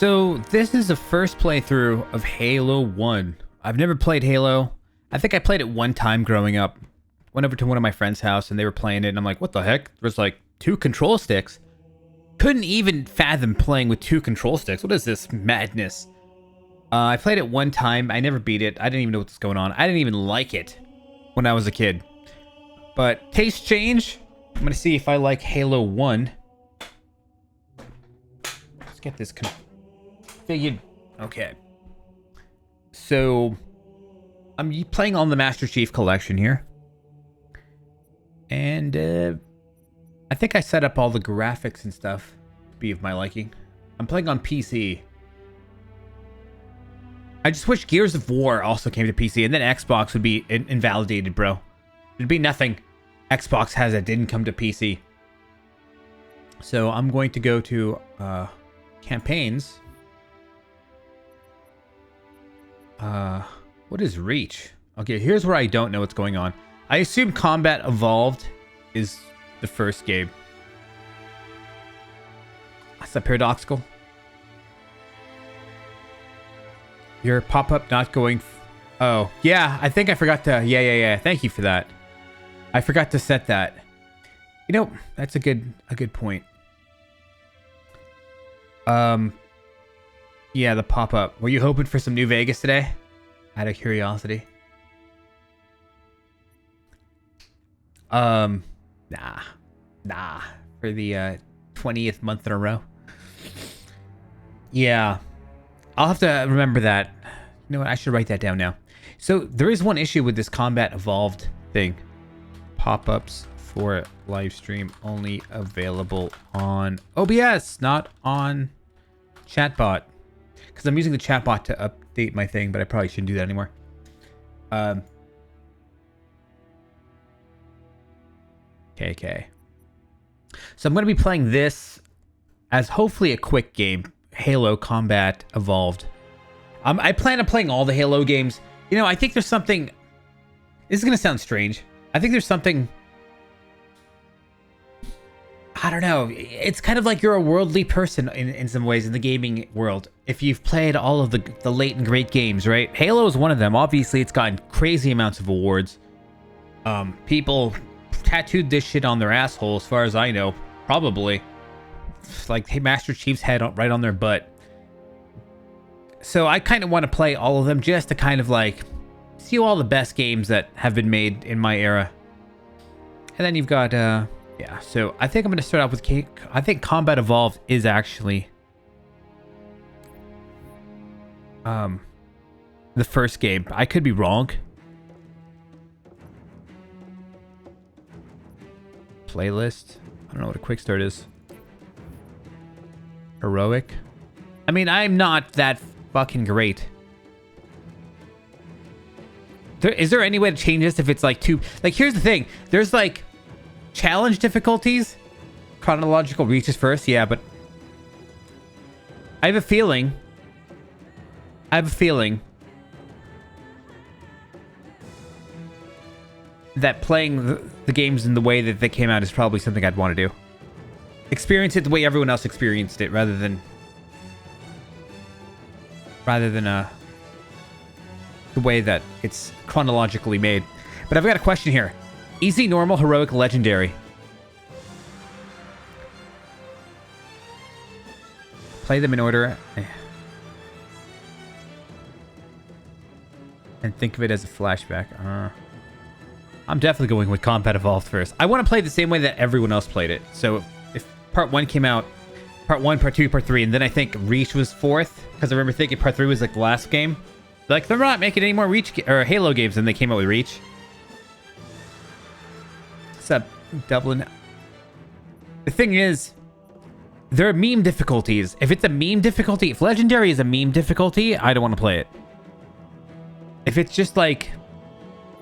So this is the first playthrough of Halo 1. I've never played Halo. I think I played it one time growing up. Went over to one of my friend's house and they were playing it and I'm like, what the heck? There's like 2 control sticks. Couldn't even fathom playing with 2 control sticks. What is this madness? I played it one time. I never beat it. I didn't even know what's going on. I didn't even like it when I was a kid. But taste change. I'm going to see if I like Halo 1. Let's get this configured. Okay. So, I'm playing on the Master Chief Collection here. And, I think I set up all the graphics and stuff to be of my liking. I'm playing on PC. I just wish Gears of War also came to PC, and then Xbox would be invalidated, bro. There'd be nothing Xbox has that didn't come to PC. So I'm going to go to campaigns. What is Reach? Okay, here's where I don't know what's going on. I assume Combat Evolved is the first game. That's that paradoxical. Your pop-up not going... Oh, yeah, I think I forgot to... Yeah. Thank you for that. I forgot to set that. You know, that's a good point. Yeah, the pop-up. Were you hoping for some New Vegas today? Out of curiosity. Nah. For the 20th month in a row. Yeah. I'll have to remember that. You know what? I should write that down now. So there is one issue with this Combat Evolved thing. Pop-ups for live stream only available on OBS, not on chatbot. Because I'm using the chatbot to update my thing, but I probably shouldn't do that anymore. Okay. So I'm going to be playing this as hopefully a quick game. Halo Combat Evolved. I plan on playing all the Halo games. You know, I think there's something... This is going to sound strange. I think there's something... I don't know. It's kind of like you're a worldly person in some ways in the gaming world. If you've played all of the late and great games, right? Halo is one of them. Obviously, it's gotten crazy amounts of awards. People tattooed this shit on their asshole, as far as I know. Probably. Like, hey, Master Chief's head right on their butt. So I kind of want to play all of them just to kind of like see all the best games that have been made in my era. And then you've got, yeah. So I think I'm going to start off with I think Combat Evolved is actually the first game. I could be wrong. Playlist. I don't know what a quick start is. Heroic. I mean, I'm not that fucking great. Is there any way to change this if it's like too... Like, here's the thing. There's like challenge difficulties. Chronological reaches first. Yeah, but I have a feeling that playing the games in the way that they came out is probably something I'd want to do. Experience it the way everyone else experienced it, rather than the way that it's chronologically made. But I've got a question here. Easy, normal, heroic, legendary. Play them in order. And think of it as a flashback. I'm definitely going with Combat Evolved first. I want to play the same way that everyone else played it. So if Part 1 came out, Part 1, Part 2, Part 3, and then I think Reach was 4th, because I remember thinking Part 3 was like the last game. Like, they're not making any more Reach or Halo games than they came out with Reach. What's up, Dublin? The thing is, there are meme difficulties. If it's a meme difficulty, if Legendary is a meme difficulty, I don't want to play it. If it's just like,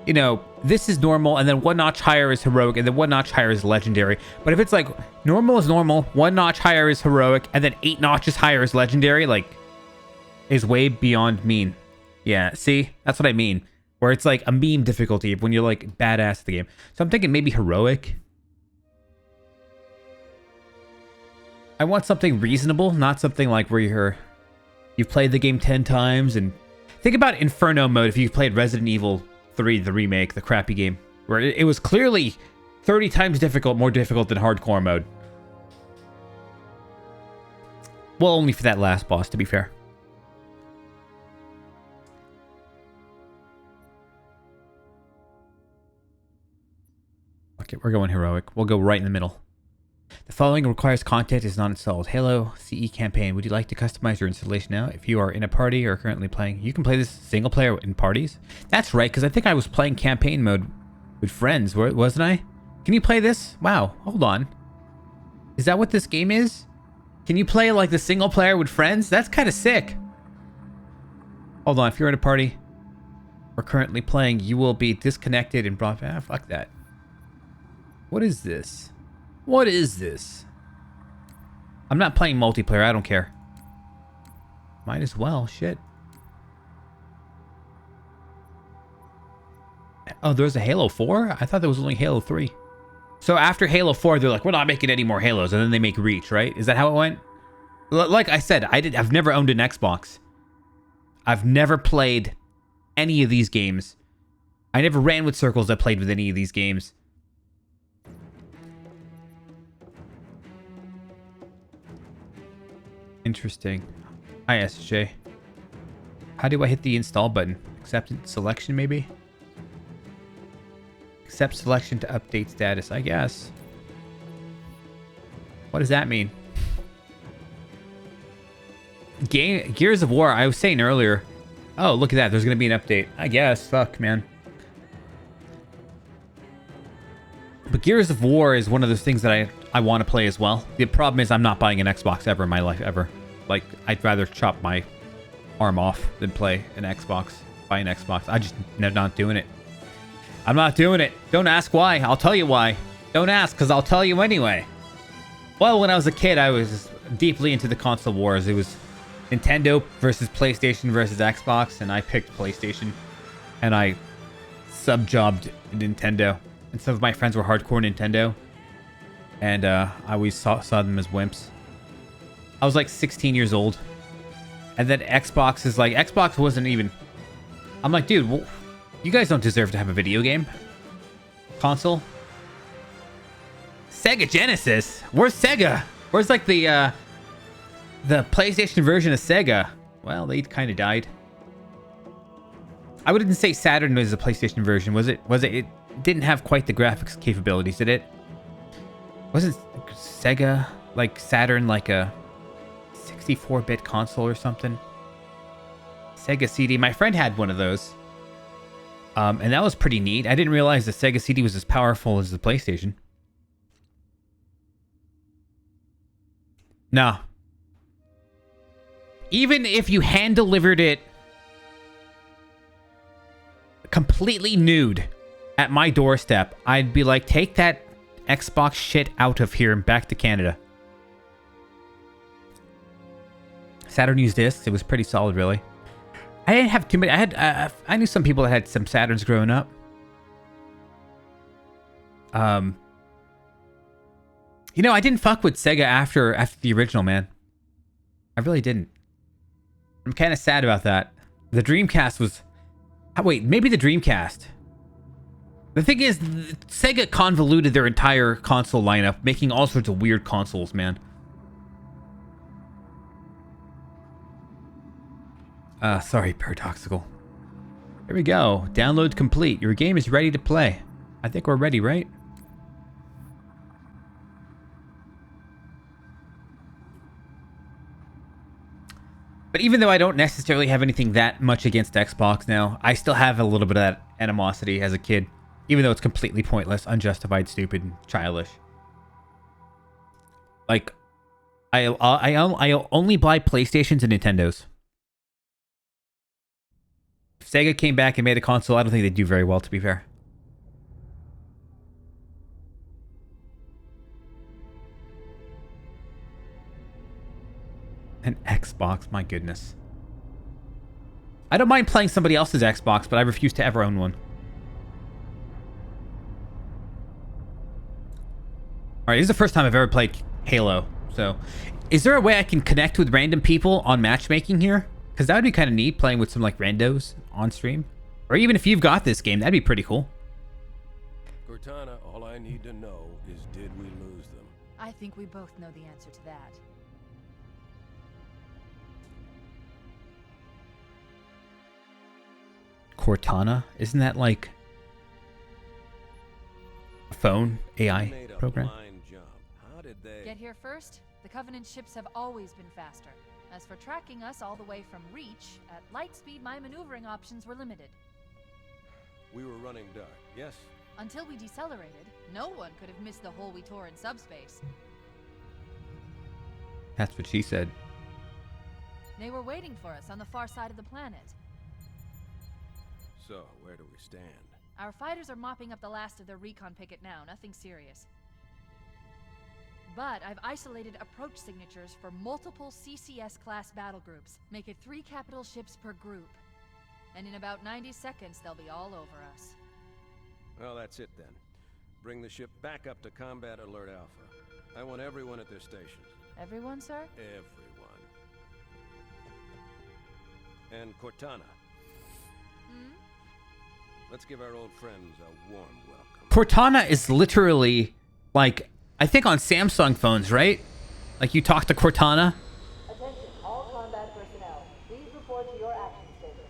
you know, this is normal, and then 1 notch higher is heroic, and then 1 notch higher is legendary. But if it's like, normal is normal, 1 notch higher is heroic, and then 8 notches higher is legendary, like, is way beyond mean. Yeah, see? That's what I mean. Where it's like a meme difficulty when you're like badass at the game. So I'm thinking maybe heroic. I want something reasonable, not something like where you're you've played the game 10 times, and think about Inferno mode if you played Resident Evil 3, the remake, the crappy game, where it was clearly 30 times more difficult than hardcore mode. Well, only for that last boss, to be fair. Okay, we're going heroic. We'll go right in the middle. The following requires content is not installed. Halo CE campaign. Would you like to customize your installation now? If you are in a party or currently playing, you can play this single player in parties. That's right, because I think I was playing campaign mode with friends, wasn't I? Can you play this? Wow, hold on. Is that what this game is? Can you play like the single player with friends? That's kind of sick. Hold on, if you're in a party or currently playing, you will be disconnected and brought back. Fuck that. What is this? What is this? I'm not playing multiplayer. I don't care. Might as well. Shit. Oh, there's a Halo 4? I thought there was only Halo 3. So after Halo 4, they're like, we're not making any more Halos. And then they make Reach, right? Is that how it went? Like I said, I've never owned an Xbox. I've never played any of these games. I never ran with circles. I played with any of these games. Interesting. ISJ. How do I hit the install button? Accept selection, maybe? Accept selection to update status, I guess. What does that mean? Gears of War, I was saying earlier. Oh, look at that. There's going to be an update. I guess. Fuck, man. But Gears of War is one of those things that I want to play as well. The problem is I'm not buying an Xbox ever in my life, ever. Like, I'd rather chop my arm off than play an Xbox. Buy an Xbox. I just not doing it. I'm not doing it. Don't ask why. I'll tell you why. Don't ask, because I'll tell you anyway. Well, when I was a kid, I was deeply into the console wars. It was Nintendo versus PlayStation versus Xbox, and I picked PlayStation. And I sub-jobbed Nintendo. And some of my friends were hardcore Nintendo. And I always saw them as wimps. I was like 16 years old. And then Xbox is like... Xbox wasn't even... I'm like, dude, well, you guys don't deserve to have a video game console. Sega Genesis? Where's Sega? Where's like the PlayStation version of Sega? Well, they kind of died. I wouldn't say Saturn was a PlayStation version, was it? It didn't have quite the graphics capabilities, did it? Wasn't Sega like Saturn like a 64-bit console or something? Sega CD. My friend had one of those. And that was pretty neat. I didn't realize the Sega CD was as powerful as the PlayStation. No. Even if you hand-delivered it completely nude at my doorstep, I'd be like, take that Xbox shit out of here and back to Canada. Saturn used discs. It was pretty solid, really. I didn't have too many. I knew some people that had some Saturns growing up. You know, I didn't fuck with Sega after the original, man. I really didn't. I'm kind of sad about that. The Dreamcast was... Wait, maybe the Dreamcast. The thing is, Sega convoluted their entire console lineup, making all sorts of weird consoles, man. Sorry, Paradoxical. Here we go. Download complete. Your game is ready to play. I think we're ready, right? But even though I don't necessarily have anything that much against Xbox now, I still have a little bit of that animosity as a kid. Even though it's completely pointless, unjustified, stupid, and childish. Like, I only buy PlayStations and Nintendos. If Sega came back and made a console, I don't think they'd do very well, to be fair. An Xbox, my goodness. I don't mind playing somebody else's Xbox, but I refuse to ever own one. Alright, this is the first time I've ever played Halo. So, is there a way I can connect with random people on matchmaking here? Because that would be kind of neat, playing with some like randos on stream. Or even if you've got this game, that'd be pretty cool. Cortana, all I need to know is, did we lose them? I think we both know the answer to that. Cortana? Isn't that like a phone AI Made a program? blind jump. How did they... Get here first? The Covenant ships have always been faster. As for tracking us all the way from Reach, at light speed my maneuvering options were limited. We were running dark, yes? Until we decelerated, no one could have missed the hole we tore in subspace. That's what she said. They were waiting for us on the far side of the planet. So, where do we stand? Our fighters are mopping up the last of their recon picket now, nothing serious. But I've isolated approach signatures for multiple CCS-class battle groups. Make it 3 capital ships per group. And in about 90 seconds, they'll be all over us. Well, that's it then. Bring the ship back up to Combat Alert Alpha. I want everyone at their stations. Everyone, sir? Everyone. And Cortana. Hmm? Let's give our old friends a warm welcome. Cortana is literally like, I think on Samsung phones, right? Like you talk to Cortana. Attention, all combat personnel. Please report to your action station.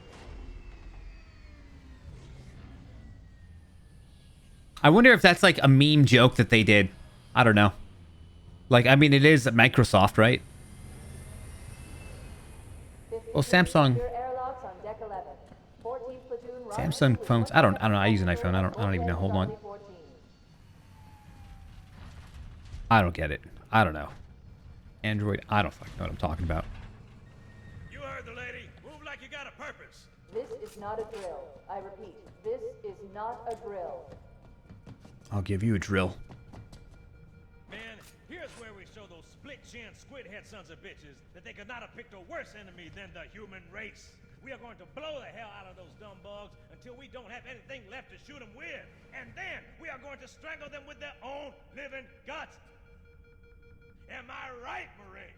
I wonder if that's like a meme joke that they did. I don't know. Like, I mean, it is Microsoft, right? Well, Samsung. Your airlocks on deck 11. 14th platoon. Samsung phones. I don't know. I use an iPhone. I don't even know. Hold on. I don't get it. I don't know. Android. I don't fucking know what I'm talking about. You heard the lady. Move like you got a purpose. This is not a drill. I repeat, this is not a drill. I'll give you a drill. Man, here's where we show those split-chin, squid-head sons of bitches that they could not have picked a worse enemy than the human race. We are going to blow the hell out of those dumb bugs until we don't have anything left to shoot them with. And then we are going to strangle them with their own living guts. Am I right, Marines?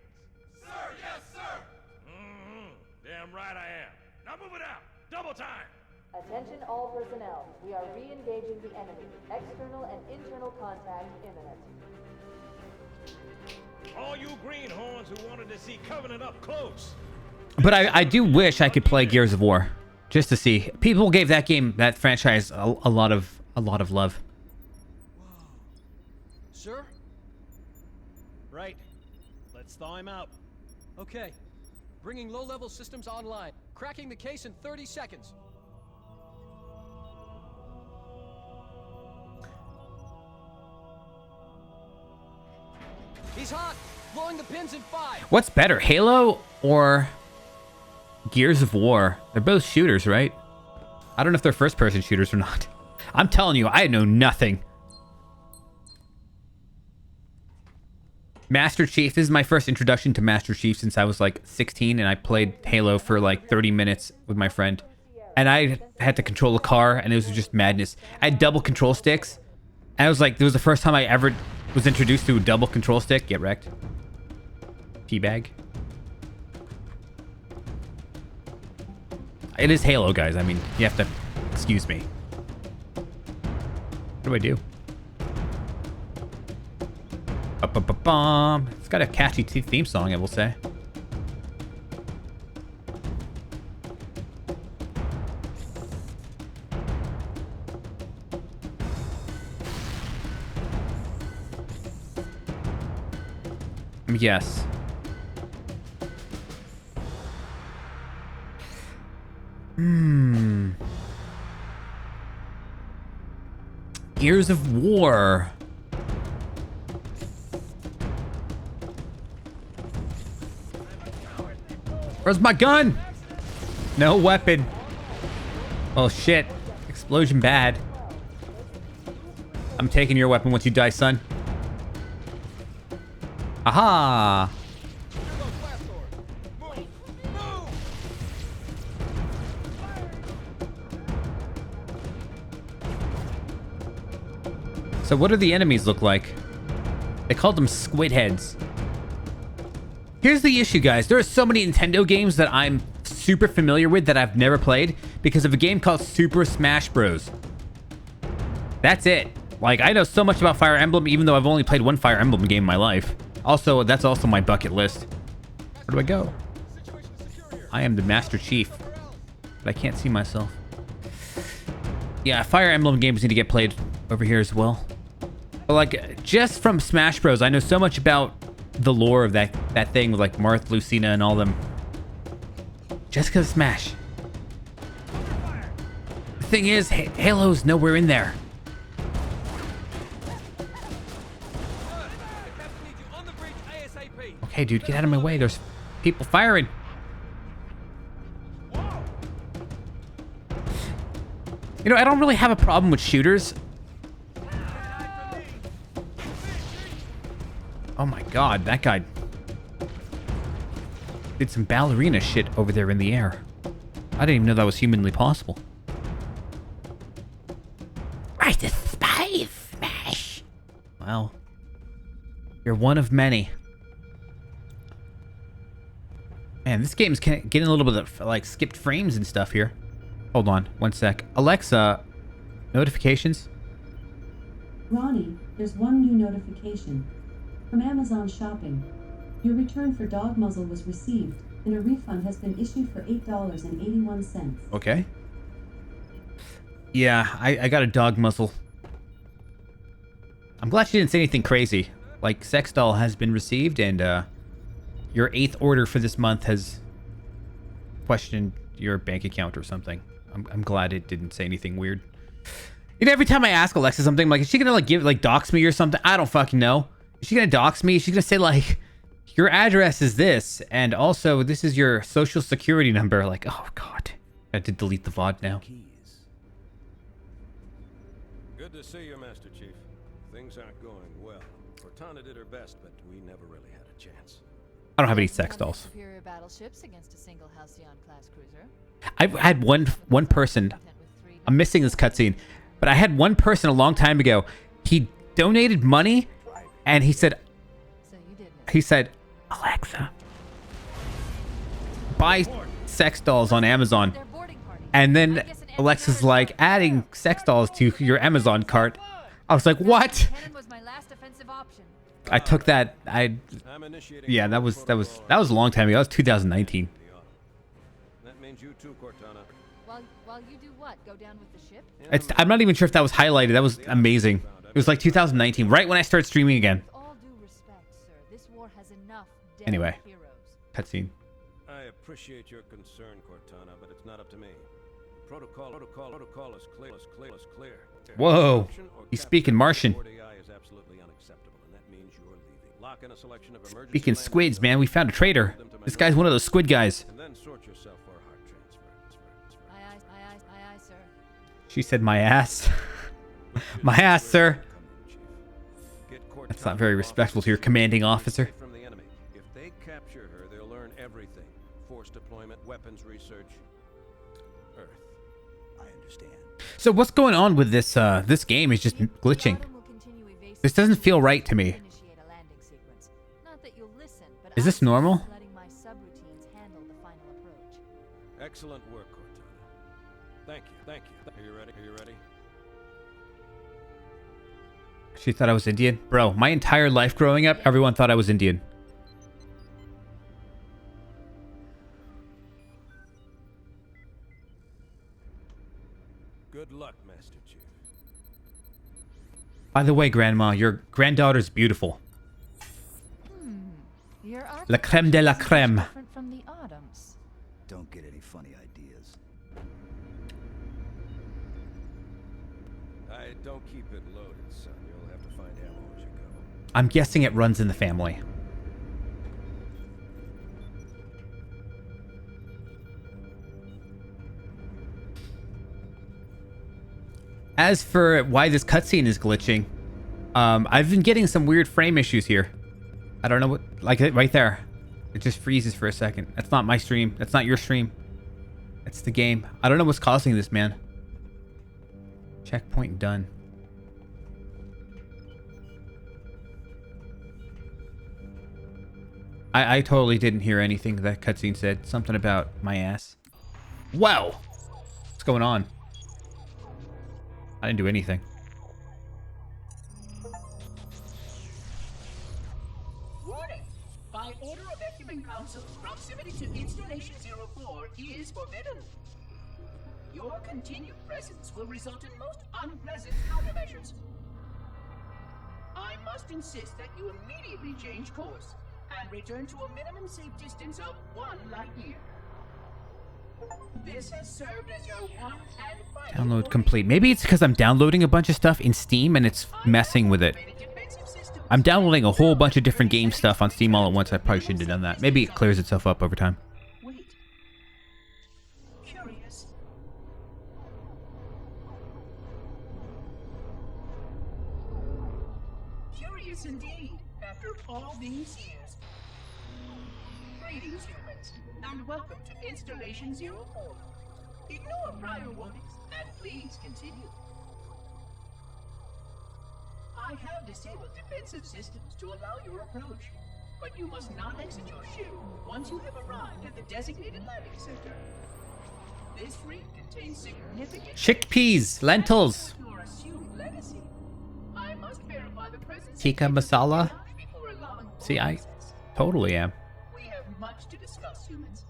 Sir, yes, sir! Mm-hmm. Damn right I am. Now move it out. Double time. Attention all personnel. We are re-engaging the enemy. External and internal contact imminent. All you greenhorns who wanted to see Covenant up close. But I do wish I could play Gears of War, just to see. People gave that game, that franchise, a lot of love. Sir? Right. Let's thaw him out. Okay. Bringing low-level systems online. Cracking the case in 30 seconds. He's hot! Blowing the pins in 5! What's better, Halo or Gears of War? They're both shooters, right? I don't know if they're first-person shooters or not. I'm telling you, I know nothing. Master Chief, this is my first introduction to Master Chief since I was like 16, and I played Halo for like 30 minutes with my friend. And I had to control a car, and it was just madness. I had double control sticks, and I was like, it was the first time I ever was introduced to a double control stick. Get wrecked. Teabag. It is Halo, guys. I mean, you have to excuse me. What do I do? Ba-ba-ba-bum. It's got a catchy theme song, I will say. Yes. Gears of War. Where's my gun? No weapon. Oh shit. Explosion bad. I'm taking your weapon once you die, son. Aha! So what do the enemies look like? They called them squid heads. Here's the issue, guys. There are so many Nintendo games that I'm super familiar with that I've never played because of a game called Super Smash Bros. That's it. Like, I know so much about Fire Emblem, even though I've only played one Fire Emblem game in my life. Also, that's also my bucket list. Where do I go? I am the Master Chief, but I can't see myself. Yeah, Fire Emblem games need to get played over here as well. But like, just from Smash Bros, I know so much about the lore of that thing with like Marth, Lucina, and all them. Just because Smash. The thing is, Halo's nowhere in there. Okay, dude, get out of my way. There's people firing. You know, I don't really have a problem with shooters. Oh my god, that guy did some ballerina shit over there in the air. I didn't even know that was humanly possible. I despise Smash. Well, you're one of many. Man, this game's getting a little bit of like skipped frames and stuff here. Hold on, one sec. Alexa, notifications. Ronnie, there's one new notification. From Amazon Shopping. Your return for dog muzzle was received, and a refund has been issued for $8.81. Okay. Yeah, I got a dog muzzle. I'm glad she didn't say anything crazy. Like, sex doll has been received, and your 8th order for this month has questioned your bank account or something. I'm glad it didn't say anything weird. You know, every time I ask Alexa something, I'm like, is she gonna like dox me or something? I don't fucking know. Is she gonna dox me? She's gonna say like, your address is this, and also this is your social security number. Like, oh god, I had to delete the VOD now. Good to see you, Master Chief. Things aren't going well. Cortana did her best, but we never really had a chance. I don't have any sex dolls. Superior battleships against a single Halcyon-class cruiser. I've had one person. I'm missing this cutscene, but I had one person a long time ago. He donated money, and he said, So you did miss. he said, Alexa, buy sex dolls on Amazon. Their boarding party. And I then guess an Alexa's empty like, barrage adding sex dolls to your Amazon cart. I was like, what? Cannon was my last offensive option. I took that. I'm initiating Yeah, that was a long time ago. That was 2019. That means you too, Cortana. While you do what? Go down with the ship? I'm not even sure if that was highlighted. That was amazing. It was like 2019, right when I started streaming again. With all due respect, sir, this war has enough dead Anyway. heroes. Cutscene. I appreciate your concern, Cortana, but it's not up to me. Protocol is clear. Whoa, Disruption or he's capture speaking of Martian. Fort AI is absolutely unacceptable, and that means you're leaving. Lock in a selection of emergency Speaking landing squids, zones, man, we found a traitor. them to my This guy's one of those squid guys. and then sort yourself for a heart transfer. Aye, sir. She said my ass. My ass, sir. That's not very respectful to your commanding officer. From the enemy. If they capture her, they'll learn everything. Force deployment, weapons research. Earth. I understand. So what's going on with this this game is just glitching. This doesn't feel right to me. Initiate a landing sequence. Not that you'll listen, but Is this I'm normal? letting my subroutines handle the final approach. Excellent work, Cortana. Thank you. Are you ready? She thought I was Indian. Bro, my entire life growing up, everyone thought I was Indian. Good luck, Master Chief. By the way, Grandma, your granddaughter's beautiful. Your La crème de la architecture is crème. different from the Autumn's. Don't get any funny ideas. I don't keep it loaded, son. You'll have to find ammo as you go. I'm guessing it runs in the family. As for why this cutscene is glitching, I've been getting some weird frame issues here. I don't know what, like right there. It just freezes for a second. That's not my stream. That's not your stream. It's the game. I don't know what's causing this, man. Checkpoint done. I totally didn't hear anything that cutscene said. Something about my ass. Wow! What's going on? I didn't do anything. Warning! By order of Ecumen Council, proximity to Installation 04 is forbidden. Your continued presence will result in most unpleasant countermeasures. I must insist that you immediately change course and return to a minimum safe distance of 1 light year. This has served as your one and final Download complete. Maybe it's because I'm downloading a bunch of stuff in Steam and it's messing with it. I'm downloading a whole bunch of different game stuff on Steam all at once. I probably shouldn't have done that. Maybe it clears itself up over time. Wait. Curious. Curious indeed, after all these years. Greetings, humans, and welcome to Installation 04. Ignore prior warnings, and please continue. I have disabled defensive systems to allow your approach, but you must not exit your ship once you have arrived at the designated landing center. This ring contains significant Chickpeas, lentils, to your assumed legacy. I must verify the presence tikka masala. before allowing See, I access. totally am. We have much to discuss, humans.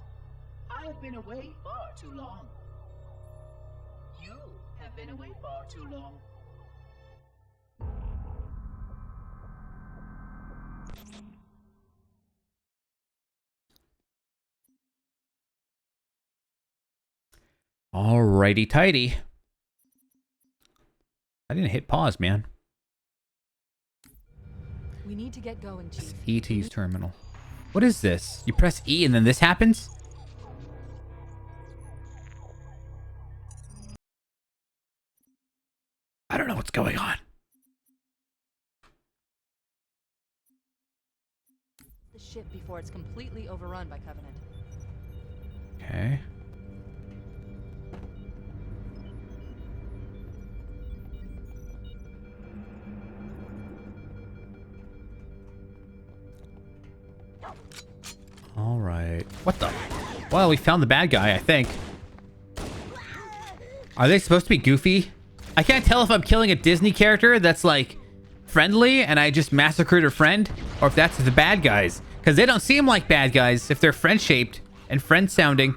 I have been away far too long. You have been away far too long. Alrighty tighty. I didn't hit pause, man. We need to get going, Chief. E to use terminal. What is this? You press E and then this happens? I don't know what's going on. The ship before it's completely overrun by Covenant. Okay. All right. What the? Well, we found the bad guy, I think. Are they supposed to be goofy? I can't tell if I'm killing a Disney character that's like friendly and I just massacred her friend, or if that's the bad guys. Because they don't seem like bad guys if they're friend-shaped and friend-sounding.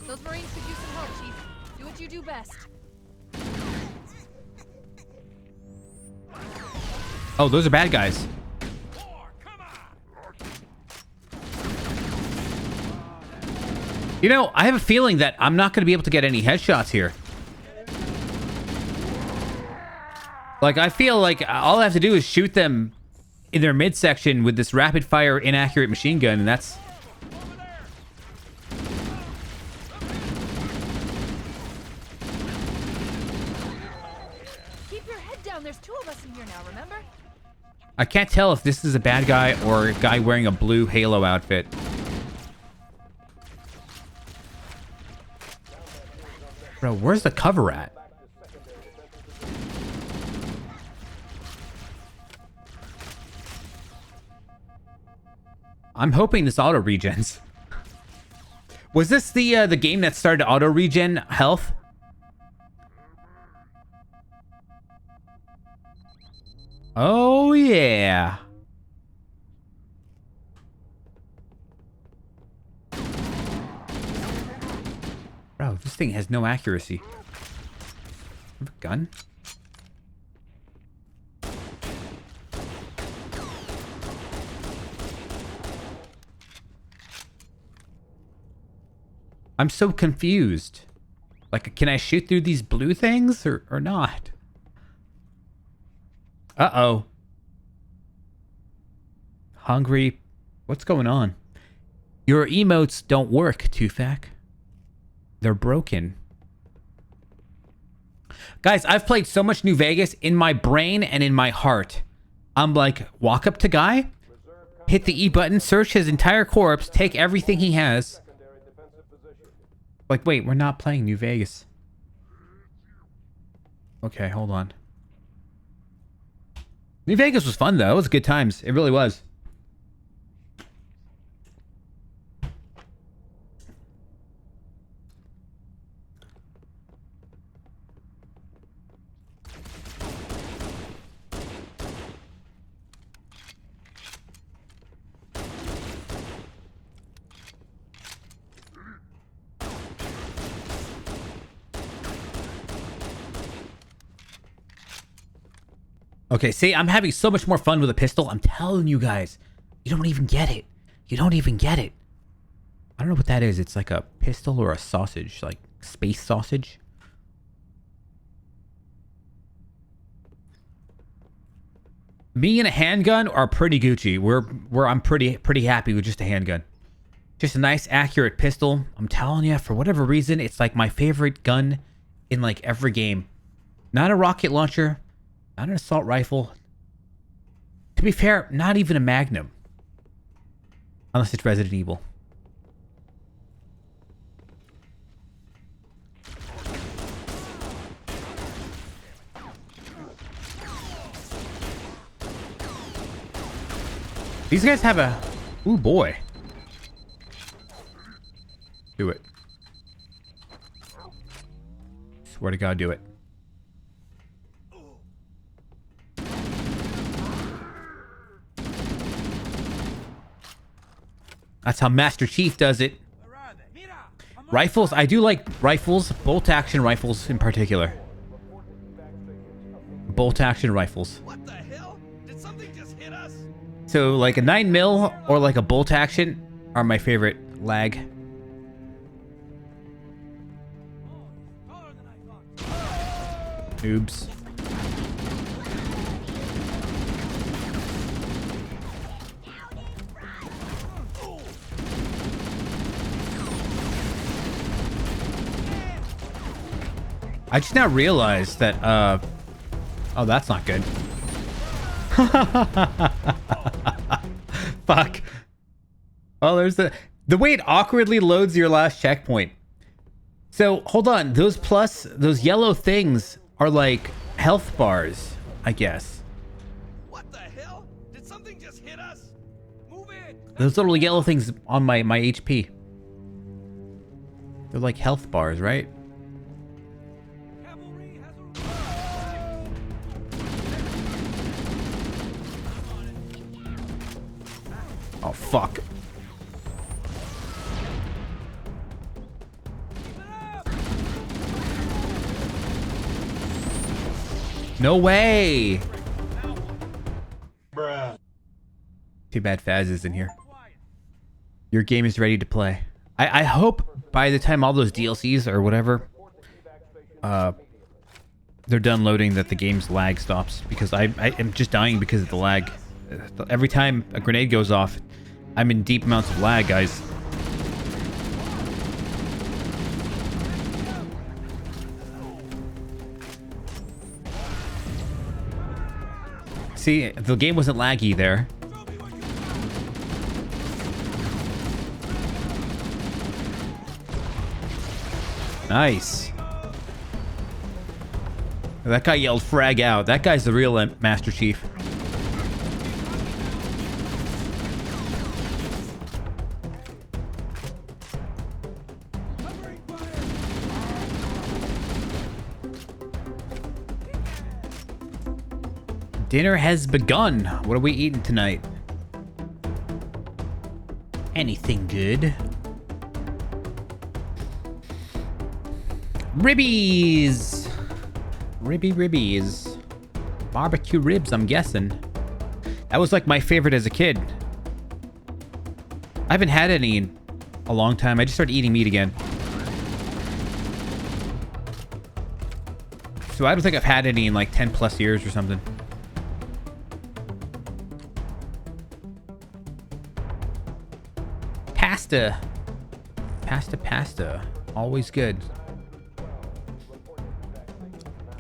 Those Marines could use some help, Chief. Do what you do best. Oh, those are bad guys. You know, I have a feeling that I'm not going to be able to get any headshots here. Like, I feel like all I have to do is shoot them in their midsection with this rapid-fire, inaccurate machine gun, and that's... Keep your head down. There's 2 of us in here now, remember? I can't tell if this is a bad guy or a guy wearing a blue Halo outfit. Bro, where's the cover at? I'm hoping this auto regens. Was this the game that started auto regen health? Oh yeah. Bro, this thing has no accuracy. Have a gun? I'm so confused. Like, can I shoot through these blue things or not? Uh-oh. Hungry. What's going on? Your emotes don't work, Tufak. They're broken. Guys, I've played so much New Vegas in my brain and in my heart. I'm like, walk up to guy, hit the E button, search his entire corpse, take everything he has. Like, wait, we're not playing New Vegas. Okay, hold on. New Vegas was fun though. It was good times. It really was. Okay, see, I'm having so much more fun with a pistol. I'm telling you guys. You don't even get it. You don't even get it. I don't know what that is. It's like a pistol or a sausage, like space sausage. Me and a handgun are pretty Gucci. I'm pretty happy with just a handgun. Just a nice, accurate pistol. I'm telling you, for whatever reason, it's like my favorite gun in like every game. Not a rocket launcher. Not an assault rifle. To be fair, not even a Magnum. Unless it's Resident Evil. These guys have a... Ooh, boy. Do it. Swear to God, do it. That's how Master Chief does it. Rifles. I do like rifles. Bolt action rifles in particular. Bolt action rifles. What the hell? Did something just hit us? So like a 9mm or like a bolt action are my favorite lag. Noobs. I just now realized that, oh, that's not good. Fuck. Oh, there's the way it awkwardly loads your last checkpoint. So, hold on. Those yellow things are like health bars, I guess. What the hell? Did something just hit us? Move it. Those little yellow things on my HP. They're like health bars, right? Oh, fuck. No way! Bruh. Too bad Faz is in here. Your game is ready to play. I hope by the time all those DLCs or whatever, they're done loading that the game's lag stops. Because I am just dying because of the lag. Every time a grenade goes off, I'm in deep amounts of lag, guys. See, the game wasn't laggy there. Nice. That guy yelled frag out. That guy's the real Master Chief. Dinner has begun. What are we eating tonight? Anything good? Ribbies! Ribbies. Barbecue ribs, I'm guessing. That was like my favorite as a kid. I haven't had any in a long time. I just started eating meat again. So I don't think I've had any in like 10 plus years or something. Pasta. Always good.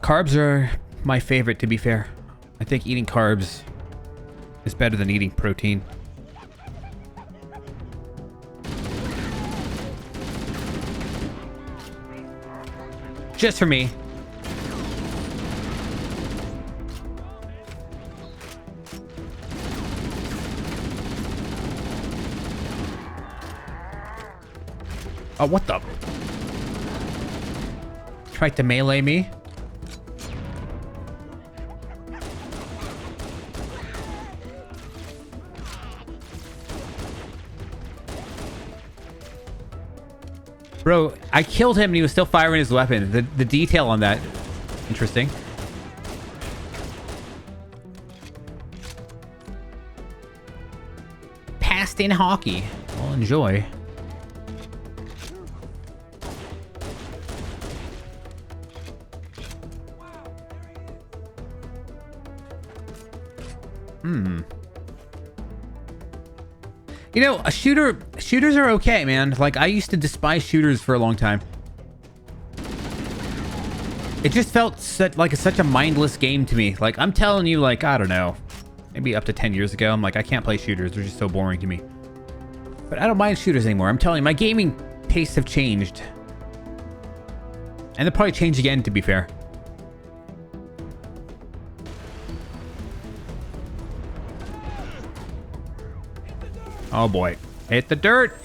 Carbs are my favorite, to be fair. I think eating carbs is better than eating protein. Just for me. Oh, what the? Tried to melee me. Bro, I killed him and he was still firing his weapon. The detail on that. Interesting. Passed in hockey. Well, enjoy. You know, shooters are okay, man. Like, I used to despise shooters for a long time. It just felt like such a mindless game to me. Like, I'm telling you, like, I don't know, maybe up to 10 years ago, I'm like, I can't play shooters. They're just so boring to me. But I don't mind shooters anymore. I'm telling you, my gaming tastes have changed. And they'll probably change again, to be fair. Oh boy. Hit the dirt.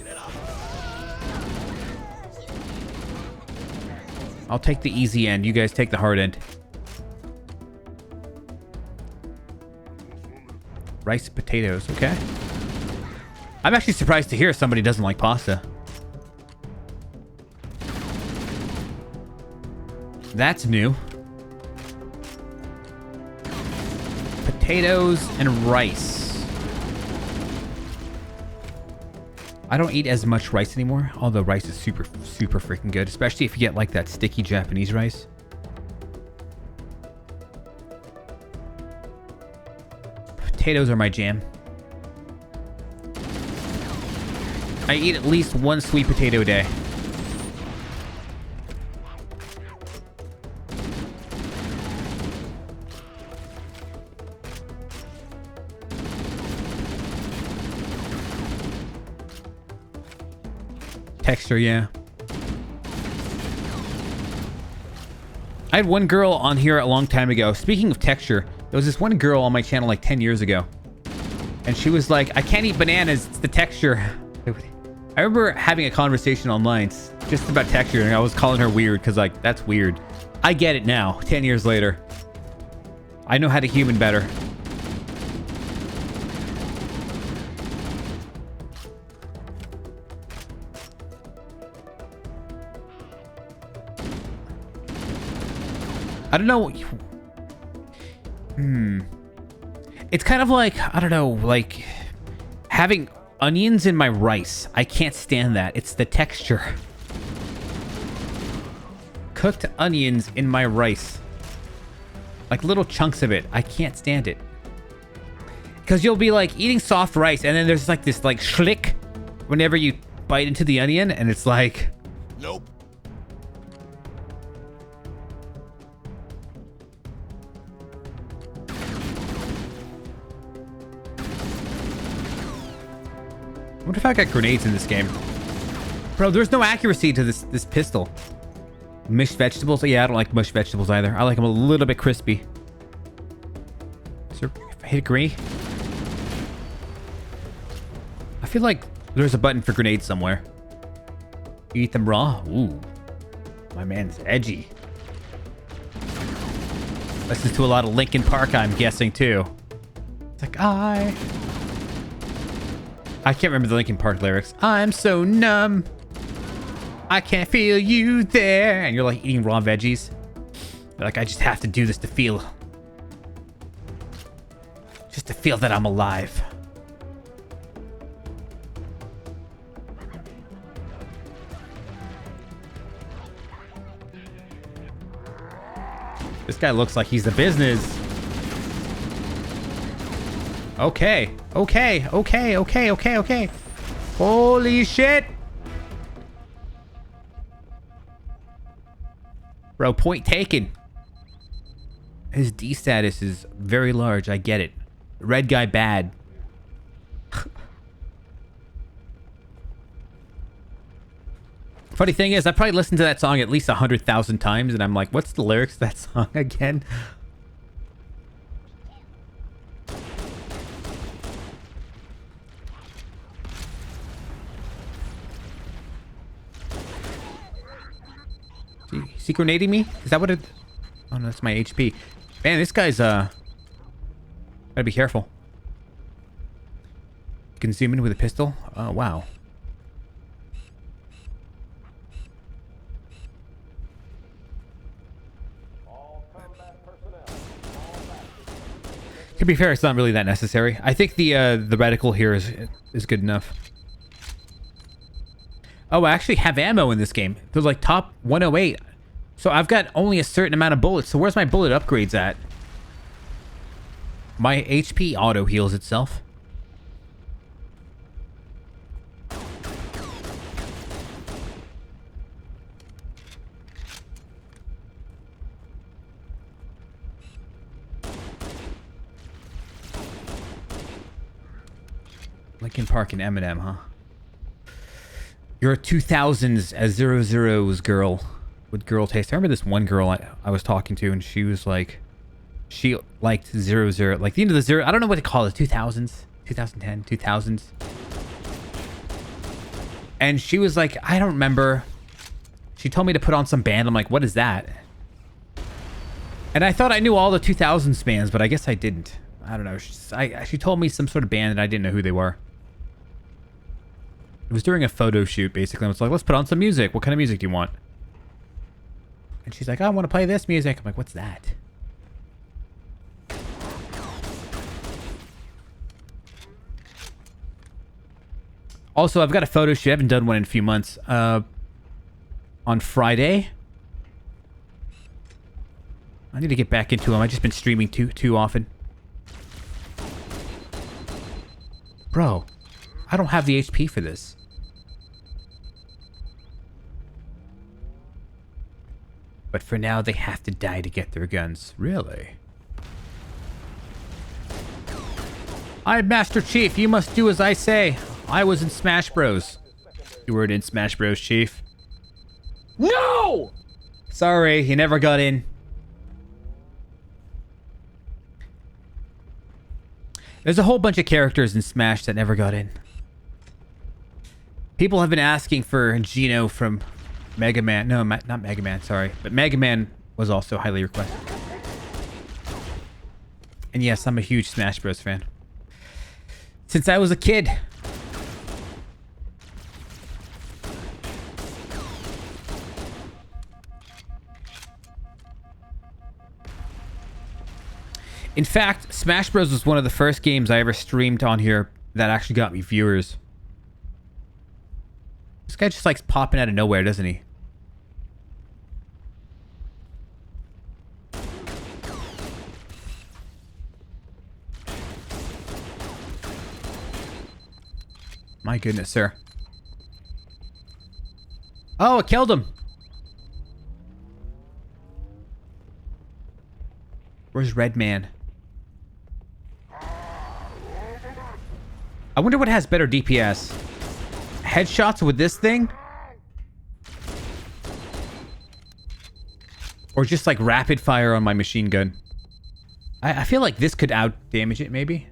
I'll take the easy end. You guys take the hard end. Rice and potatoes. Okay. I'm actually surprised to hear somebody doesn't like pasta. That's new. Potatoes and rice. I don't eat as much rice anymore, although rice is super freaking good, especially if you get like that sticky Japanese rice. Potatoes are my jam. I eat at least one sweet potato a day. Texture, yeah. I had one girl on here a long time ago. Speaking of texture, there was this one girl on my channel like 10 years ago. And she was like, I can't eat bananas, it's the texture. I remember having a conversation online just about texture, and I was calling her weird because, like, that's weird. I get it now, 10 years later. I know how to human better. I don't know. It's kind of like, I don't know, like having onions in my rice. I can't stand that. It's the texture. Cooked onions in my rice. Like little chunks of it. I can't stand it. Because you'll be like eating soft rice and then there's like this like schlick whenever you bite into the onion and it's like... Nope. I wonder if I got grenades in this game. Bro, there's no accuracy to this pistol. Mushed vegetables? Yeah, I don't like mushed vegetables either. I like them a little bit crispy. So if I hit a grenade... I feel like there's a button for grenades somewhere. You eat them raw? Ooh. My man's edgy. Listens to a lot of Linkin Park, I'm guessing, too. It's like, I can't remember the Linkin Park lyrics. I'm so numb. I can't feel you there. And you're like eating raw veggies. You're like, I just have to do this to feel. Just to feel that I'm alive. This guy looks like he's the business. Okay. Holy shit. Bro, point taken. His D status is very large. I get it. Red guy bad. Funny thing is, I probably listened to that song at least 100,000 times, and I'm like, what's the lyrics to that song again? Is he grenading me? Is that what it... Oh, no, that's my HP. Man, this guy's, gotta be careful. You can zoom in with a pistol? Oh, wow. To be fair, it's not really that necessary. I think the reticle here is good enough. Oh, I actually have ammo in this game. There's like top 108. So I've got only a certain amount of bullets. So where's my bullet upgrades at? My HP auto heals itself. Linkin Park and Eminem, huh? You're a 2000s as 00's girl with girl taste. I remember this one girl I was talking to, and she was like, she liked 00, like the end of the zero. I don't know what to call it. 2000s, 2010, 2000s. And she was like, I don't remember. She told me to put on some band. I'm like, what is that? And I thought I knew all the 2000s bands, but I guess I didn't. I don't know. She told me some sort of band, and I didn't know who they were. It was during a photo shoot, basically. I was like, let's put on some music. What kind of music do you want? And she's like, I want to play this music. I'm like, what's that? Also, I've got a photo shoot. I haven't done one in a few months. On Friday. I need to get back into them. I've just been streaming too often. Bro, I don't have the HP for this. But for now, they have to die to get their guns. Really? I'm Master Chief. You must do as I say. I was in Smash Bros. You weren't in Smash Bros, Chief. No! Sorry, you never got in. There's a whole bunch of characters in Smash that never got in. People have been asking for Geno from Mega Man. No, not Mega Man, sorry. But Mega Man was also highly requested. And yes, I'm a huge Smash Bros. Fan. Since I was a kid. In fact, Smash Bros. Was one of the first games I ever streamed on here that actually got me viewers. This guy just likes popping out of nowhere, doesn't he? My goodness, sir. Oh, it killed him. Where's Red Man? I wonder what has better DPS. Headshots with this thing? Or just like rapid fire on my machine gun? I feel like this could out damage it, maybe?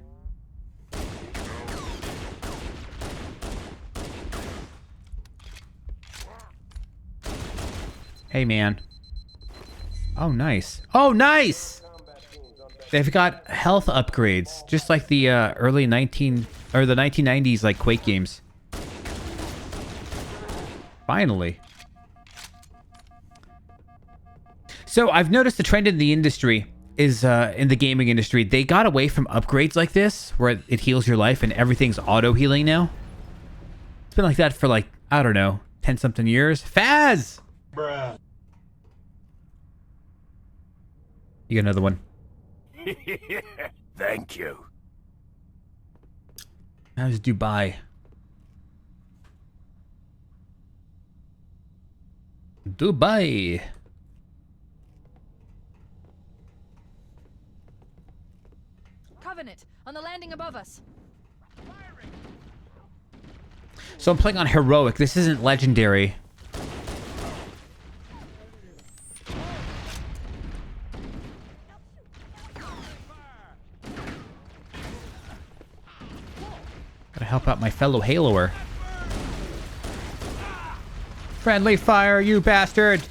Hey, man. Oh, nice. Oh, nice! They've got health upgrades, just like the early the 1990s like Quake games. Finally. So I've noticed the trend in the industry is in the gaming industry, they got away from upgrades like this, where it heals your life and everything's auto healing now. It's been like that for like, I don't know, 10-something years. Faz! Bruh. You got another one. Thank you. How's Dubai? Dubai. Covenant, on the landing above us. So I'm playing on heroic. This isn't legendary. Gotta help out my fellow Haloer. Friendly fire, you bastard!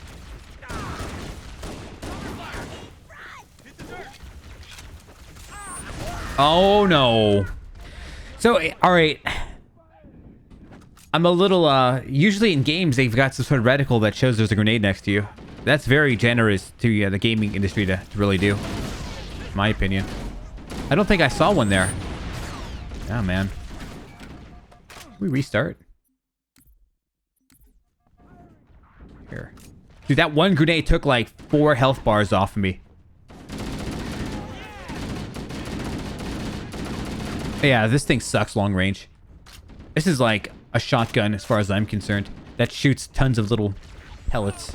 Oh, no. So, all right. I'm a little, usually in games, they've got some sort of reticle that shows there's a grenade next to you. That's very generous to the gaming industry to really do. In my opinion. I don't think I saw one there. Oh, man. We restart? Here. Dude, that one grenade took like 4 health bars off of me. Yeah, this thing sucks long range. This is like a shotgun as far as I'm concerned. That shoots tons of little pellets.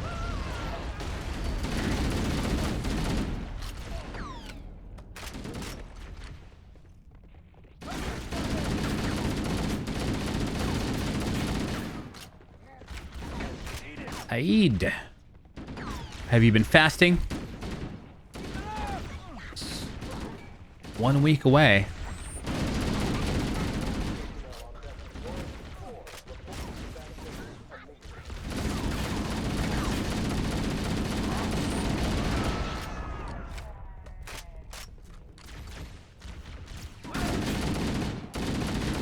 Aid. Have you been fasting? 1 week away.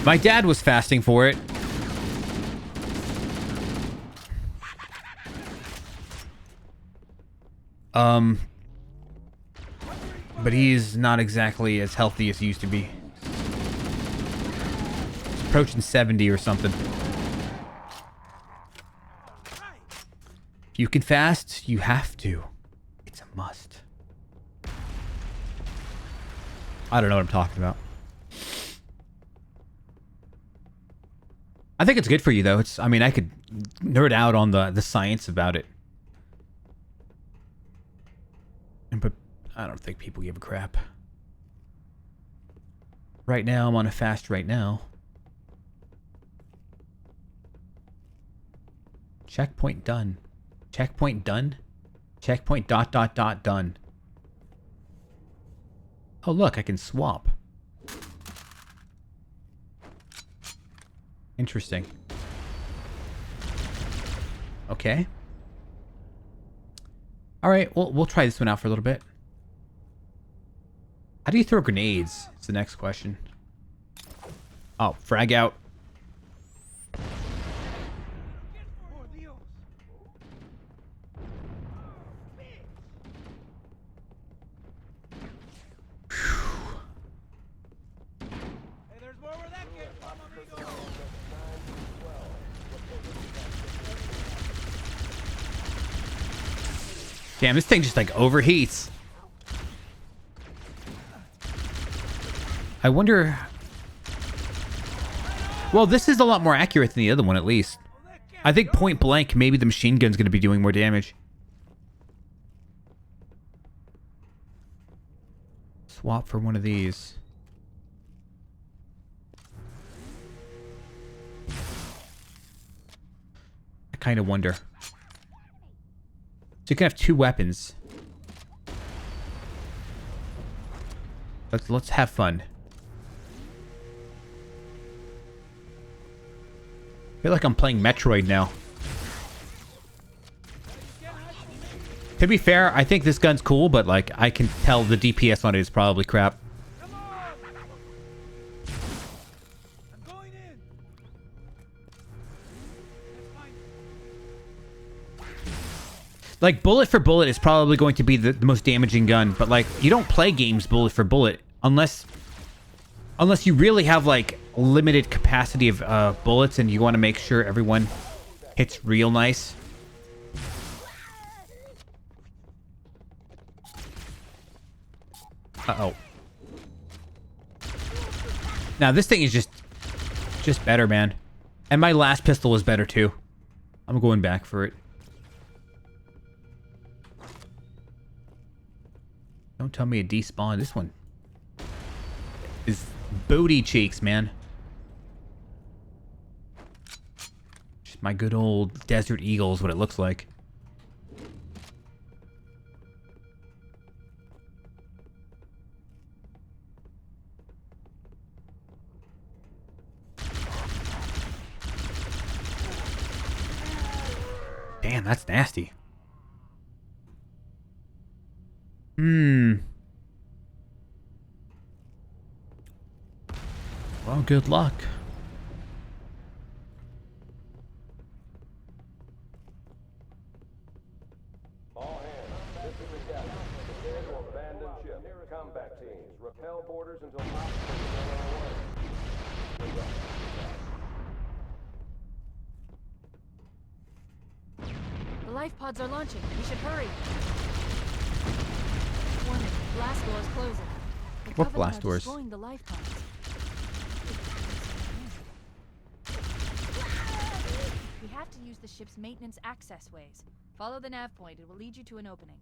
My dad was fasting for it. But he's not exactly as healthy as he used to be. He's approaching 70 or something. If you can fast, you have to. It's a must. I don't know what I'm talking about. I think it's good for you, though. I mean, I could nerd out on the science about it. But I don't think people give a crap. Right now, I'm on a fast right now. Checkpoint done. Checkpoint done? Checkpoint ... done. Oh, look, I can swap. Interesting. Okay. All right, we'll try this one out for a little bit. How do you throw grenades? It's the next question. Oh, frag out. Damn, this thing just like overheats. I wonder... Well, this is a lot more accurate than the other one, at least. I think point blank, maybe the machine gun's going to be doing more damage. Swap for one of these. I kind of wonder. So you can have 2 weapons. Let's have fun. I feel like I'm playing Metroid now. To be fair, I think this gun's cool, but like I can tell the DPS on it is probably crap. Like, bullet for bullet is probably going to be the most damaging gun, but like, you don't play games bullet for bullet unless you really have like limited capacity of bullets and you want to make sure everyone hits real nice. Uh-oh. Now, this thing is just better, man. And my last pistol was better, too. I'm going back for it. Don't tell me it despawned. This one is booty cheeks, man. Just my good old Desert Eagle is what it looks like. Damn, that's nasty. good luck. All hands, this is the captain. Prepare to abandon ship. Combat teams, repel boarders until obstacles are away. Good luck. The life pods are launching. We should hurry. Warning, blast doors closing. The What Covenant blast are doors? destroying the life pods. We have to use the ship's maintenance access ways. Follow the nav point. It will lead you to an opening.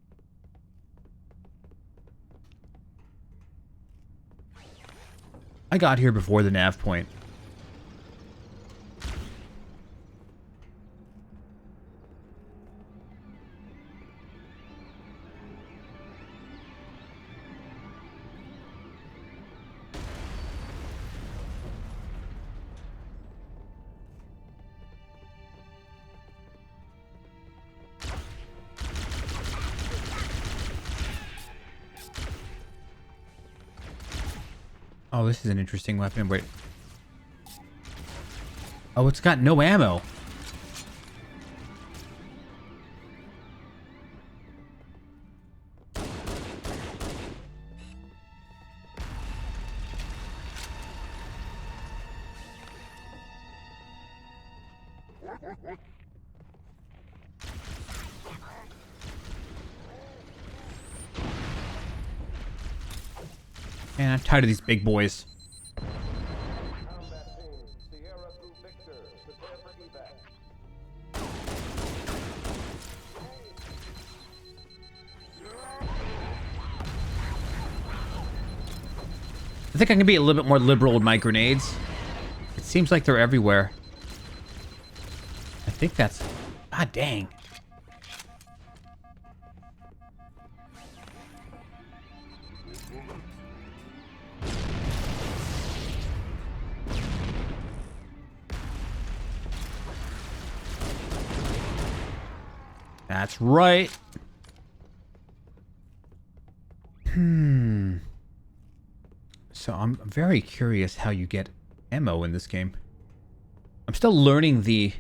I got here before the nav point. Oh, this is an interesting weapon. Wait. Oh, it's got no ammo. Man, I'm tired of these big boys. Combat teams, Sierra through Victor. Prepare for evac. I think I can be a little bit more liberal with my grenades. It seems like they're everywhere. I think that's... Ah, dang. That's right. So I'm very curious how you get ammo in this game. I'm still learning the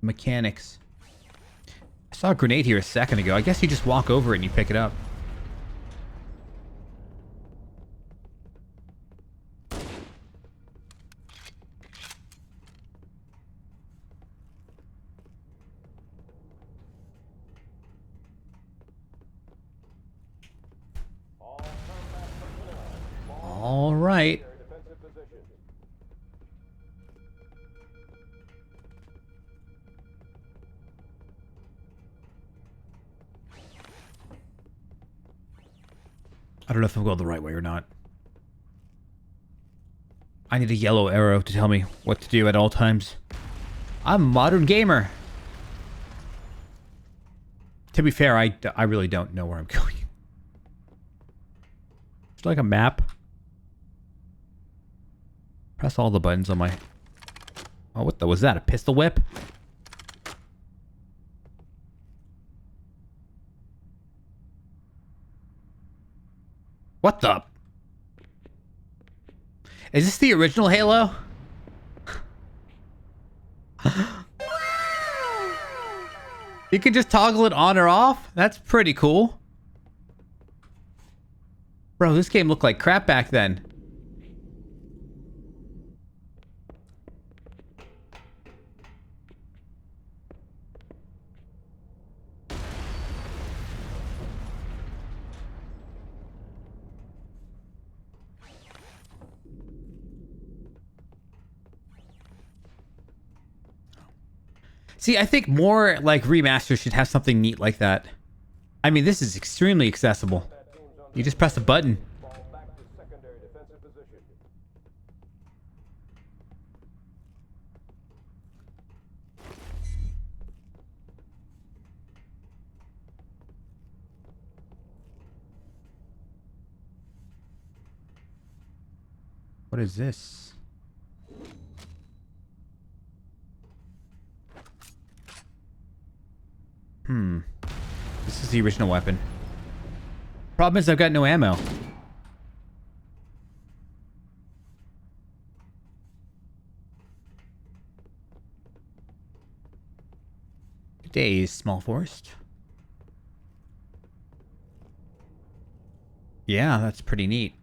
mechanics. I saw a grenade here a second ago. I guess you just walk over it and you pick it up. All right. Defensive position. I don't know if I'm going the right way or not. I need a yellow arrow to tell me what to do at all times. I'm a modern gamer. To be fair, I really don't know where I'm going. It's like a map. Press all the buttons on my... Oh, what the... Was that a pistol whip? What the... Is this the original Halo? You can just toggle it on or off? That's pretty cool. Bro, this game looked like crap back then. See, I think more like remasters should have something neat like that. I mean, this is extremely accessible. You just press a button. Fall back to secondary defensive position. What is this? This is the original weapon. Problem is I've got no ammo. days, Small Forest. Yeah, that's pretty neat.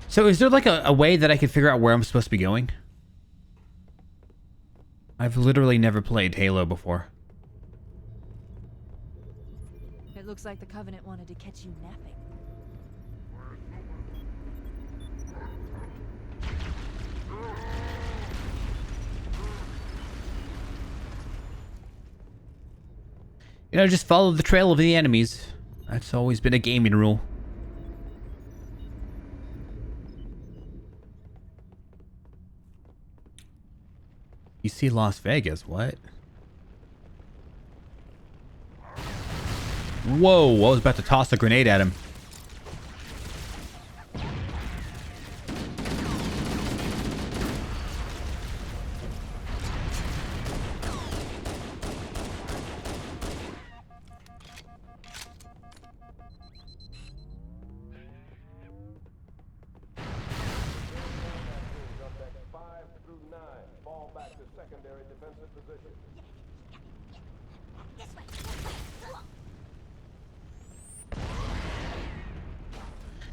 So is there like a way that I can figure out where I'm supposed to be going? I've literally never played Halo before. It looks like the Covenant wanted to catch you napping. You know, just follow the trail of the enemies. That's always been a gaming rule. You see Las Vegas, what? Whoa, I was about to toss a grenade at him. On deck 5 through 9. Fall back to secondary defensive position.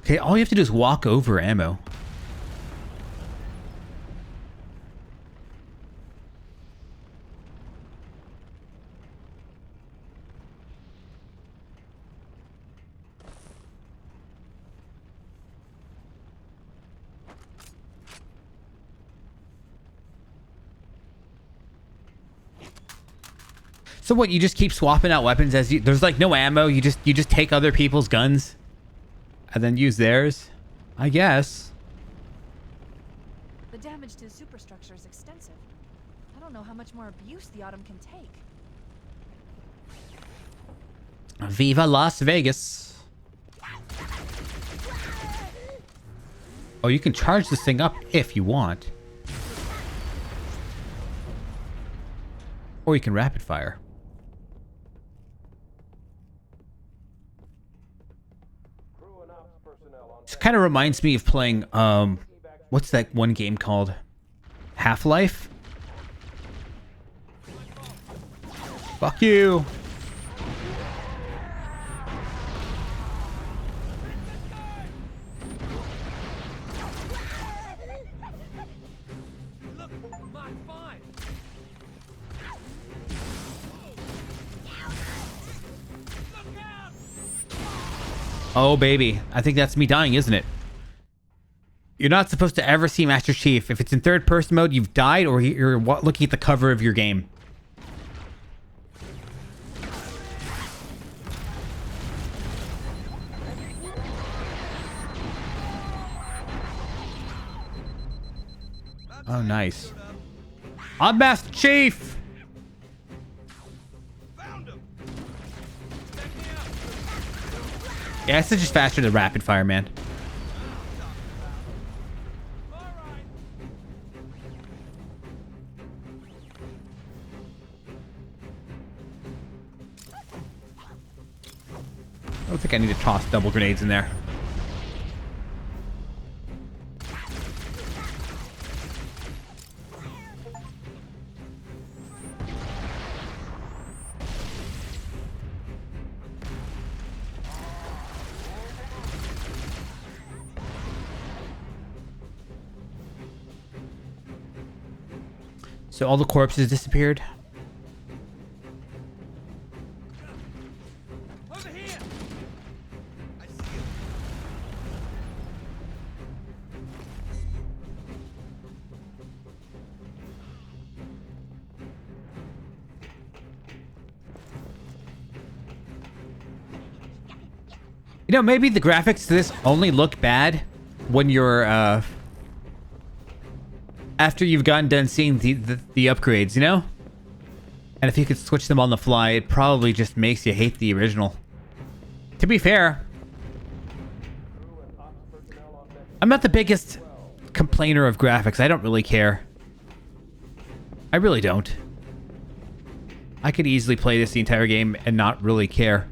Okay, all you have to do is walk over ammo. So what, you just keep swapping out weapons as you... There's like no ammo, you just take other people's guns and then use theirs? I guess. The damage to the superstructure is extensive. I don't know how much more abuse the Autumn can take. Viva Las Vegas. Oh, you can charge this thing up if you want. Or you can rapid fire. This kind of reminds me of playing, what's that one game called? Half-Life? Fuck you! Oh, baby. I think that's me dying, isn't it? You're not supposed to ever see Master Chief. If it's in third-person mode, you've died, or you're looking at the cover of your game. Oh, nice. I'm Master Chief! Yeah, it's just faster than rapid fire, man. I don't think I need to toss double grenades in there. So all the corpses disappeared? Over here! I see you. You know, maybe the graphics to this only look bad when you're, after you've gotten done seeing the upgrades, you know? And if you could switch them on the fly, it probably just makes you hate the original. To be fair, I'm not the biggest complainer of graphics. I don't really care. I really don't. I could easily play this the entire game and not really care.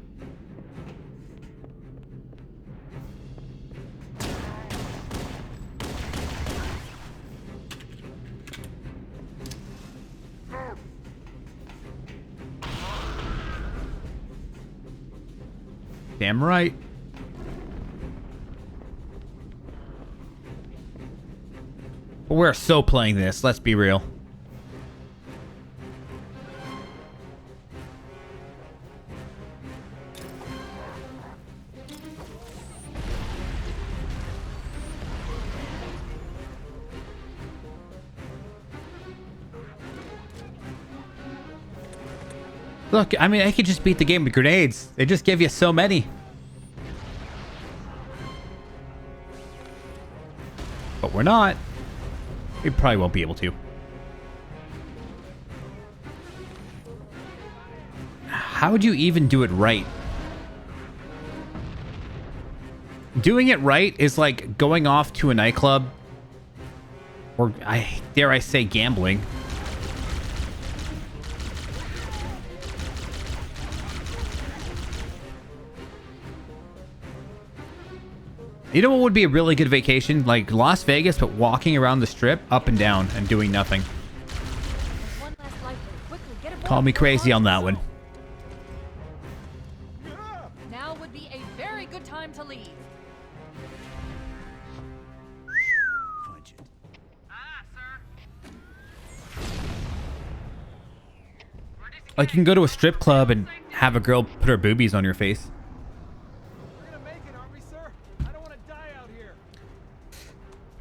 Damn right. But we're so playing this, let's be real. Look, I mean, I could just beat the game with grenades. They just give you so many. But we're not. We probably won't be able to. How would you even do it right? Doing it right is like going off to a nightclub. Or, dare I say, gambling. You know what would be a really good vacation? Like Las Vegas, but walking around the strip up and down and doing nothing. Call me crazy on that one. Now would be a very good time to leave. Punch it. Like you can go to a strip club and have a girl put her boobies on your face.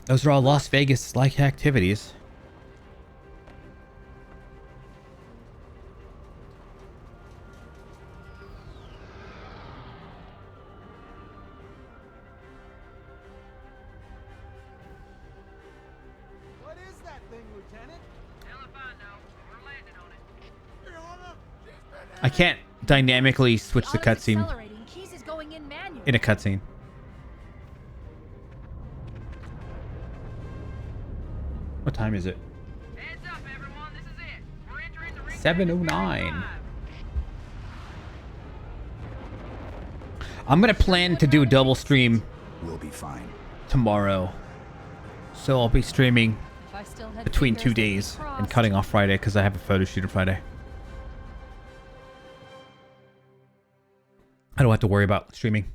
Those are all Las Vegas-like activities. What is that thing, Lieutenant? Hell if I know. We're landing on it. Your Honor, I can't dynamically switch the cutscene Accelerating. Keys is going in manual. in a cutscene. What time is it? heads up, everyone. This is it. We're entering the 7:09. I'm gonna plan to do a double stream We'll be fine. tomorrow. So I'll be streaming If I still had between fingers, 2 they'd be days and crossed. cutting off Friday because I have a photo shoot on Friday. I don't have to worry about streaming.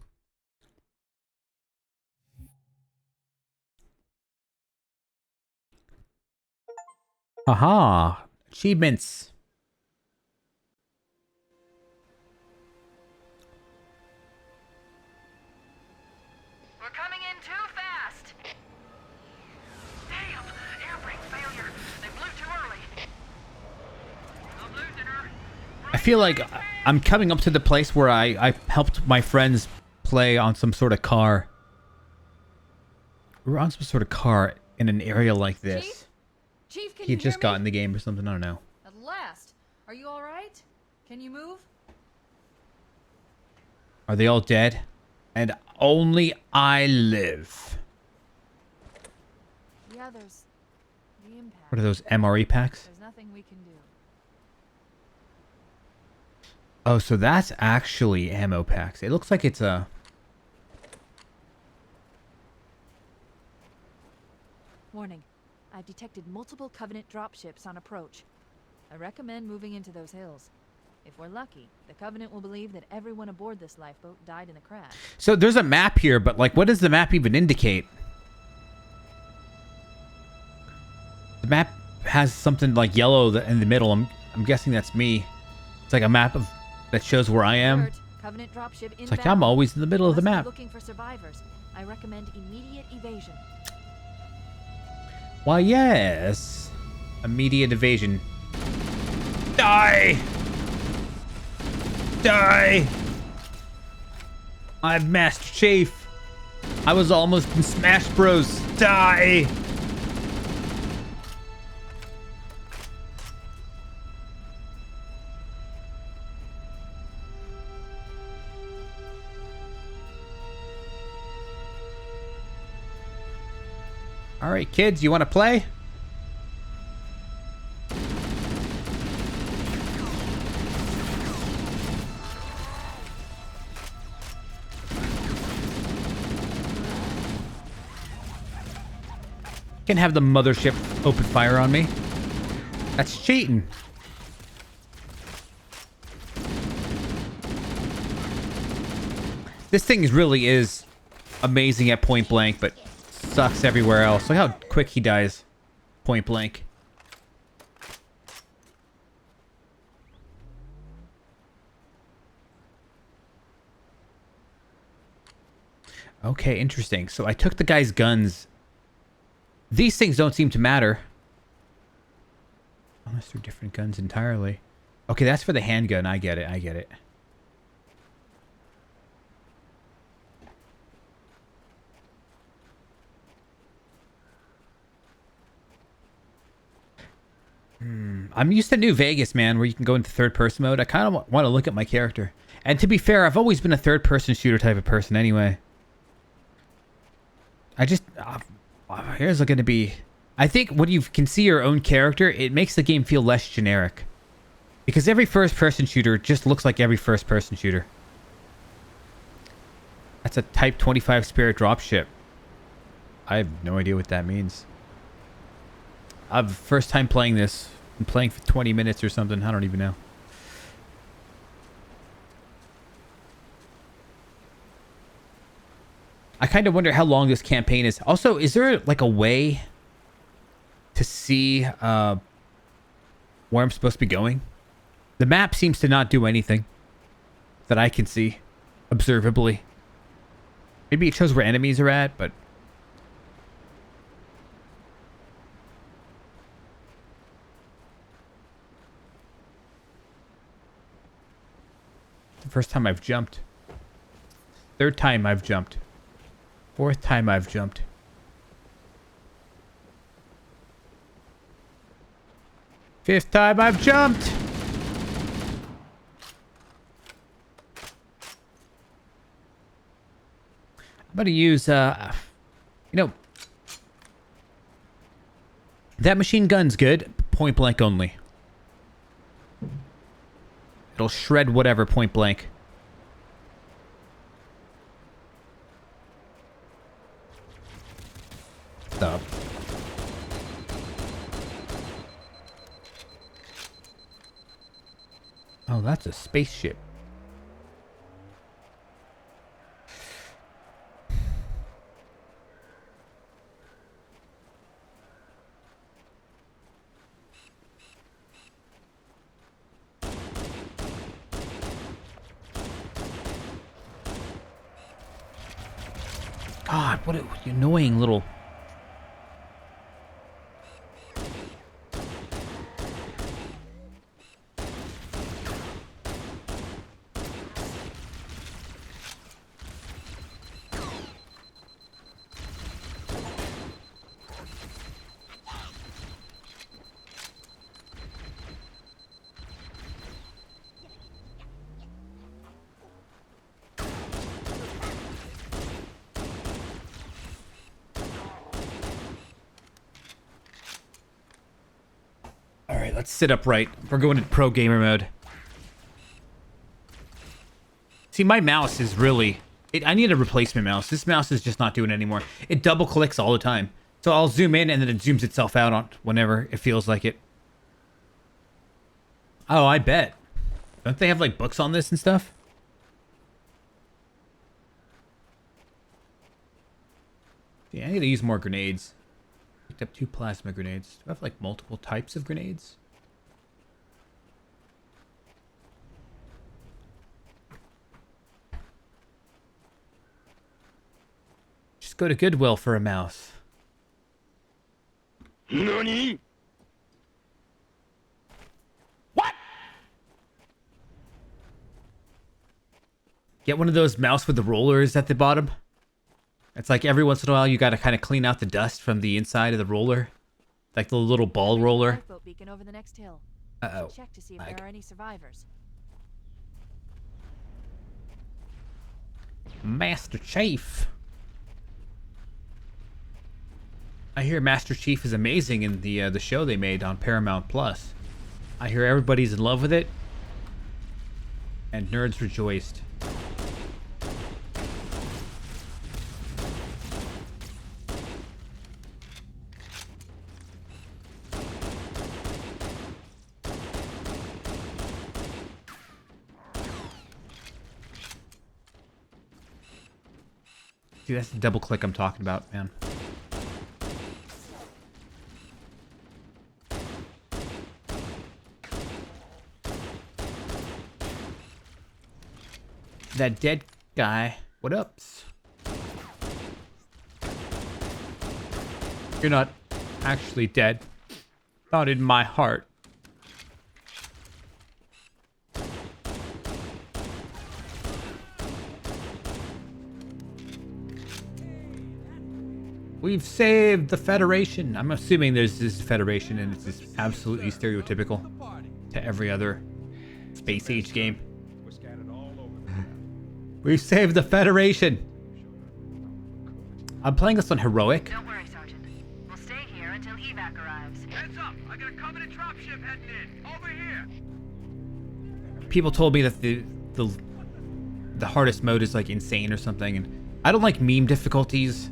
Aha! Achievements. We're coming in too fast. Damn, air brake failure. They blew too early. I'm losing her. I feel like I'm coming up to the place where I helped my friends play on some sort of car. We were on some sort of car in an area like this. Chief, can He you had just hear me? gotten the game or something. I don't know. At last. Are you all right? Can you move? Are they all dead? And only I live. Yeah, there's the impact. What are those MRE packs? There's nothing we can do. Oh, so that's actually ammo packs. It looks like it's a... Warning. I've detected multiple Covenant dropships on approach. I recommend moving into those hills. If we're lucky, the Covenant will believe that everyone aboard this lifeboat died in the crash. So there's a map here, but like, what does the map even indicate? The map has something like yellow in the middle. I'm guessing that's me. It's like a map of that shows where I am. Alert, Covenant dropship It's like I'm always in the middle of the Unless map. you're looking for survivors, I recommend immediate evasion. Why, yes. Immediate evasion. Die! Die! I'm Master Chief. I was almost in Smash Bros. Die! All right, kids, you want to play? Can have the mothership open fire on me. That's cheating. This thing really is amazing at point blank, but sucks everywhere else. Look how quick he dies. Point blank. Okay, interesting. So I took the guy's guns. These things don't seem to matter. Unless they're different guns entirely. Okay, that's for the handgun. I get it. I get it. I'm used to New Vegas, man, where you can go into third-person mode. I kind of want to look at my character. And to be fair, I've always been a third-person shooter type of person anyway. I just... here's going to be... I think when you can see your own character, it makes the game feel less generic. Because every first-person shooter just looks like every first-person shooter. That's a Type 25 Spirit dropship. I have no idea what that means. I've first time playing this. I'm playing for 20 minutes or something. I don't even know. I kind of wonder how long this campaign is. Also, is there like a way to see where I'm supposed to be going? The map seems to not do anything that I can see observably. Maybe it shows where enemies are at, but... the first time I've jumped. Third time I've jumped. Fourth time I've jumped. Fifth time I've jumped! I'm gonna use, you know... that machine gun's good. Point blank only. It'll shred whatever point blank. Stop. Oh, that's a spaceship. God, what an annoying little... Alright, let's sit upright. We're going to pro gamer mode. See, my mouse is really... I need a replacement mouse. This mouse is just not doing it anymore. It double clicks all the time. So I'll zoom in and then it zooms itself out on whenever it feels like it. Oh, I bet. Don't they have like books on this and stuff? Yeah, I need to use more grenades. Picked up 2 plasma grenades. Do I have like multiple types of grenades? Just go to Goodwill for a mouse. NANI? What? Get one of those mouse with the rollers at the bottom. It's like every once in a while you gotta kind of clean out the dust from the inside of the roller. Like the little ball roller. Lifeboat beacon over the next hill. Uh-oh. Check to see if there are any survivors. Master Chief. I hear Master Chief is amazing in the show they made on Paramount Plus. I hear everybody's in love with it. And nerds rejoiced. See, that's the double click I'm talking about, man. That dead guy. What ups? You're not actually dead. Not in my heart. We've saved the Federation. I'm assuming there's this Federation and it's just absolutely stereotypical to every other space age game. We've saved the Federation. I'm playing this on heroic. Don't worry, Sergeant. We'll stay here until evac arrives. Heads up! I got a Covenant dropship heading in. Over here. People told me that the hardest mode is like insane or something, and I don't like meme difficulties.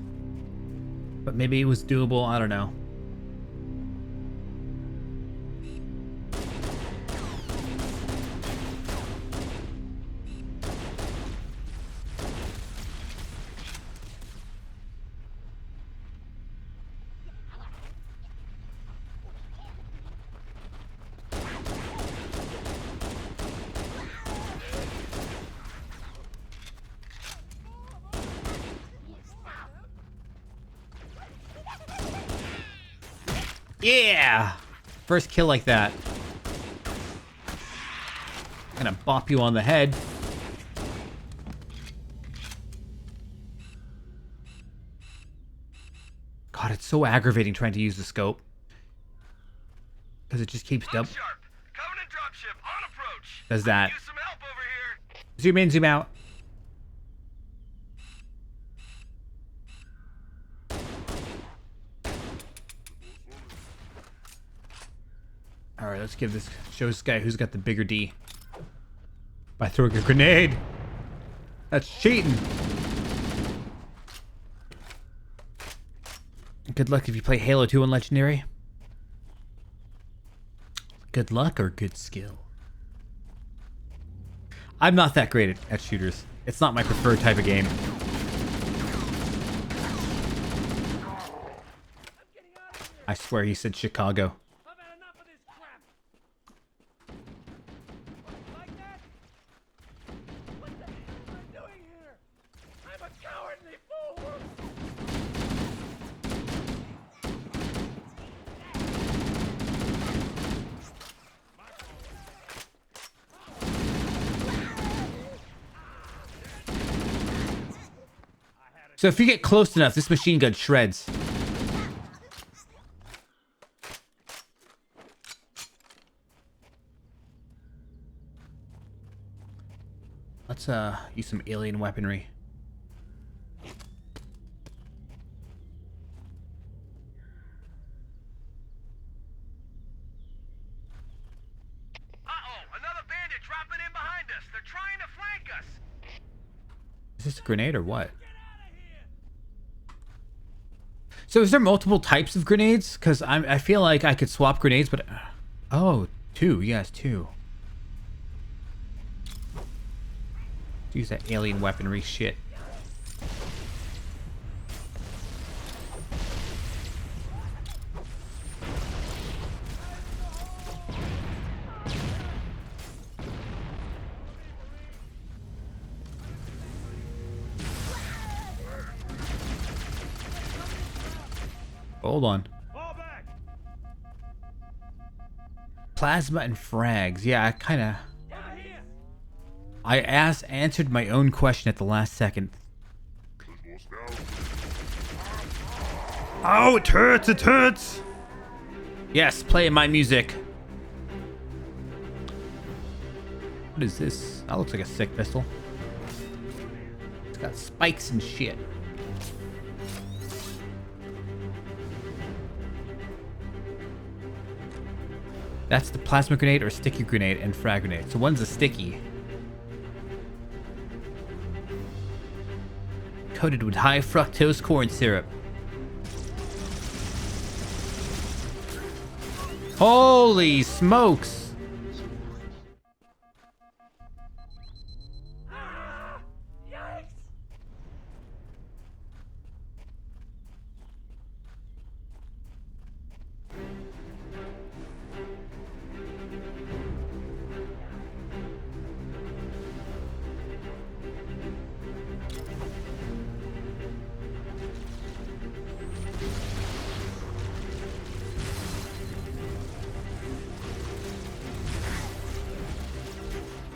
But maybe it was doable, I don't know. Yeah! First kill like that. I'm gonna bop you on the head. God, it's so aggravating trying to use the scope. Because it just keeps Look sharp. Covenant dropship on approach. Does that. Use some help over here. Zoom in, zoom out. Alright, let's show this guy who's got the bigger D. By throwing a grenade. That's cheating. Good luck if you play Halo 2 on Legendary. Good luck or good skill? I'm not that great at shooters. It's not my preferred type of game. I swear he said Chicago. So if you get close enough, this machine gun shreds. Let's use some alien weaponry. Uh-oh, another bandit dropping in behind us. They're trying to flank us. Is this a grenade or what? So is there multiple types of grenades? Because I feel like I could swap grenades, but... Oh, two. Yes, two. Use that alien weaponry shit. Hold on. Plasma and frags. Yeah, I kind of... I answered my own question at the last second. Oh, it hurts, it hurts! Yes, play my music. What is this? That looks like a sick pistol. It's got spikes and shit. That's the plasma grenade or sticky grenade and frag grenade. So one's a sticky. Coated with high fructose corn syrup. Holy smokes!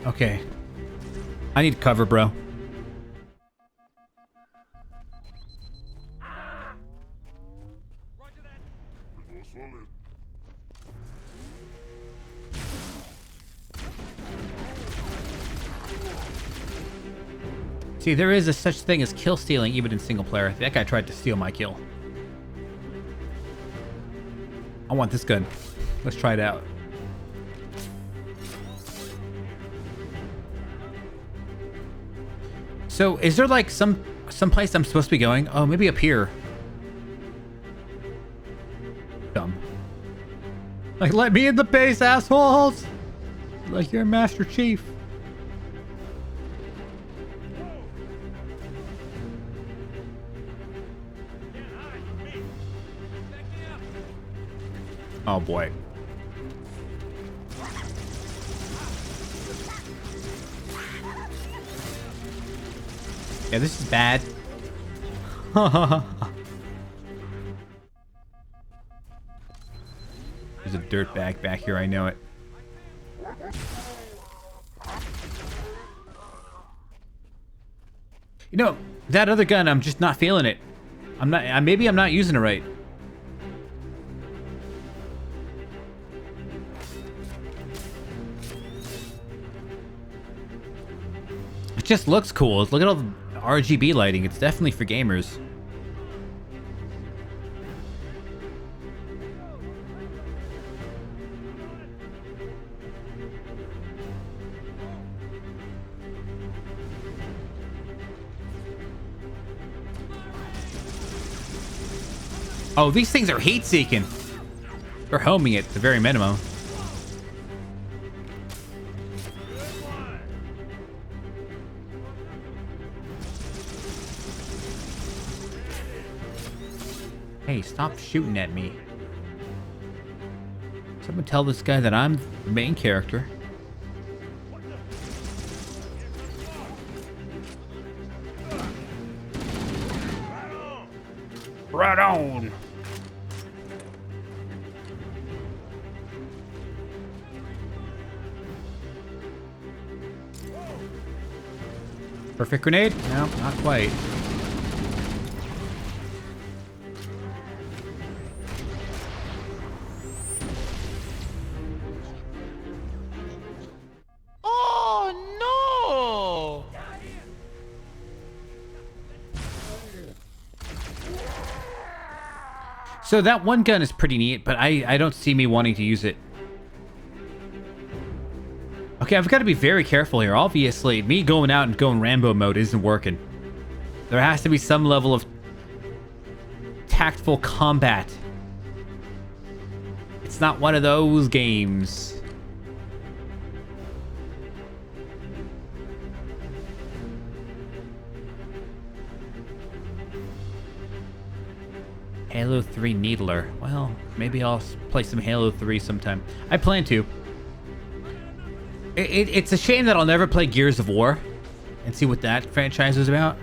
Okay. I need cover, bro. See, there is a such thing as kill stealing even in single player. That guy tried to steal my kill. I want this gun. Let's try it out. So, is there like some place I'm supposed to be going? Oh, maybe up here. Dumb. Like, let me in the base, assholes! Like you're Master Chief. Oh boy. Yeah, this is bad. There's a dirtbag back here, I know it. You know, that other gun, I'm just not feeling it. Maybe I'm not using it right. It just looks cool. Look at all the RGB lighting. It's definitely for gamers. Oh, these things are heat-seeking. They're homing it at the very minimum. Hey, stop shooting at me. Someone tell this guy that I'm the main character. Right on. Perfect grenade? No, not quite. So that one gun is pretty neat, but I don't see me wanting to use it. Okay, I've got to be very careful here. Obviously, me going out and going Rambo mode isn't working. There has to be some level of tactful combat. It's not one of those games. Halo 3 Needler. Well, maybe I'll play some Halo 3 sometime. I plan to. It's a shame that I'll never play Gears of War and see what that franchise is about.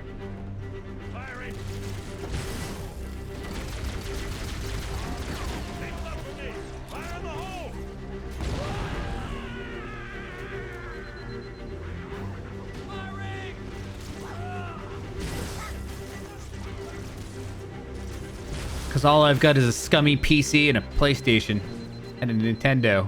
Because all I've got is a scummy PC and a PlayStation and a Nintendo.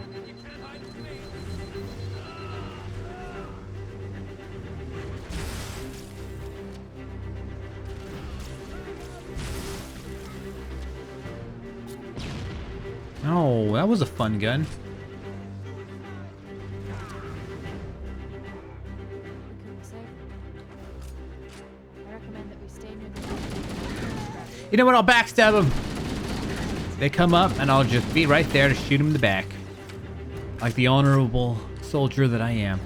Oh, that was a fun gun. You know what? I'll backstab them. They come up, and I'll just be right there to shoot them in the back. Like the honorable soldier that I am.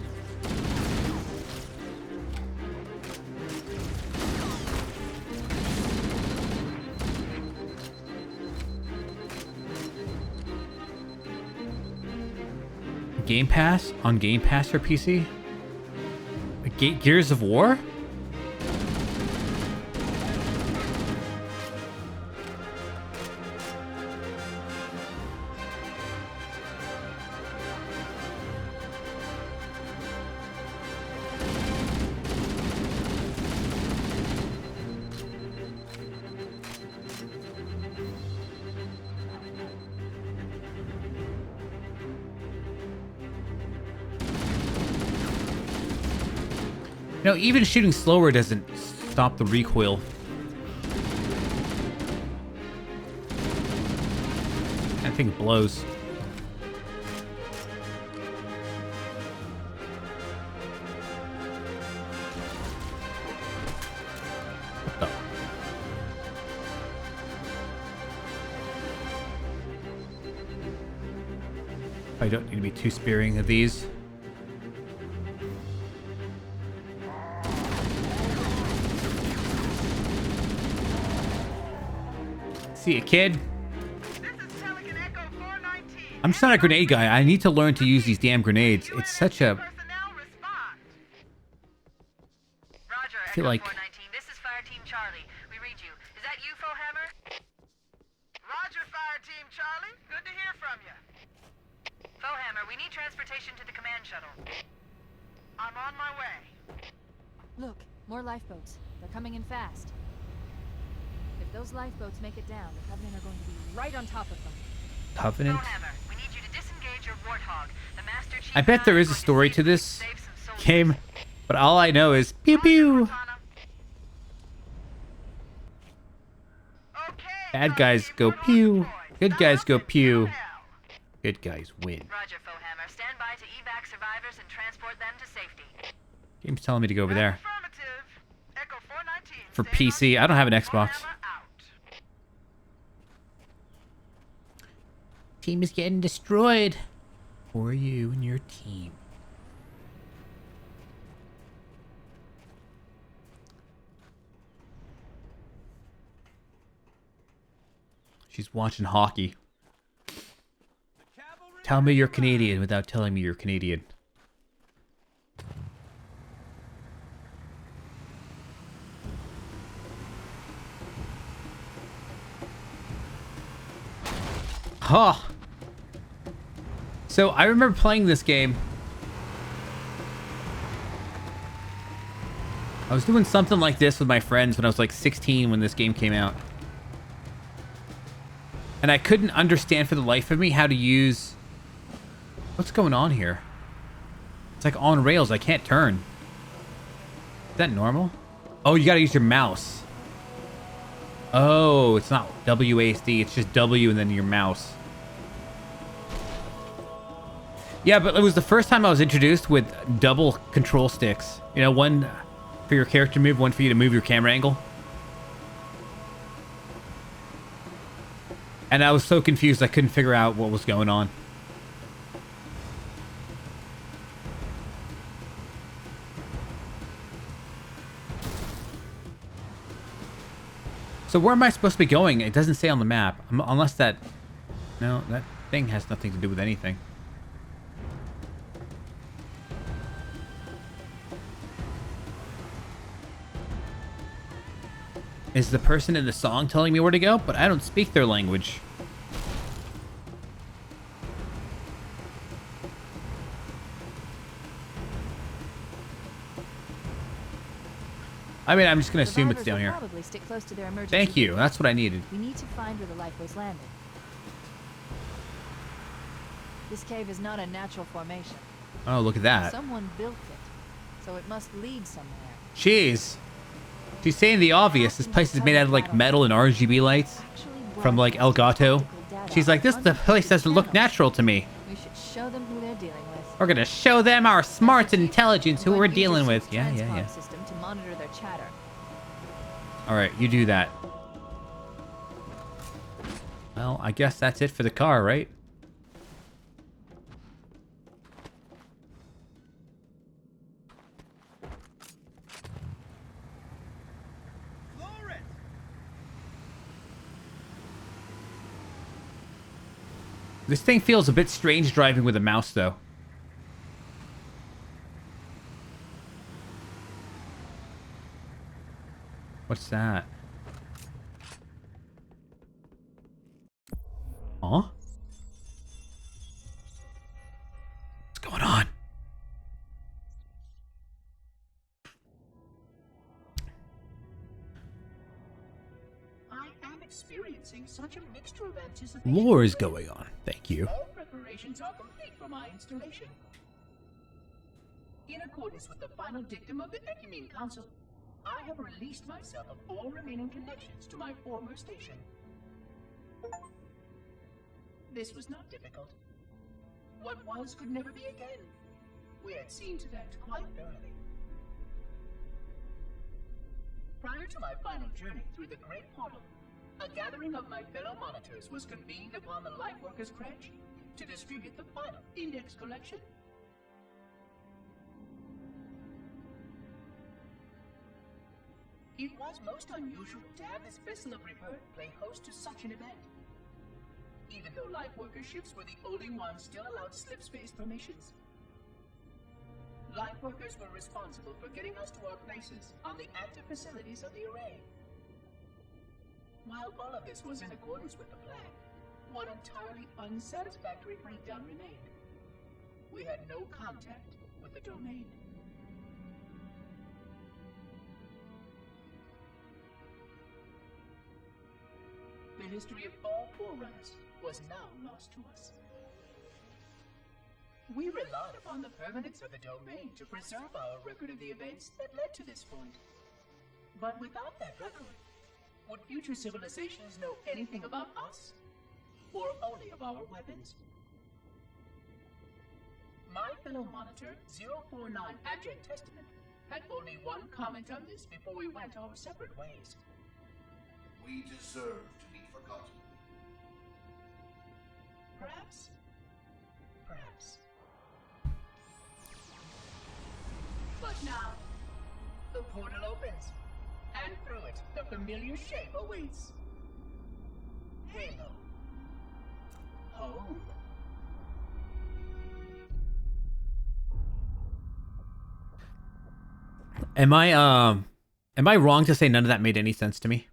Game Pass? On Game Pass for PC? Gears of War? You know, even shooting slower doesn't stop the recoil. That thing blows. What the? I don't need to be too sparing of these. See ya, kid. I'm just not a grenade guy. I need to learn to use these damn grenades. It's such a... I feel like... This is Fire Team Charlie. We read you. Is that you, Fohammer? Roger, Fire Team Charlie. Good to hear from you. Fohammer, we need transportation to the command shuttle. I'm on my way. Look, more lifeboats. They're coming in fast. If those lifeboats make it down, the Covenant are going to be right on top of them. Covenant? Fohammer, we need you to disengage your Warthog. The Master Chief I bet there is a story to this game, but all I know is pew pew. Bad guys go pew. Good guys go pew. Good guys win. Roger, Fohammer. Stand by to evac survivors and transport them to safety. Game's telling me to go over there. Echo 419. For PC, I don't have an Xbox. Team is getting destroyed. For you and your team. She's watching hockey. Tell me you're Canadian without telling me you're Canadian. Huh. So I remember playing this game. I was doing something like this with my friends when I was like 16 when this game came out. And I couldn't understand for the life of me how to use... What's going on here? It's like on rails. I can't turn. Is that normal? Oh, you gotta use your mouse. Oh, it's not WASD. It's just W and then your mouse. Yeah, but it was the first time I was introduced with double control sticks. You know, one for your character move, one for you to move your camera angle. And I was so confused I couldn't figure out what was going on. So where am I supposed to be going? It doesn't say on the map. Unless that... No, that thing has nothing to do with anything. Is the person in the song telling me where to go? But I don't speak their language. I mean, I'm just going to assume it's down here. Probably stick close to their emergency Thank you. vehicles. That's what I needed. We need to find where the lifeboats landed. This cave is not a natural formation. Oh, look at that. Someone built it, so it must lead somewhere. Jeez. She's saying the obvious. This place is made out of like metal and RGB lights from like Elgato. She's like, the place doesn't look natural to me. We should show them who they're dealing with. We're gonna show them our smarts and intelligence who we're dealing with. Yeah, yeah, yeah. System to monitor their chatter. All right, you do that. Well, I guess that's it for the car, right? This thing feels a bit strange driving with a mouse, though. What's that? Huh? What's going on? I am experiencing such a mixture of anticipation. Lore is going on. Thank you. All preparations are complete for my installation. In accordance with the final dictum of the Ecumene Council, I have released myself of all remaining connections to my former station. This was not difficult. What was could never be again. We had seen to that quite thoroughly. Prior to my final journey through the Great Portal, a gathering of my fellow monitors was convened upon the Lightworkers Cratch to distribute the final index collection. It was most unusual to have this vessel of rebirth play host to such an event. Even though Lightworker ships were the only ones still allowed slip space permissions. Lightworkers were responsible for getting us to our places on the active facilities of the array. While all of this was in accordance with the plan, one entirely unsatisfactory breakdown remained. We had no contact with the domain. The history of all Forerunners was now lost to us. We relied upon the permanence of the domain to preserve our record of the events that led to this point. But without that record, would future civilizations know anything about us? Or only of our weapons? My fellow monitor, 049 Adject Testament, had only one comment on this before we went our separate ways. We deserve to be forgotten. Perhaps. Perhaps. But now, the portal opens, and through it, the familiar shape awaits. Halo. Home. Am I wrong to say none of that made any sense to me?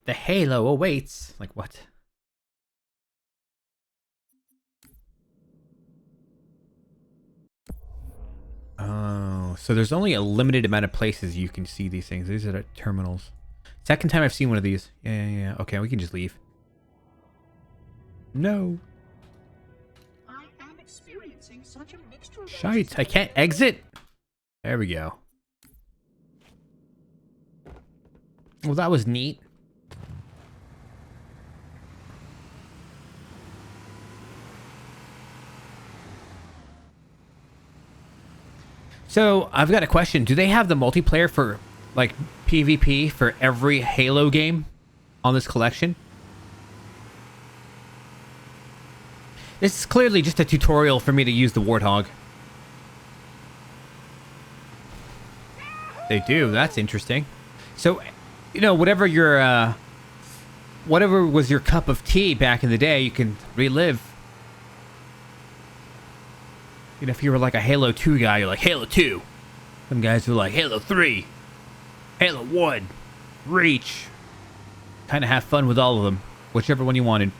The halo awaits. Like what? Oh, so there's only a limited amount of places you can see these things. These are the terminals. Second time I've seen one of these. Yeah. Okay, we can just leave. No. I am experiencing such a mixture of Shite, I can't exit? There we go. Well, that was neat. So, I've got a question. Do they have the multiplayer for, like, PvP for every Halo game on this collection? This is clearly just a tutorial for me to use the Warthog. They do. That's interesting. So, you know, whatever your, whatever was your cup of tea back in the day, you can relive. You know, if you were like a Halo 2 guy, you're like, Halo 2. Some guys who are like, Halo 3. Halo 1. Reach. Kind of have fun with all of them. Whichever one you wanted.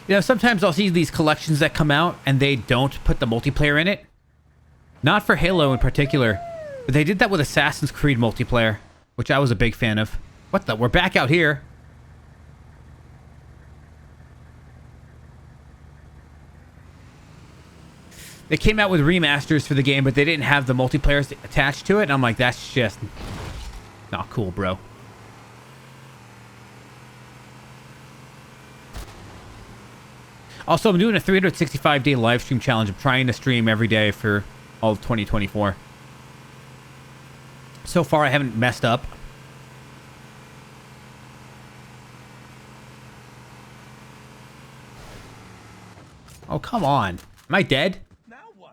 You know, sometimes I'll see these collections that come out and they don't put the multiplayer in it. Not for Halo in particular. But they did that with Assassin's Creed multiplayer. Which I was a big fan of. What the? We're back out here. They came out with remasters for the game, but they didn't have the multiplayer attached to it. And I'm like, that's just not cool, bro. Also, I'm doing a 365-day live stream challenge. I'm trying to stream every day for all of 2024. So far, I haven't messed up. Oh, come on. Am I dead?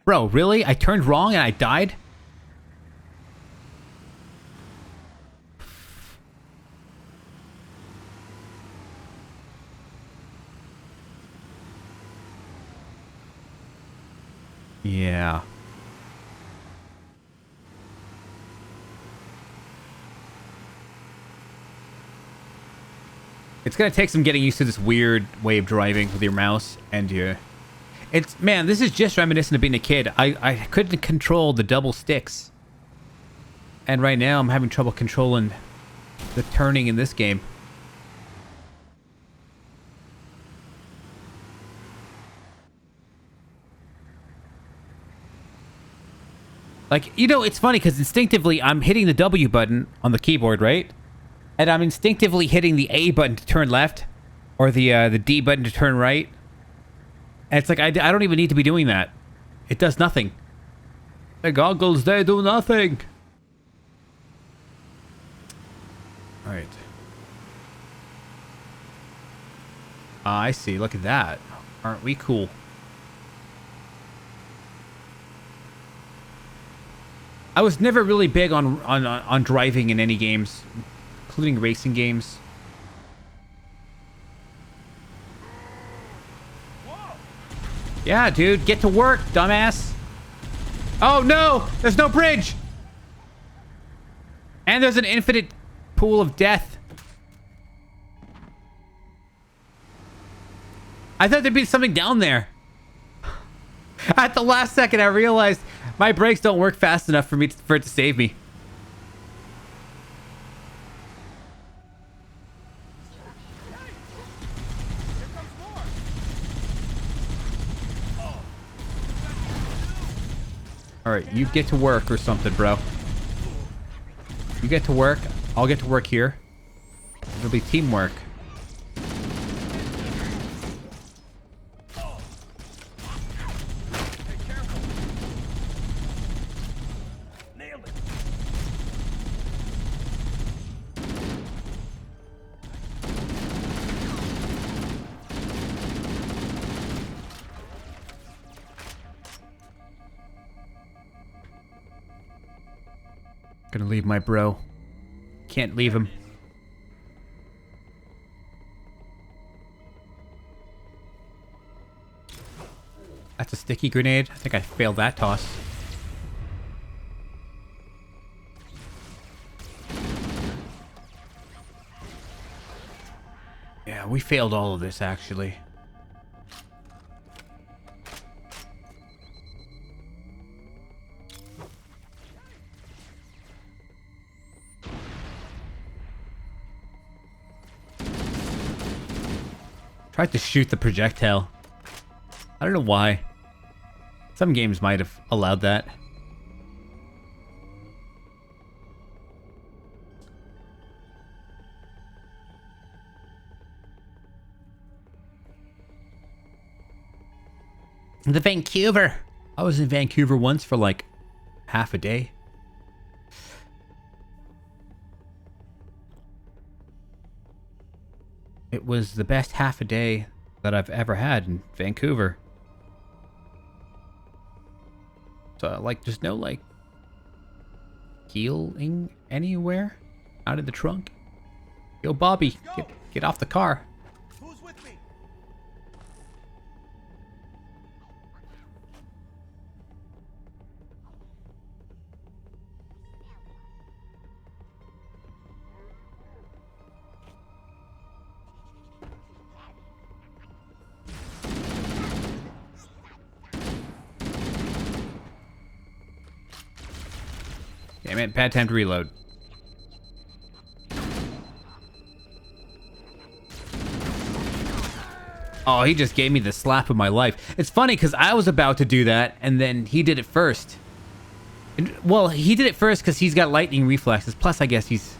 Bro, really? I turned wrong and I died? Yeah. It's gonna take some getting used to this weird way of driving with your mouse and your... It's, man, this is just reminiscent of being a kid. I couldn't control the double sticks. And right now I'm having trouble controlling the turning in this game. Like, you know, it's funny because instinctively I'm hitting the W button on the keyboard, right? And I'm instinctively hitting the A button to turn left, or the D button to turn right. And it's like, I don't even need to be doing that. It does nothing. The goggles, they do nothing. All right. I see. Look at that. Aren't we cool? I was never really big on driving in any games, including racing games. Yeah, dude, get to work, dumbass. Oh no, there's no bridge. And there's an infinite pool of death. I thought there'd be something down there. At the last second, I realized my brakes don't work fast enough for it to save me. All right, you get to work or something, bro. You get to work. I'll get to work here. It'll be teamwork. Gonna leave my bro. Can't leave him. That's a sticky grenade. I think I failed that toss. Yeah, we failed all of this actually. Tried to shoot the projectile. I don't know why. Some games might have allowed that. The Vancouver. I was in Vancouver once for like half a day. It was the best half a day that I've ever had in Vancouver. So, like, there's no, like, healing anywhere out of the trunk. Yo, Bobby, get off the car. Who's with me? Damn it, bad time to reload. Oh, he just gave me the slap of my life. It's funny because I was about to do that, and then he did it first. Well, he did it first because he's got lightning reflexes. Plus, I guess he's...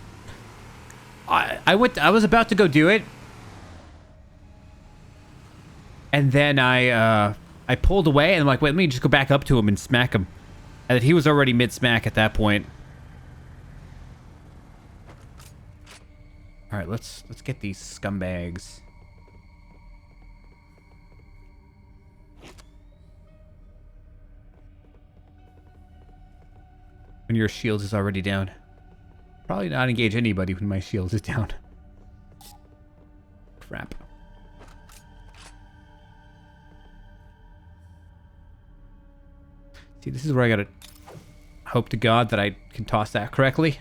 I was about to go do it. And then I pulled away, and I'm like, wait, let me just go back up to him and smack him. And he was already mid-smack at that point. All right, let's get these scumbags. When your shield is already down. Probably not engage anybody when my shield is down. Crap. See, this is where I gotta hope to God that I can toss that correctly.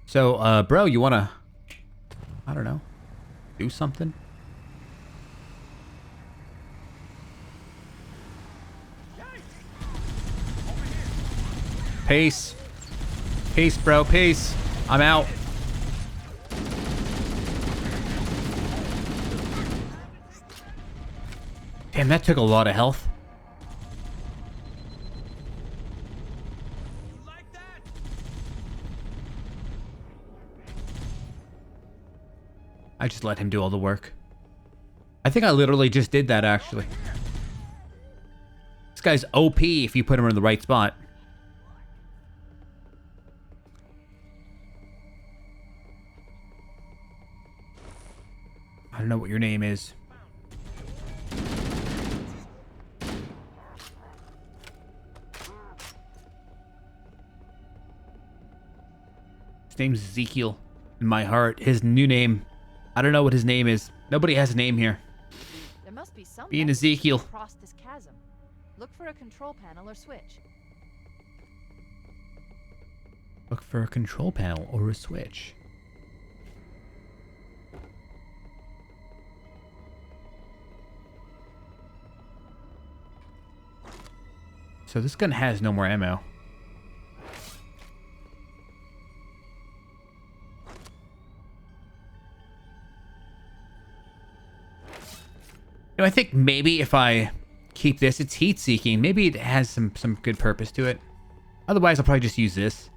So, bro, you wanna do something? Peace. Peace, bro. Peace. I'm out. Damn, that took a lot of health. I just let him do all the work. I think I literally just did that, actually. This guy's OP if you put him in the right spot. I don't know what your name is. His name's Ezekiel. In my heart, his new name. I don't know what his name is. Nobody has a name here. There must be some Being method to Ezekiel. cross this chasm. Look for a control panel or switch. Look for a control panel or a switch. So this gun has no more ammo. You know, I think maybe if I keep this, it's heat seeking. Maybe it has some good purpose to it. Otherwise, I'll probably just use this.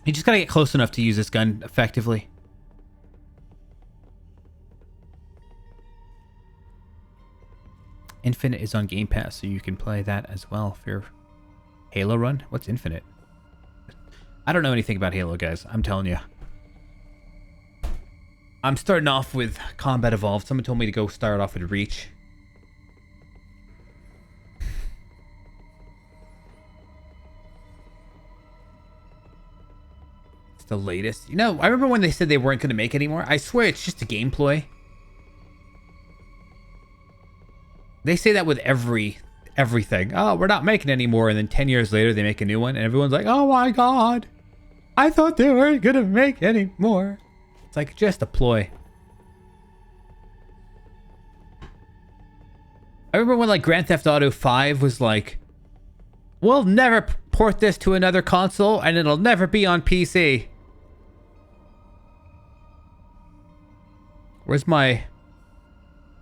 You just gotta get close enough to use this gun effectively. Infinite is on Game Pass, so you can play that as well for your Halo run. What's Infinite? I don't know anything about Halo, guys. I'm telling you. I'm starting off with Combat Evolved. Someone told me to go start off with Reach. It's the latest. You know, I remember when they said they weren't going to make anymore. I swear it's just a gameplay. They say that with everything. Oh, we're not making any more. And then 10 years later, they make a new one. And everyone's like, oh my God. I thought they weren't going to make any more. It's like just a ploy. I remember when like Grand Theft Auto 5 was like, we'll never port this to another console and it'll never be on PC. Where's my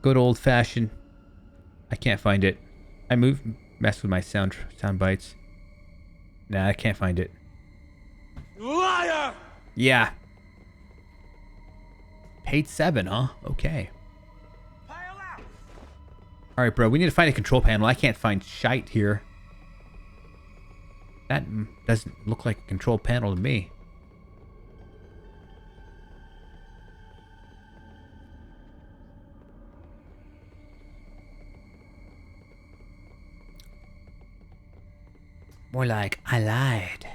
good old fashioned... I can't find it. I messed with my sound bites. Nah, I can't find it. Liar! Yeah. Paid 7, huh? Okay. Alright, bro. We need to find a control panel. I can't find shite here. That doesn't look like a control panel to me. More like, I lied.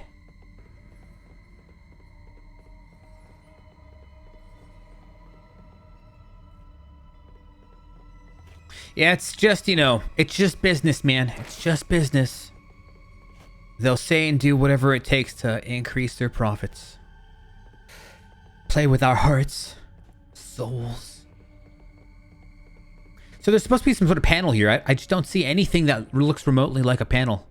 Yeah, it's just, you know, it's just business, man. It's just business. They'll say and do whatever it takes to increase their profits. Play with our hearts, souls. So there's supposed to be some sort of panel here. I just don't see anything that looks remotely like a panel.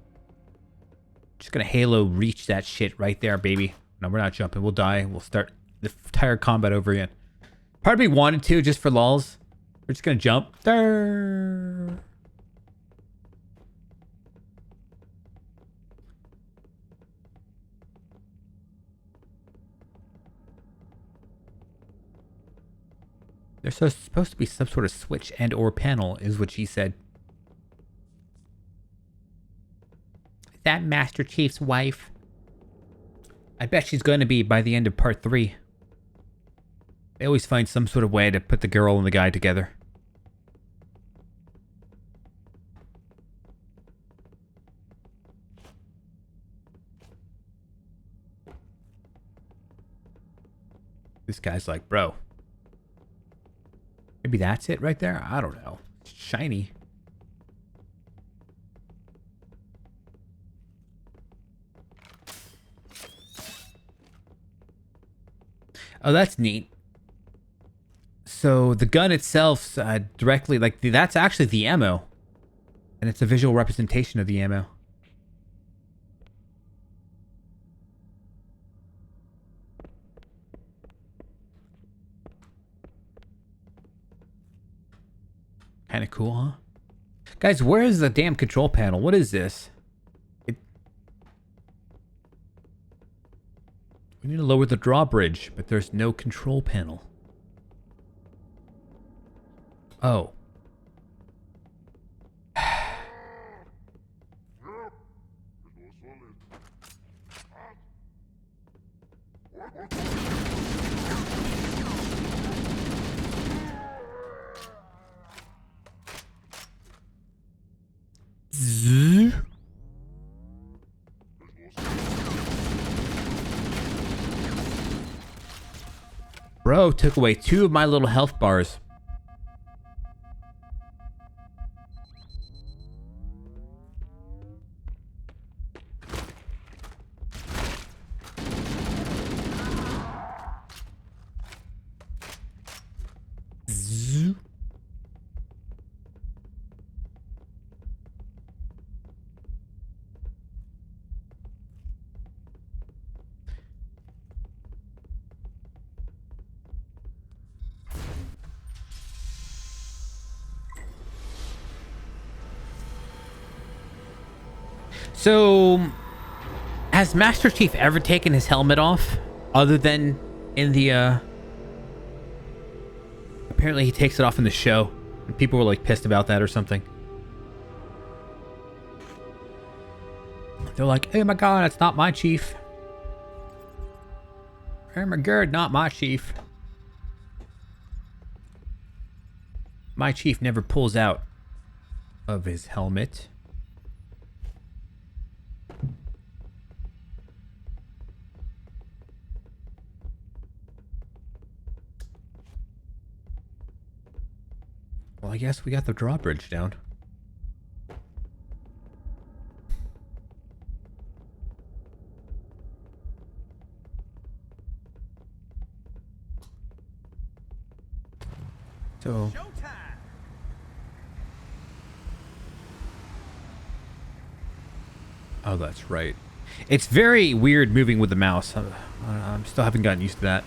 Just gonna Halo Reach that shit right there, baby. No, we're not jumping. We'll die. We'll start the entire combat over again. Part of me wanted to, just for lols. We're just gonna jump. There. There's supposed to be some sort of switch and or panel, is what she said. That Master Chief's wife. I bet she's going to be by the end of part 3. They always find some sort of way to put the girl and the guy together. This guy's like, bro. Maybe that's it right there? I don't know. It's shiny. Oh, that's neat. So the gun itself, directly, like, that's actually the ammo. And it's a visual representation of the ammo. Kind of cool, huh? Guys, where is the damn control panel? What is this? We need to lower the drawbridge, but there's no control panel. Oh. Zzz. Bro took away 2 of my little health bars. Zzz. So, has Master Chief ever taken his helmet off? Other than in the, apparently he takes it off in the show. And people were, like, pissed about that or something. They're like, oh my god, it's not my chief. Oh my god, not my chief. My chief never pulls out of his helmet. Well, I guess we got the drawbridge down. So... Oh, that's right. It's very weird moving with the mouse. I'm still haven't gotten used to that.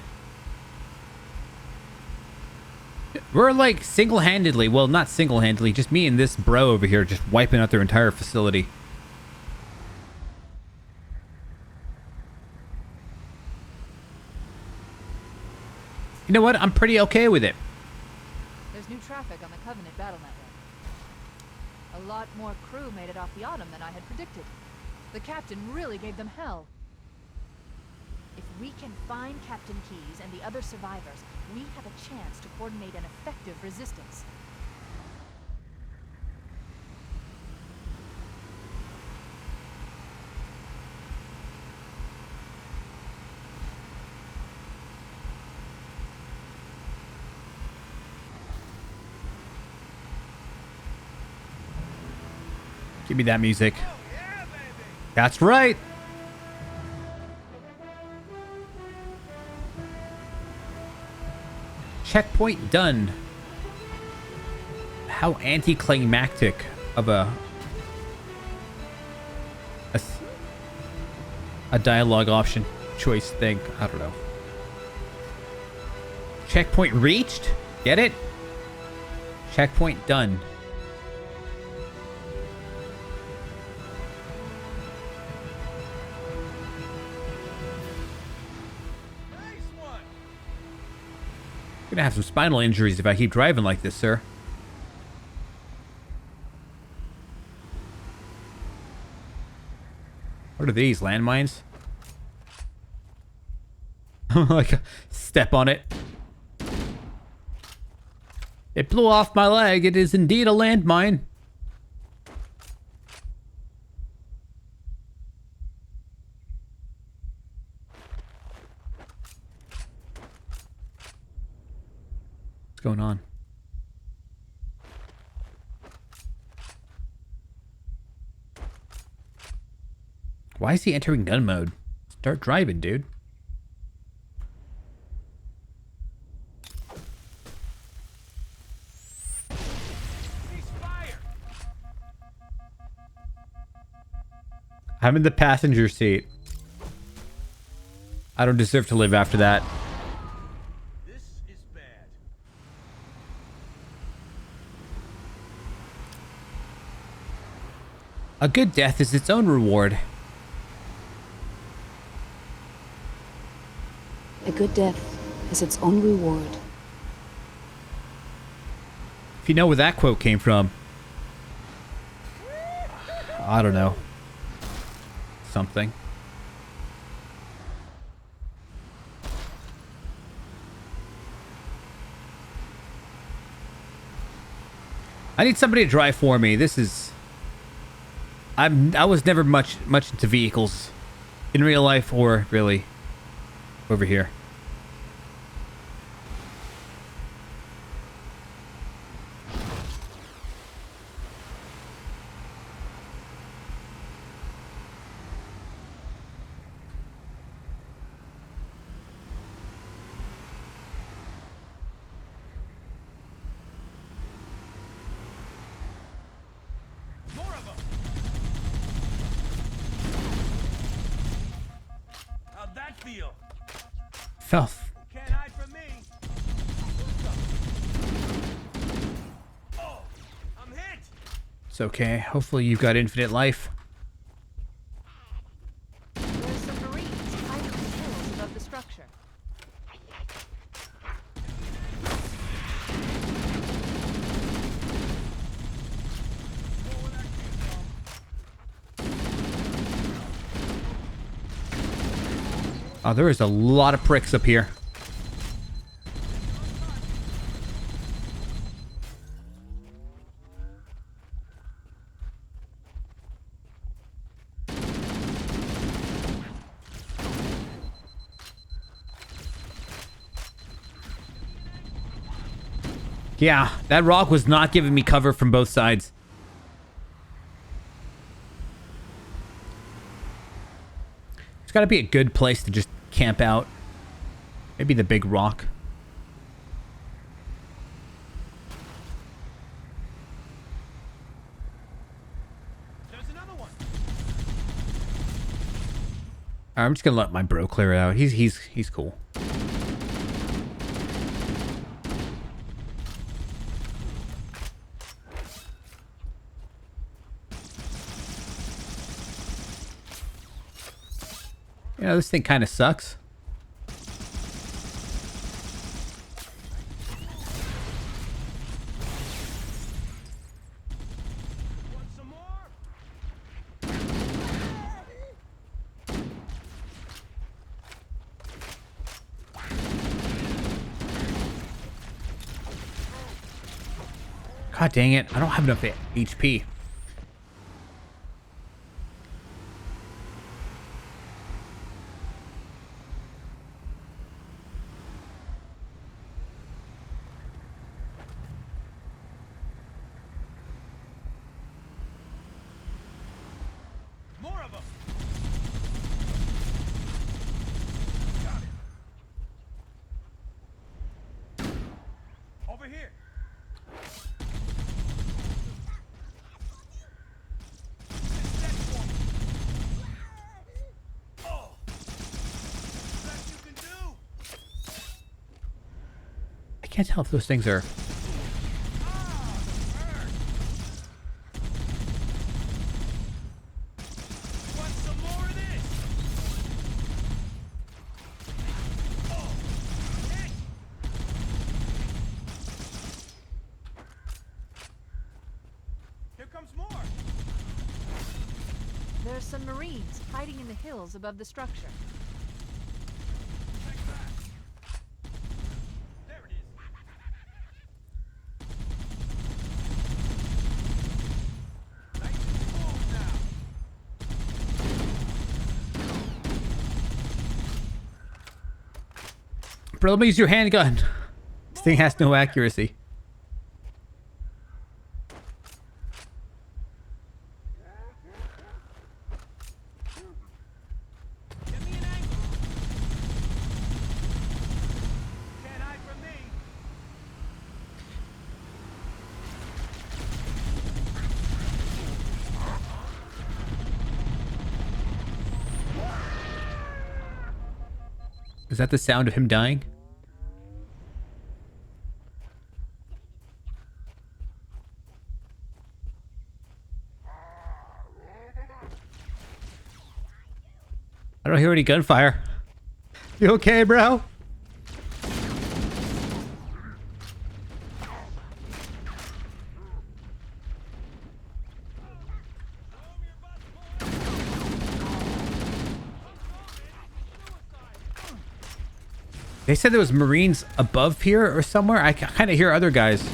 We're like single-handedly, well, not single-handedly, just me and this bro over here just wiping out their entire facility. You know what? I'm pretty okay with it. There's new traffic on the Covenant battle network. A lot more crew made it off the Autumn than I had predicted. The captain really gave them hell. If we can find Captain Keyes and the other survivors, we have a chance to coordinate an effective resistance. Give me that music. That's right. Checkpoint done. How anticlimactic of a dialogue option choice thing. I don't know. Checkpoint reached? Get it? Checkpoint done. I'm gonna have some spinal injuries if I keep driving like this, sir. What are these, landmines? Like, step on it. It blew off my leg. It is indeed a landmine. What's going on? Why is he entering gun mode? Start driving, dude. I'm in the passenger seat. I don't deserve to live after that. This is bad. A good death is its own reward. A good death is its own reward. If you know where that quote came from, I don't know. Something. I need somebody to drive for me. This is... I was never much into vehicles in real life or really over here. How'd that feel? Felt. Can't hide from me. Oh, I'm hit. It's okay. Hopefully you've got infinite life. There's some Marines hiding in the hills above the structure. Oh, there is a lot of pricks up here. Yeah, that rock was not giving me cover from both sides. There's got to be a good place to just camp out. Maybe the big rock. There's another one. I'm just gonna let my bro clear it out. He's cool. You know, this thing kind of sucks. Want some more? God dang it. I don't have enough HP. More of them. Got it. Over here. Oh. Best you can do. I can't tell if those things are... Want some more of this? Oh. Hit. Here comes more. There's some Marines hiding in the hills above the structure. Check that. There it is. Nice and smooth now. Bro, let me use your handgun. This thing has no accuracy. Get me an angle. Can't hide from me. Is that the sound of him dying? I don't hear any gunfire. You okay, bro? They said there was Marines above here or somewhere. I kind of hear other guys.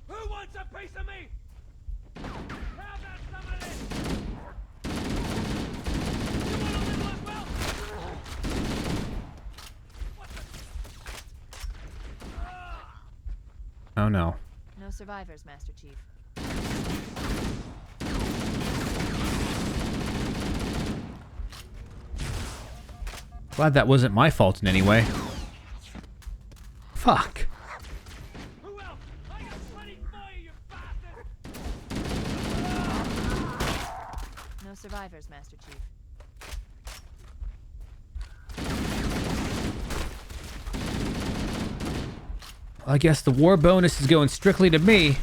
Who wants a piece of me? How about some of this? You want a little as well? Oh no. No survivors, Master Chief. Glad that wasn't my fault in any way. Fuck. Who else? I got plenty for you, you bastard! No survivors, Master Chief. I guess the war bonus is going strictly to me.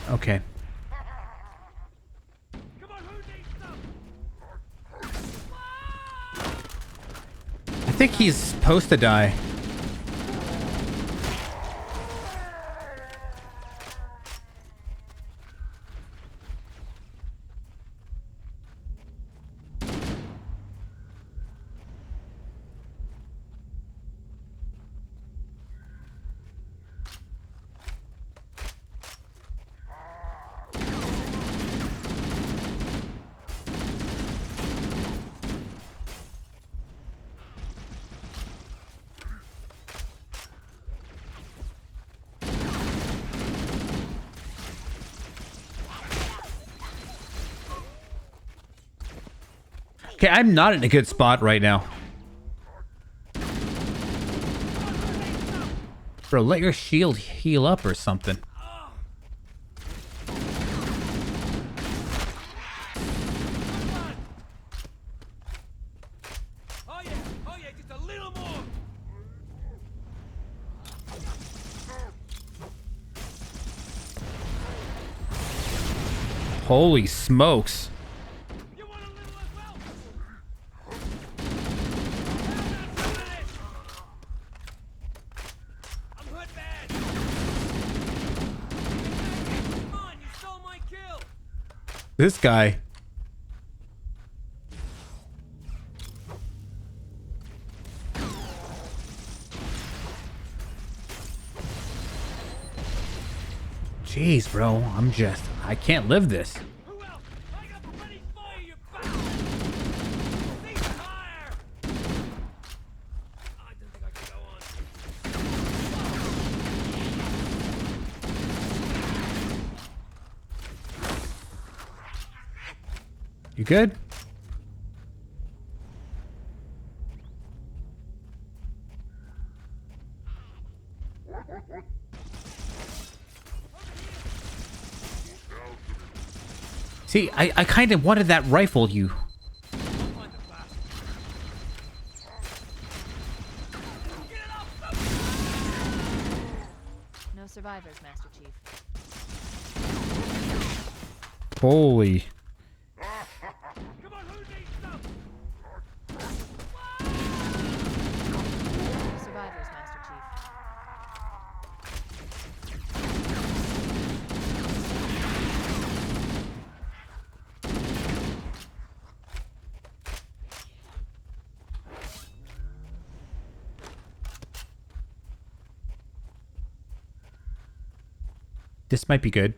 Okay. Come on, who needs some? I think he's supposed to die. Okay, I'm not in a good spot right now. Bro, let your shield heal up or something. Oh yeah, just a little more. Holy smokes. You want a little as well? I'm hurt bad. Come on, you stole my kill. This guy. Jeez, bro. I can't live this. Who else? I got plenty for you, bastard. Cease fire. I didn't think I could go on. You good? See, I kind of wanted that rifle you. No survivors, Master Chief. Holy. Come on, who needs some? No survivors, Master Chief. This might be good.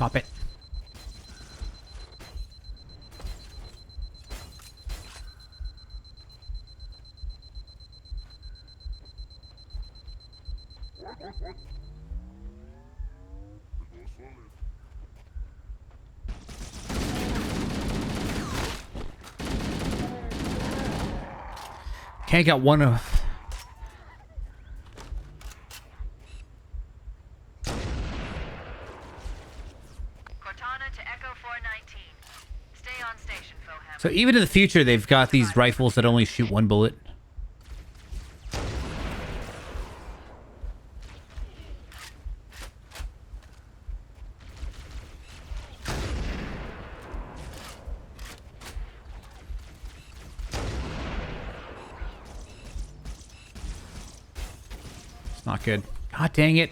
Stop it. Can't get one of... So even in the future, they've got these rifles that only shoot one bullet. It's not good. God dang it.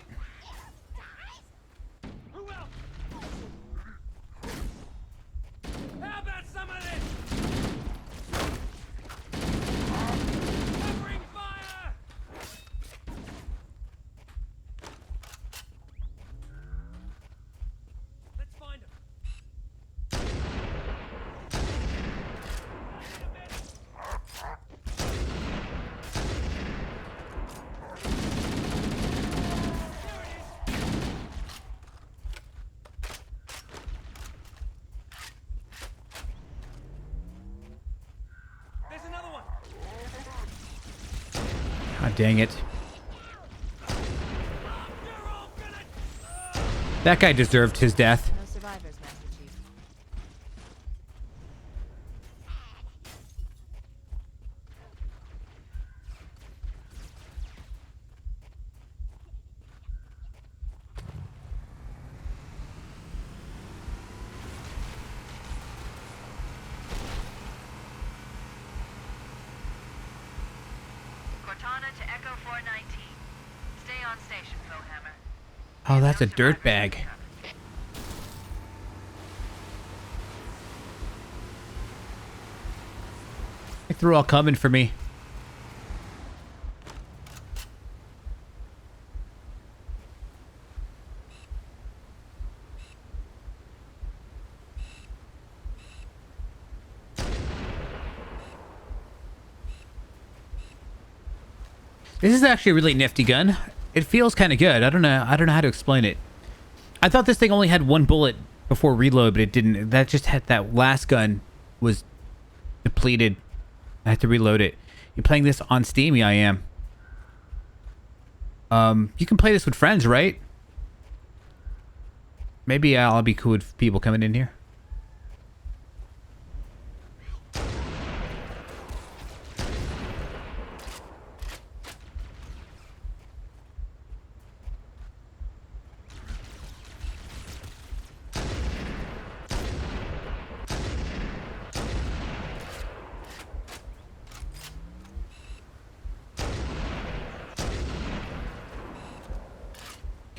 God dang it. That guy deserved his death. No survivors, Master Chief. Cortana to Echo 419. Stay on station, Crowhammer. Oh, that's a dirtbag. I think they're all coming for me. This is actually a really nifty gun. It feels kind of good. I don't know how to explain it. I thought this thing only had one bullet before reload, but it didn't. That just had that last gun was depleted. I had to reload it. You playing this on Steam? Yeah, I am. You can play this with friends, right? Maybe I'll be cool with people coming in here.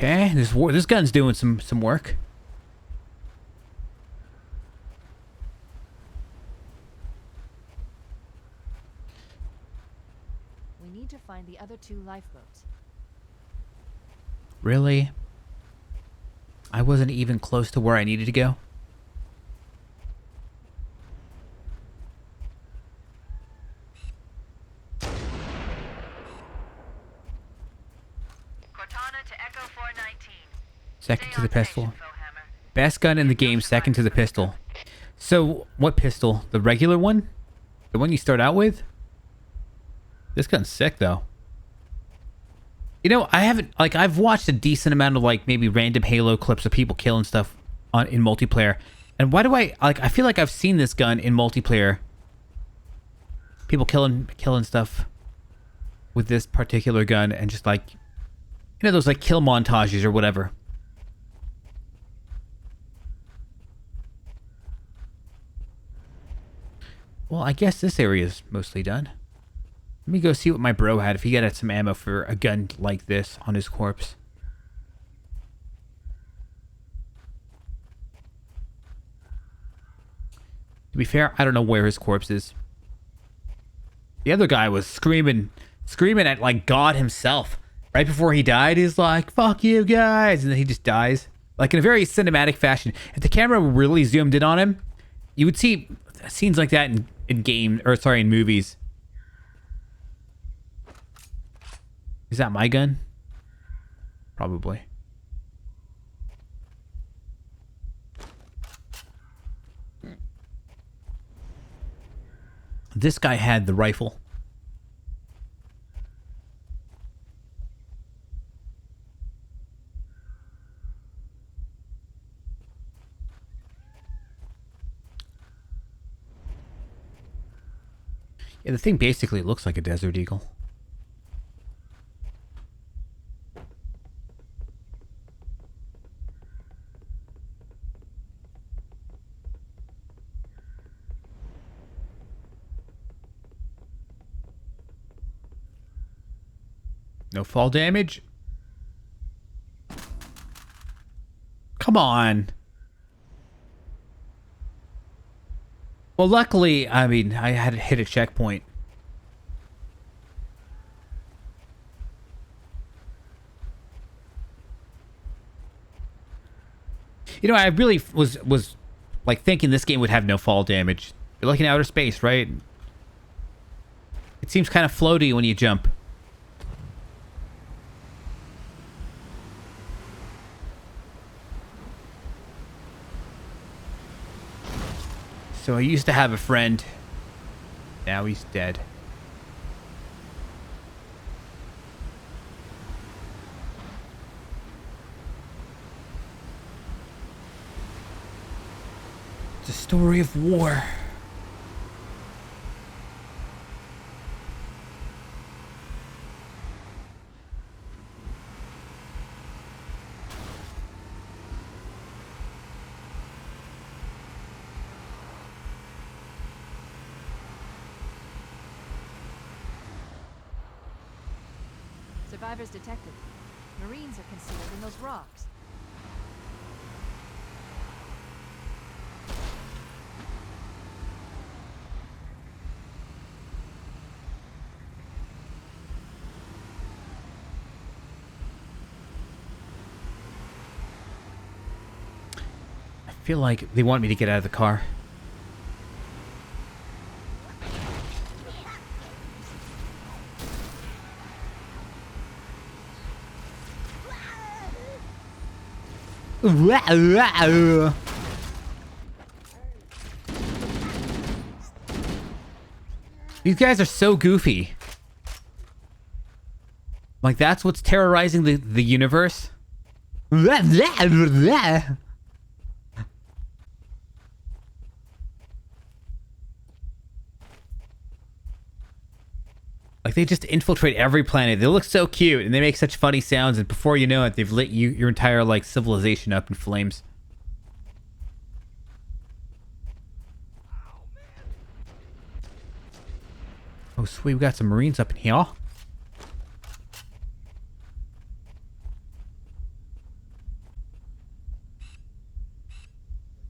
Okay, this gun's doing some work. We need to find the other two lifeboats. Really? I wasn't even close to where I needed to go. Second to the pistol. Best gun in the game, second to the pistol. So, what pistol? The regular one? The one you start out with? This gun's sick, though. You know, I've watched a decent amount of, maybe random Halo clips of people killing stuff in multiplayer. And why do I feel like I've seen this gun in multiplayer. People killing stuff with this particular gun and just those kill montages or whatever. Well, I guess this area is mostly done. Let me go see what my bro had, if he got some ammo for a gun like this on his corpse. To be fair, I don't know where his corpse is. The other guy was screaming at God himself. Right before he died, he's like, "Fuck you guys," and then he just dies. like in a very cinematic fashion. If the camera really zoomed in on him, you would see scenes like that in movies. Is that my gun? Probably. This guy had the rifle. Yeah, the thing basically looks like a Desert Eagle. No fall damage? Come on. Well, luckily, I mean, I had to hit a checkpoint. You know, I really was like thinking this game would have no fall damage. You're like in outer space, right? It seems kind of floaty when you jump. So I used to have a friend. Now he's dead. It's a story of war. Survivors detected. Marines are concealed in those rocks. I feel like they want me to get out of the car. These guys are so goofy. Like, that's what's terrorizing the universe. Like, they just infiltrate every planet. They look so cute, and they make such funny sounds, and before you know it, they've lit your entire, like, civilization up in flames. Oh, sweet, we got some Marines up in here.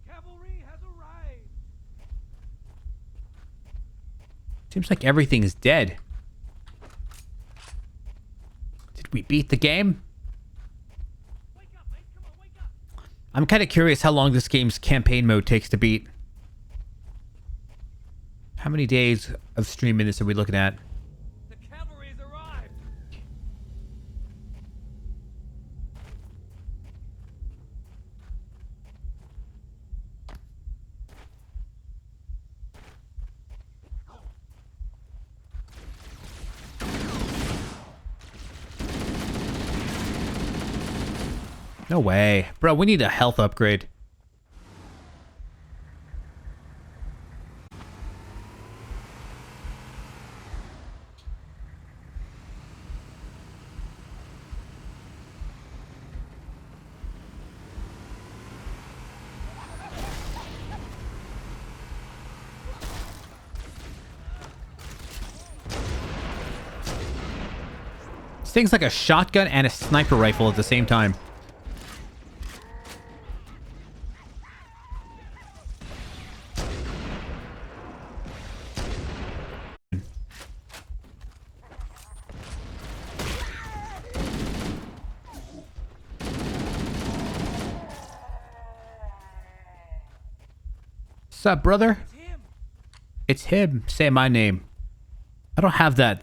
Cavalry has arrived. Seems like everything is dead. Did we beat the game? Wake up, mate. Come on, wake up. I'm kind of curious how long this game's campaign mode takes to beat. How many days of streaming this are we looking at? The cavalry has arrived. No way. Bro, we need a health upgrade. This thing's like a shotgun and a sniper rifle at the same time. What's up, brother? It's him. Say my name. I don't have that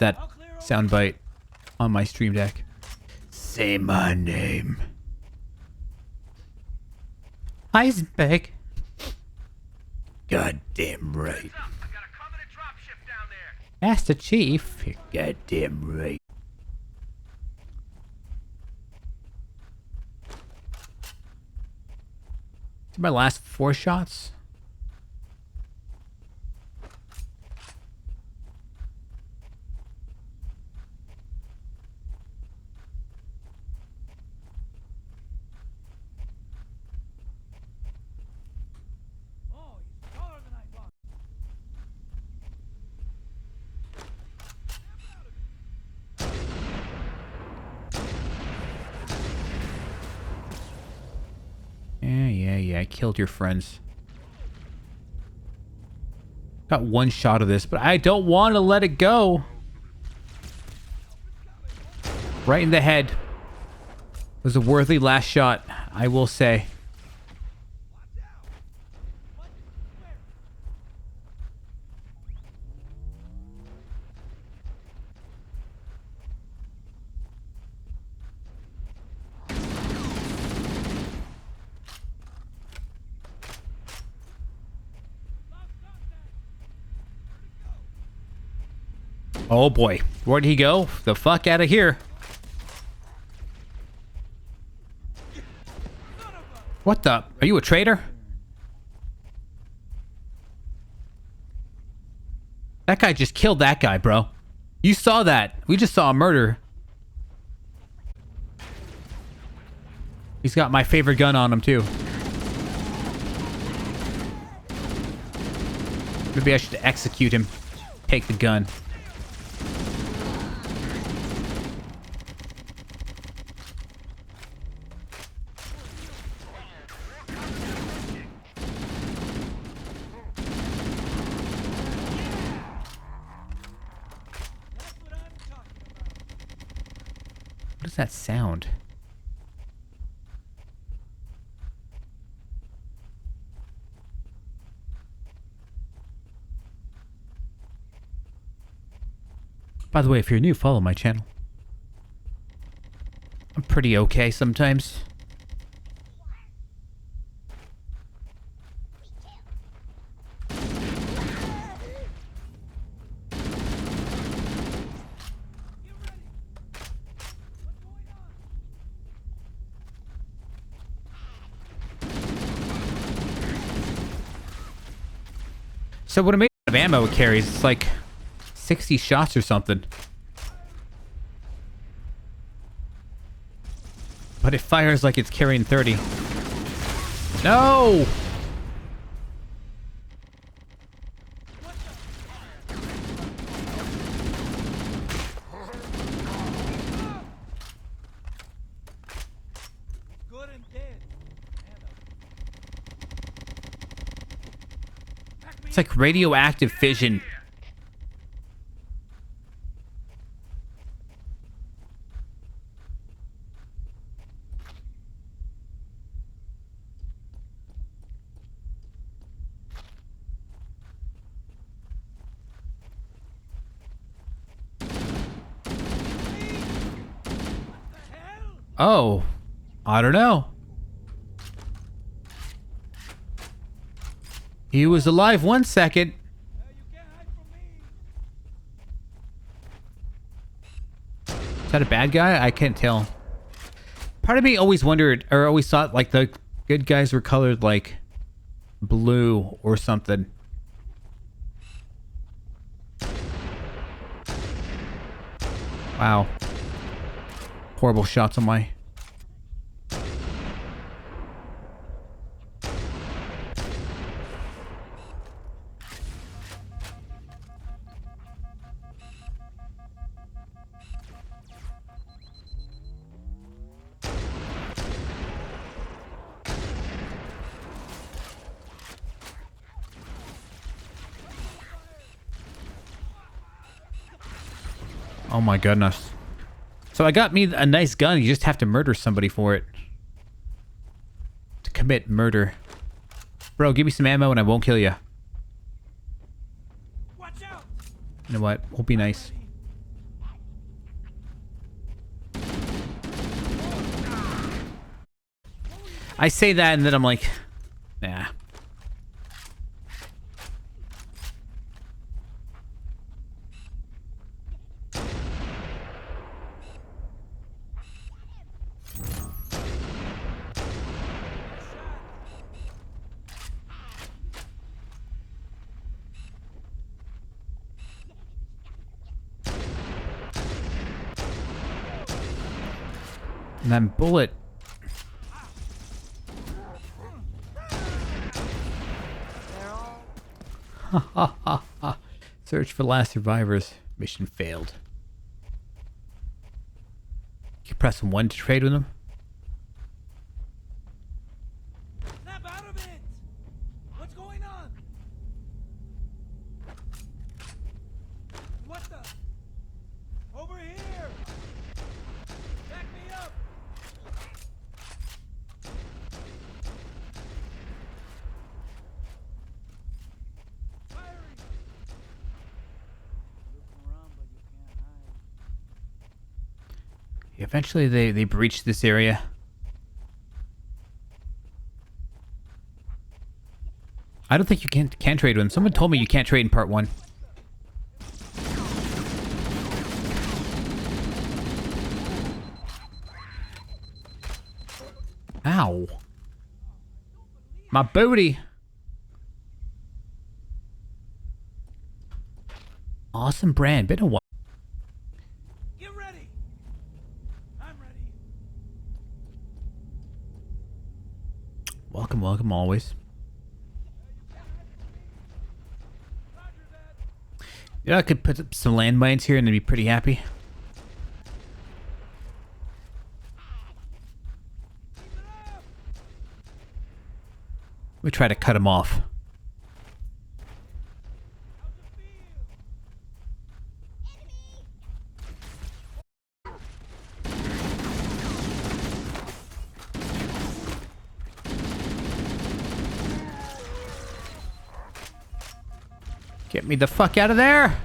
soundbite on my stream deck. Say my name. Heisenberg. Goddamn right. Master Chief. You're goddamn right. My last 4 shots. Yeah, I killed your friends. Got 1 shot of this, but I don't want to let it go. Right in the head. Was a worthy last shot, I will say. Oh boy, where'd he go? The fuck out of here. What the? Are you a traitor? That guy just killed that guy, bro. You saw that. We just saw a murder. He's got my favorite gun on him too. Maybe I should execute him. Take the gun. What does that sound? By the way, if you're new, follow my channel. I'm pretty okay sometimes. So what amazing of ammo it carries, it's like 60 shots or something. But it fires like it's carrying 30. No! It's like radioactive fission. Oh, I don't know. He was alive 1 second. Is that a bad guy? I can't tell. Part of me always wondered, or always thought like the good guys were colored like blue or something. Wow. Horrible shots on my... Oh my goodness. So I got me a nice gun, you just have to murder somebody for it. To commit murder. Bro, give me some ammo and I won't kill you. You know what? We'll be nice. I say that and then I'm like, nah. And that bullet. Ha ha ha ha. Search for last survivors. Mission failed. You press 1 to trade with them. Snap out of it! What's going on? What the? Over here! Back me up! Eventually they breached this area. I don't think you can trade with them. Someone told me you can't trade in part 1. Ow. My booty. Awesome brand. Been a while. Get ready! I'm ready. Welcome, welcome always. You know, I could put up some landmines here and they'd be pretty happy. We try to cut them off. Get me the fuck out of there!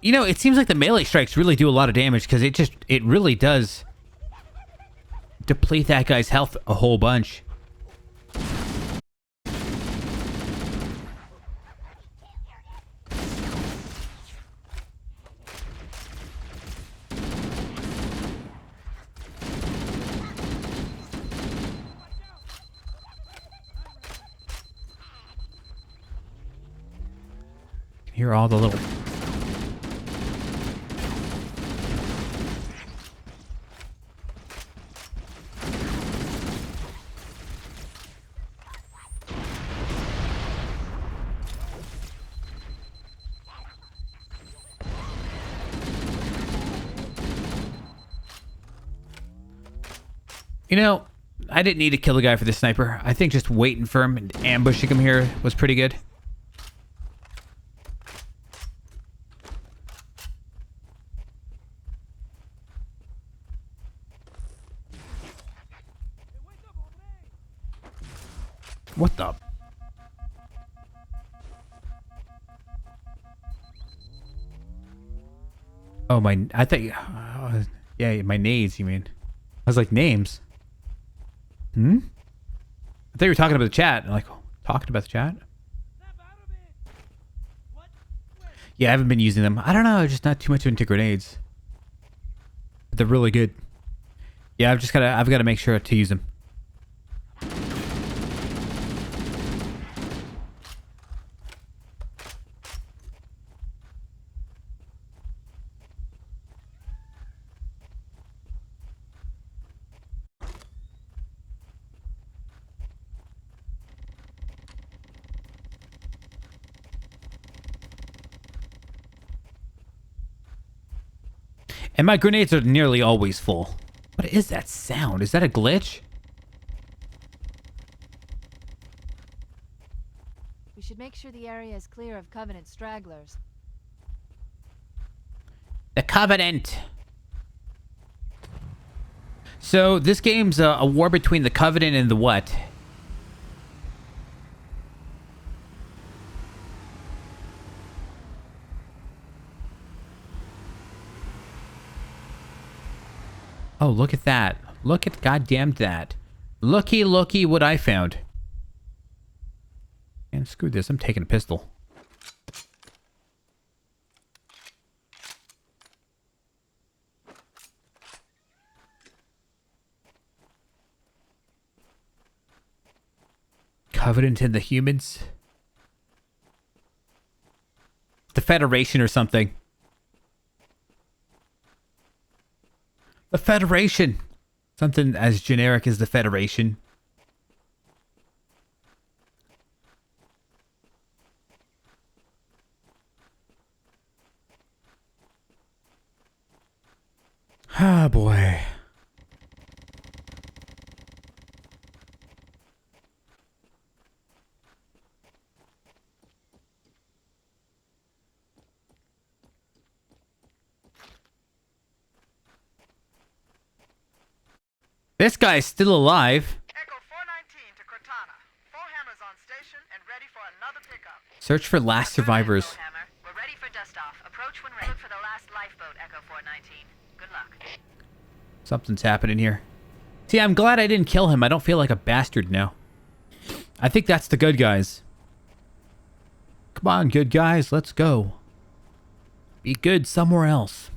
You know, it seems like the melee strikes really do a lot of damage because it really does deplete that guy's health a whole bunch. Hear all the little... You know, I didn't need to kill the guy for the sniper. I think just waiting for him and ambushing him here was pretty good. What the? Oh, I thought you... yeah, my nades, you mean. I was like, names? Hmm? I thought you were talking about the chat. I'm like, talking about the chat? Yeah, I haven't been using them. I don't know, just not too much into grenades. But they're really good. Yeah, I've got to make sure to use them. And my grenades are nearly always full. What is that sound? Is that a glitch? We should make sure the area is clear of Covenant stragglers. The Covenant! So this game's a war between the Covenant and the what? Oh, look at that. Look at goddamn that. Looky what I found. And screw this, I'm taking a pistol. Covenant and the humans? The Federation or something. The Federation! Something as generic as the Federation. Ah, boy. This guy's still alive. Echo 419 to Cortana. 4 Hammers on station and ready for another pickup. Search for last survivors. Hammer, we're ready for dust-off. Approach when ready. Look for the last lifeboat, Echo 419. Good luck. Something's happening here. See, I'm glad I didn't kill him. I don't feel like a bastard now. I think that's the good guys. Come on, good guys, let's go. Be good somewhere else.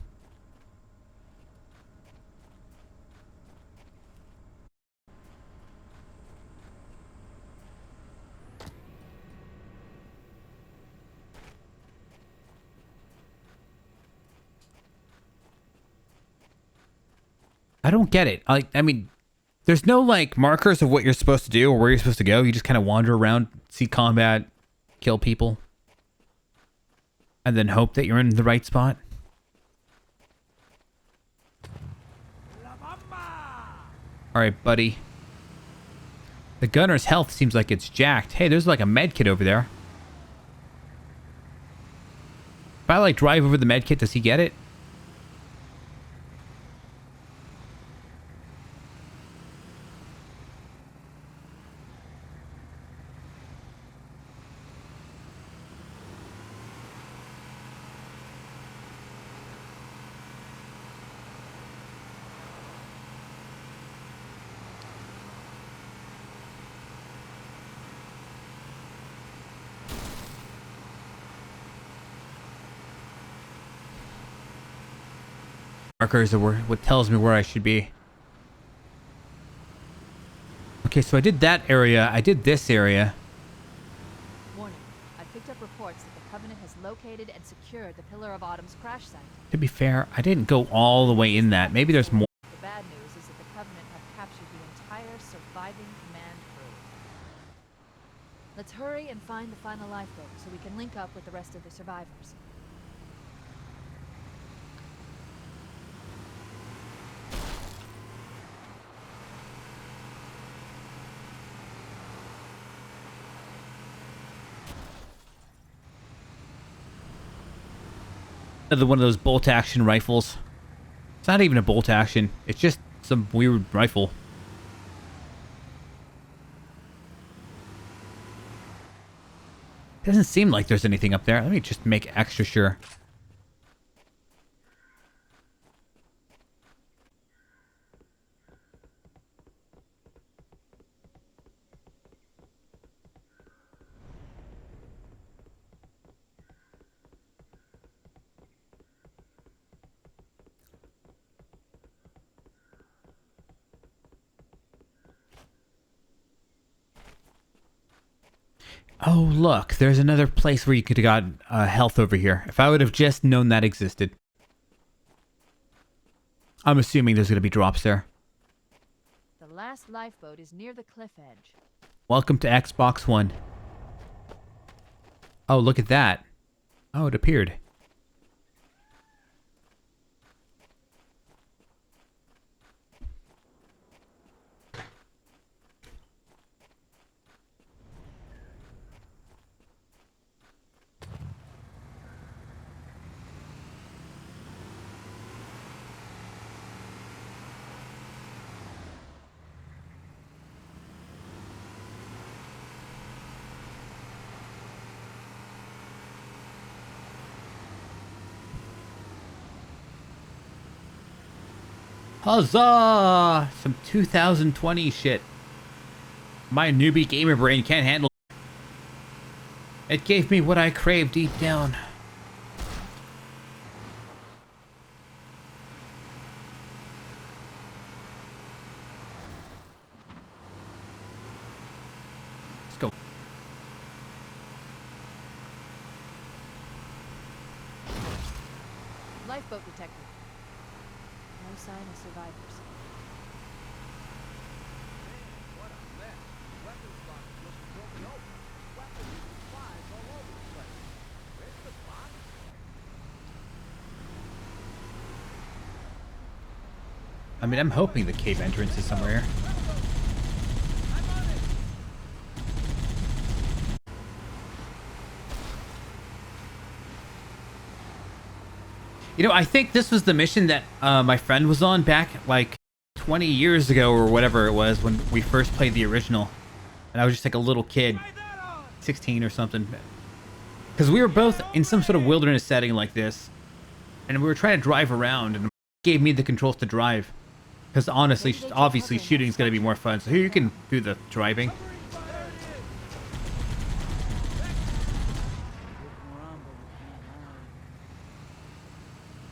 I don't get it. I mean, there's no, like, markers of what you're supposed to do or where you're supposed to go. You just kind of wander around, see combat, kill people, and then hope that you're in the right spot. Alright, buddy. The gunner's health seems like it's jacked. Hey, there's like a med kit over there. If I, like, drive over the med kit, does he get it? Markers are what tells me where I should be. Okay, so I did that area. I did this area. Warning. I picked up reports that the Covenant has located and secured the Pillar of Autumn's crash site. To be fair, I didn't go all the way in that. Maybe there's more. The bad news is that the Covenant have captured the entire surviving command crew. Let's hurry and find the final lifeboat so we can link up with the rest of the survivors. Another one of those bolt action rifles. It's not even a bolt action. It's just some weird rifle. Doesn't seem like there's anything up there. Let me just make extra sure. Oh, look, there's another place where you could have got health over here. If I would have just known that existed. I'm assuming there's going to be drops there. The last lifeboat is near the cliff edge. Welcome to Xbox One. Oh, look at that. Oh, it appeared. Huzzah! Some 2020 shit. My newbie gamer brain can't handle it. It gave me what I craved deep down. Let's go. Lifeboat detected. No sign of survivors. I mean, I'm hoping the cave entrance is somewhere here. You know, I think this was the mission that my friend was on back like 20 years ago or whatever it was when we first played the original. And I was just like a little kid, 16 or something. Because we were both in some sort of wilderness setting like this. And we were trying to drive around and it gave me the controls to drive. Because honestly, obviously shooting is going to be more fun. So here you can do the driving.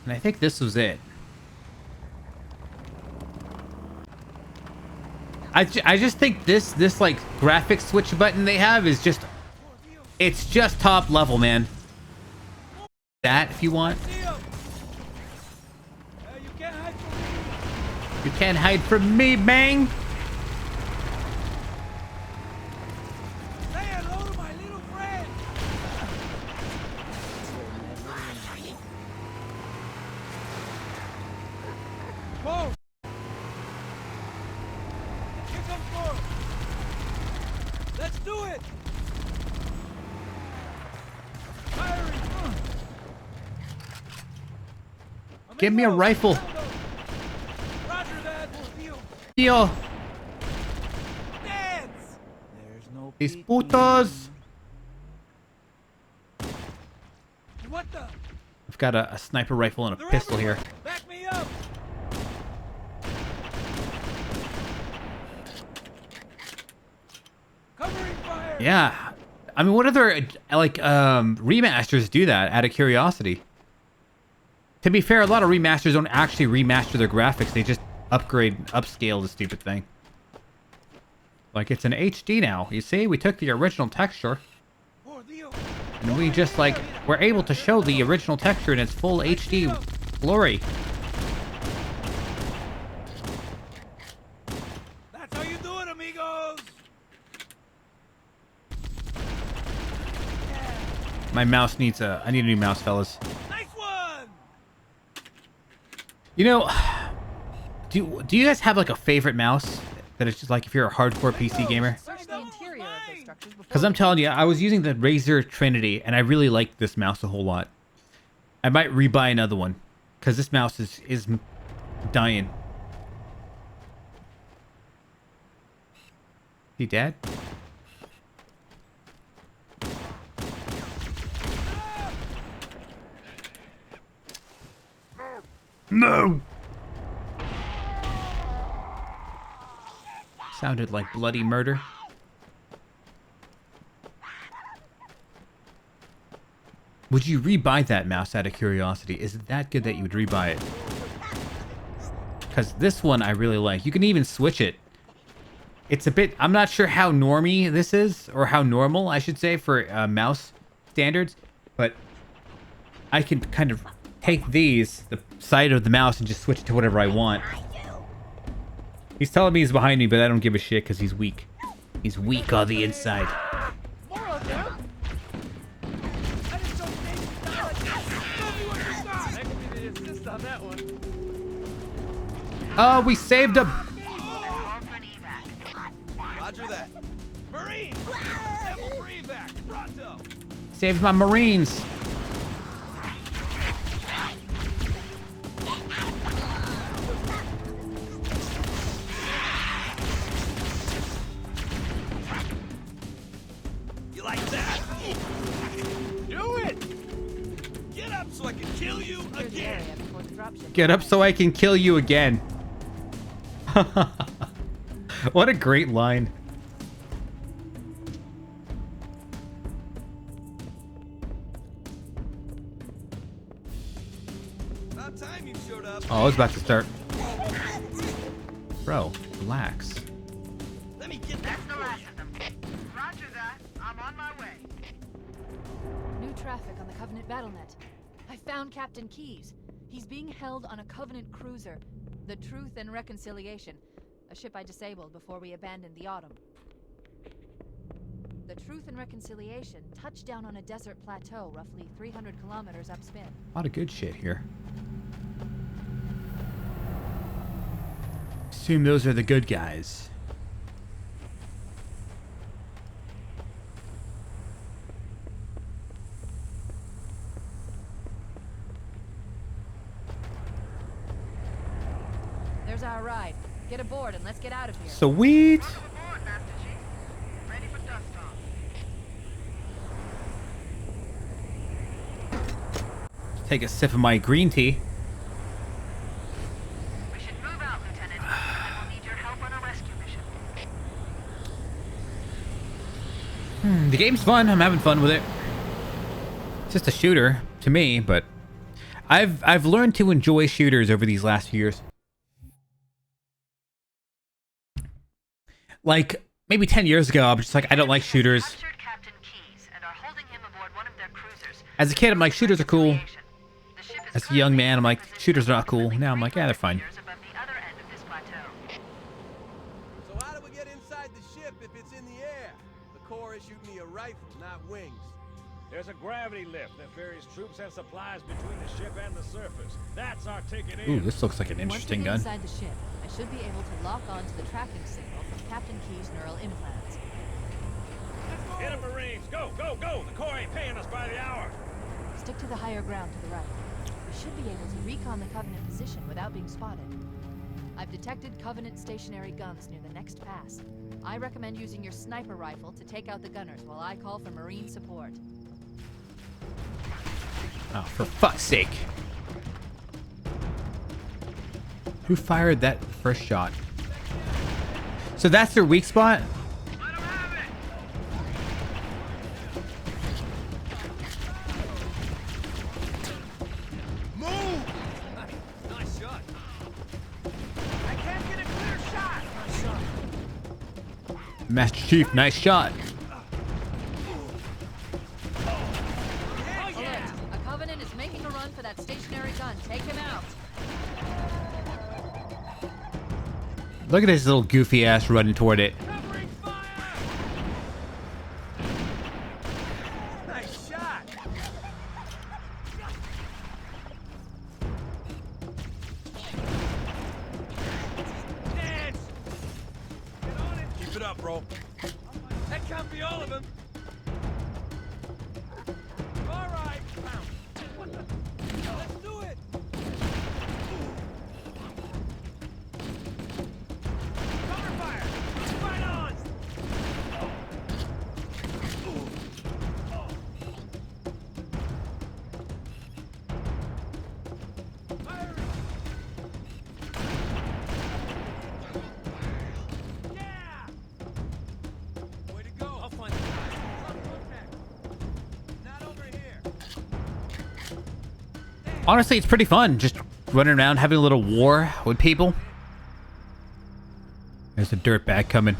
And I think this was it. I just think this like graphics switch button they have is just, it's just top level, man. That if you want. You can't hide from me, bang. Say hello to my little friend. Whoa. Here comes more. Let's do it. Firing. Give me a rifle. Roger that. Yo. Dance. There's no These putos. What the? I've got a sniper rifle and a pistol here. Back me up. Covering fire. Yeah. I mean, what other like remasters do that out of curiosity? To be fair, a lot of remasters don't actually remaster their graphics. They just upscale the stupid thing. Like, it's an HD now. You see, we took the original texture and we just like we're able to show the original texture in its full HD glory. That's how you do it, amigos. My mouse needs I need a new mouse, fellas. Nice one. You know, do you guys have like a favorite mouse that it's just like if you're a hardcore PC gamer? Search the interior of those structures before. Because I'm telling you, I was using the Razer Trinity and I really liked this mouse a whole lot. I might rebuy another one because this mouse is dying. He dead? No! Sounded like bloody murder. Would you rebuy that mouse out of curiosity? Is it that good that you would rebuy it? Because this one I really like. You can even switch it. It's a bit... I'm not sure how normie this is, or how normal, I should say, for mouse standards. But I can kind of take these, the side of the mouse, and just switch it to whatever I want. He's telling me he's behind me, but I don't give a shit because he's weak. He's weak on the inside. Oh, we saved him. Roger that. Marine. Level 3 back. Pronto. Saved my Marines. You like that? Do it. Get up so I can kill you again. Get up so I can kill you again. What a great line. About time you showed up. Oh, I was about to start. Bro, relax. Let me get That's the last of them. Roger that. I'm on my way. New traffic on the Covenant BattleNet. I found Captain Keyes. He's being held on a Covenant cruiser, the Truth and Reconciliation, a ship I disabled before we abandoned the Autumn. The Truth and Reconciliation touched down on a desert plateau roughly 300 kilometers upspin. A lot of good shit here. Assume those are the good guys. There's our ride. Get aboard and let's get out of here. Sweet. Welcome aboard, Master Chief. Ready for dust off. Take a sip of my green tea. We should move out, Lieutenant. I will need your help on a rescue mission. The game's fun. I'm having fun with it. It's just a shooter to me, but I've learned to enjoy shooters over these last few years. Like maybe 10 years ago, I was just like, I don't like shooters. Captured Captain Keyes and are holding him aboard one of their cruisers. As a kid, I'm like, shooters are cool. The ship is As a young man, I'm like, currently shooters are not cool. Now I'm like, yeah, they're fine. meters above the other end of this plateau. So how do we get inside the ship if it's in the air? The Corps issued me a rifle, not wings. There's a gravity lift that ferries troops and supplies between the ship and the surface. That's our ticket in. Ooh, this looks like an interesting gun. Once we get inside the ship, I should be able to lock on to the tracking signal from Captain Keyes' neural implants. Get 'em, Marines! Go, go, go! The Corps ain't paying us by the hour. Stick to the higher ground to the right. We should be able to recon the Covenant position without being spotted. I've detected Covenant stationary guns near the next pass. I recommend using your sniper rifle to take out the gunners while I call for Marine support. Oh, for fuck's sake. Who fired that first shot? So that's their weak spot? Move! Nice shot. I can't get a clear shot. Nice shot. Master Chief, nice shot. Alert! A Covenant is making a run for that stationary gun. Take him out. Look at this little goofy ass running toward it. Nice shot. Dance. Get on it. Keep it up, bro. That can't be all of them. All right. What the? Let's do it. Cover fire. Right on. Fire. Yeah. Way to go. I'll find the guy. Not over here. Honestly, it's pretty fun just running around having a little war with people. There's a dirtbag coming.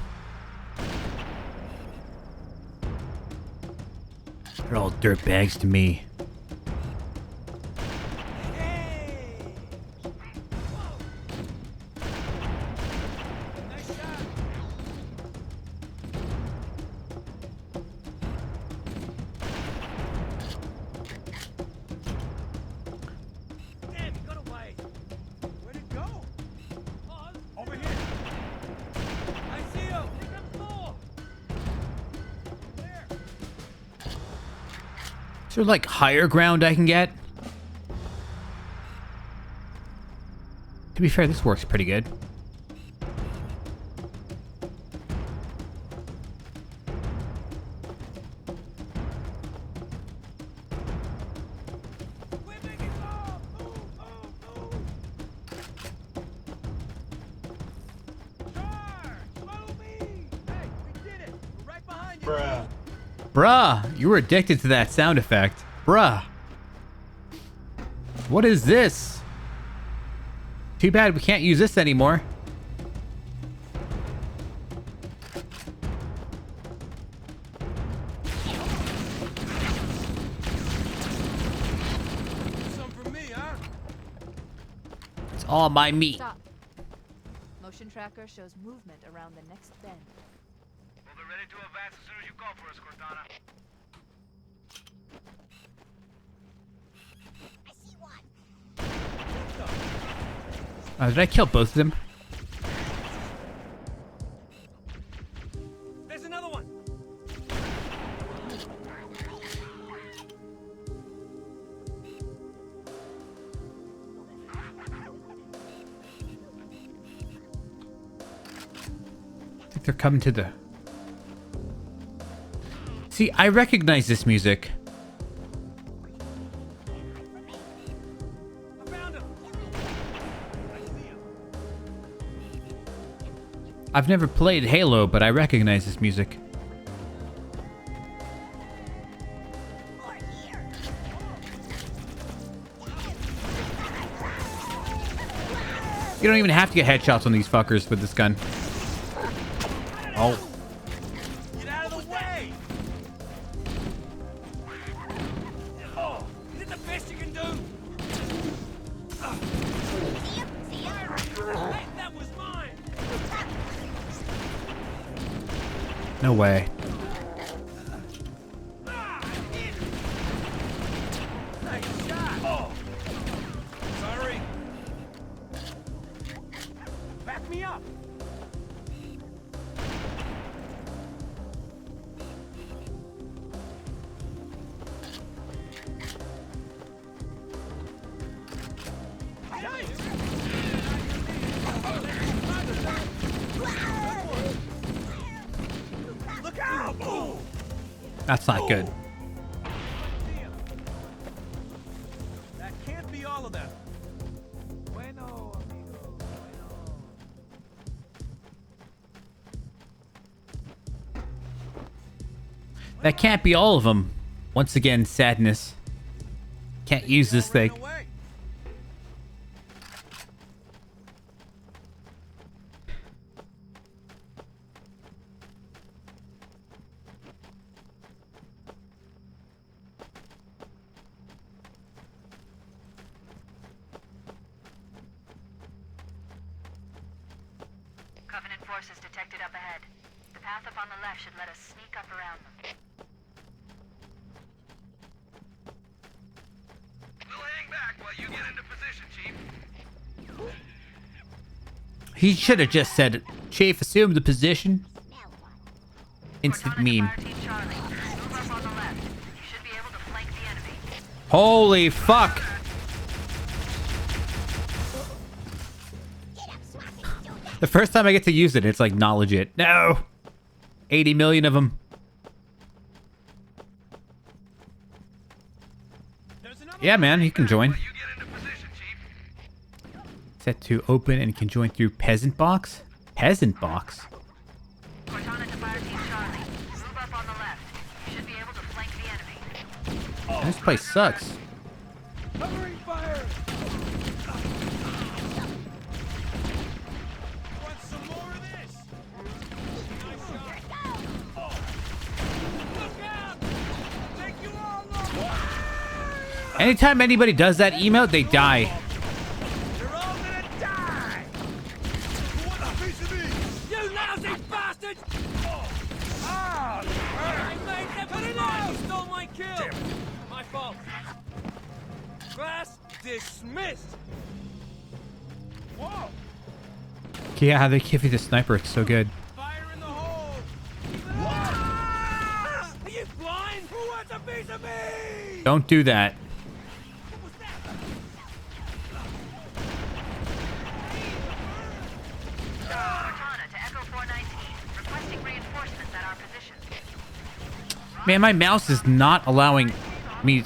They're all dirtbags to me. Nice shot. Damn, he got away. Where'd it go? Over here. I see him. Pick up more. There. Is there like higher ground I can get? To be fair, this works pretty good. We're making move. Move, move, move. Bruh. Bruh, you were addicted to that sound effect. Bruh. What is this? Too bad we can't use this anymore. Some for me, huh? It's all my meat. Stop. Motion tracker shows movement around the next bend. We'll be ready to advance as soon as you call for us, Cortana. Did I kill both of them? There's another one. I think they're coming to the... See, I recognize this music. I found him. I've never played Halo, but I recognize this music. You don't even have to get headshots on these fuckers with this gun. Oh. Get out of the way. Oh, is it the best you can do? Hey, that was mine. No way. Nice shot. Oh. Sorry. Back me up. Look out! Oh. That's not good. That can't be all of them. Bueno, amigo. Bueno. That can't be all of them. Once again, sadness. Can't use this thing. Covenant forces detected up ahead. The path up on the left should let us sneak up around them. We'll hang back while you get into position, Chief. He should have just said, Chief, assume the position. Instant meme. Holy fuck. The first time I get to use it, it's like knowledge it. No! 80 million of them. Yeah, man, he can join. Set to open and can join through Peasant Box? Peasant Box? This place sucks. Covering fire. Want some more of this? Nice shot. Oh. Look out! Take you all over. Anytime anybody does that emote, they die. You're all gonna die. Who wants a piece of me? You lousy bastard! Oh. Ah! I made that cut it out. You stole my kill. My fault. Class dismissed. Whoa! Yeah, how they give you the sniper, it's so good. Fire in the hole. Ah! Are you blind? Who wants a piece of me? Don't do that. Cortana to Echo 419, requesting reinforcements at our position. Man, my mouse is not allowing me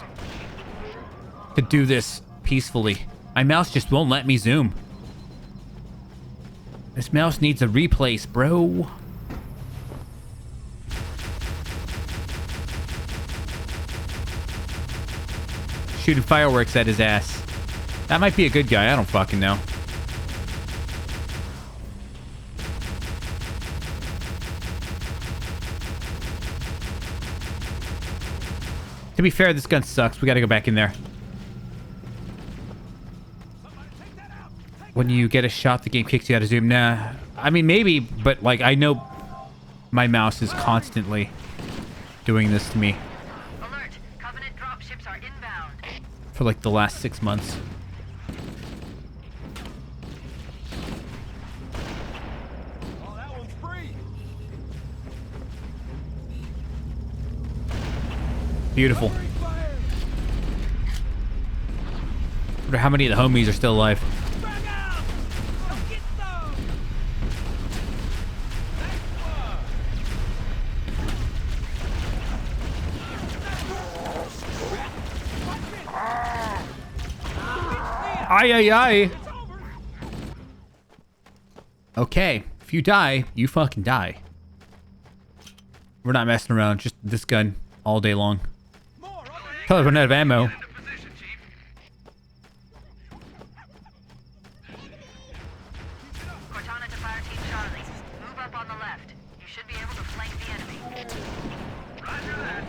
to do this peacefully. My mouse just won't let me zoom. This mouse needs a replace, bro. shooting fireworks at his ass. That might be a good guy. I don't fucking know. To be fair, this gun sucks. We gotta go back in there. When you get a shot, the game kicks you out of zoom. Nah. I mean, maybe, but like, I know my mouse is constantly doing this to me. Alert! Covenant dropships are inbound. For like the last 6 months. Oh, that one's free. Beautiful. Wonder how many of the homies are still alive. Aye, aye, aye. Okay, if you die, you fucking die. We're not messing around. Just this gun all day long. Probably run out of ammo. Cortana to Fire Team Charlie. Move up on the left. You should be able to flank the enemy. Roger that.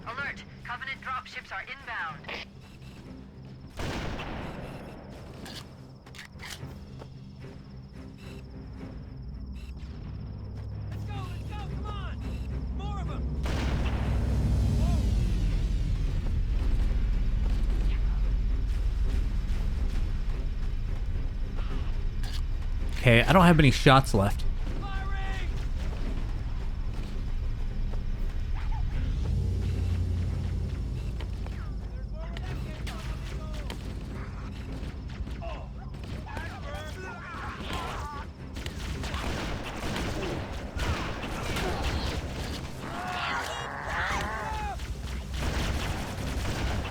Alert! Covenant dropships are inbound. Let's go, come on! More of them! Okay, I don't have any shots left.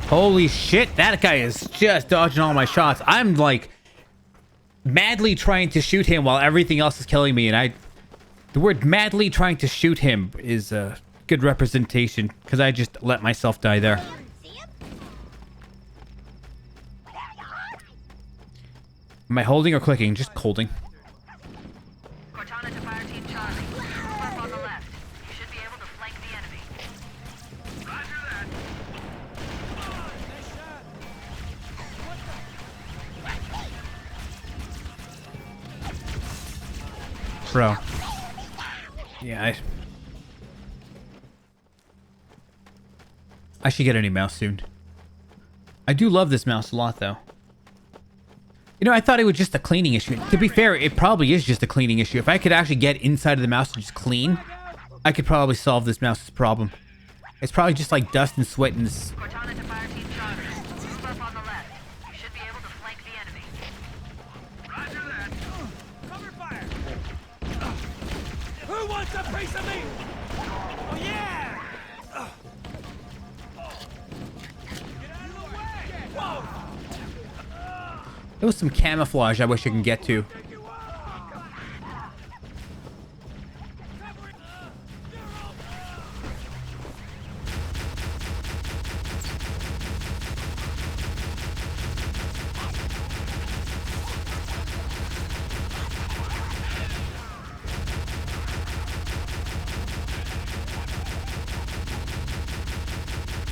Holy shit, that guy is just dodging all my shots. I'm like madly trying to shoot him while everything else is killing me, and the word madly trying to shoot him is a good representation because I just let myself die there. Am I holding or clicking? Just holding. Cortana to Fire Team Charlie. Move up on the left. You should be able to flank the enemy. Roger that. Bro. Yeah, I should get a new mouse soon. I do love this mouse a lot, though. You know, I thought it was just a cleaning issue. To be fair, it probably is just a cleaning issue. If I could actually get inside of the mouse and just clean, I could probably solve this mouse's problem. It's probably just like dust and sweat and this. Cortana to Fire Team Charlie. Move up on the left. You should be able to flank the enemy. Roger that. Cover fire. Who wants a piece of me? Oh yeah! Get out of the way! Whoa! There was some camouflage I wish I could get to.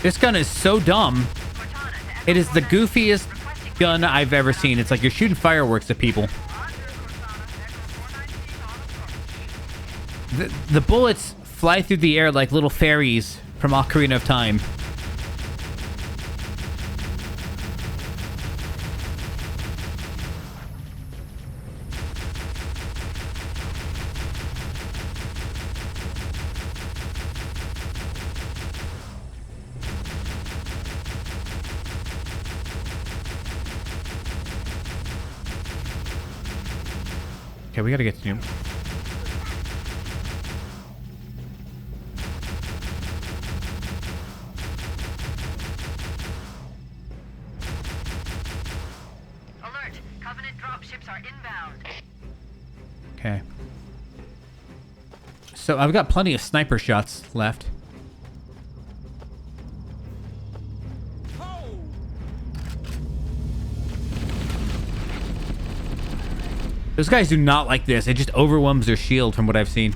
This gun is so dumb. It is the goofiest gun I've ever seen. It's like you're shooting fireworks at people. The bullets fly through the air like little fairies from Ocarina of Time. Okay, we gotta get to New. Alert! Covenant dropships are inbound. Okay. So I've got plenty of sniper shots left. Those guys do not like this. It just overwhelms their shield from what I've seen.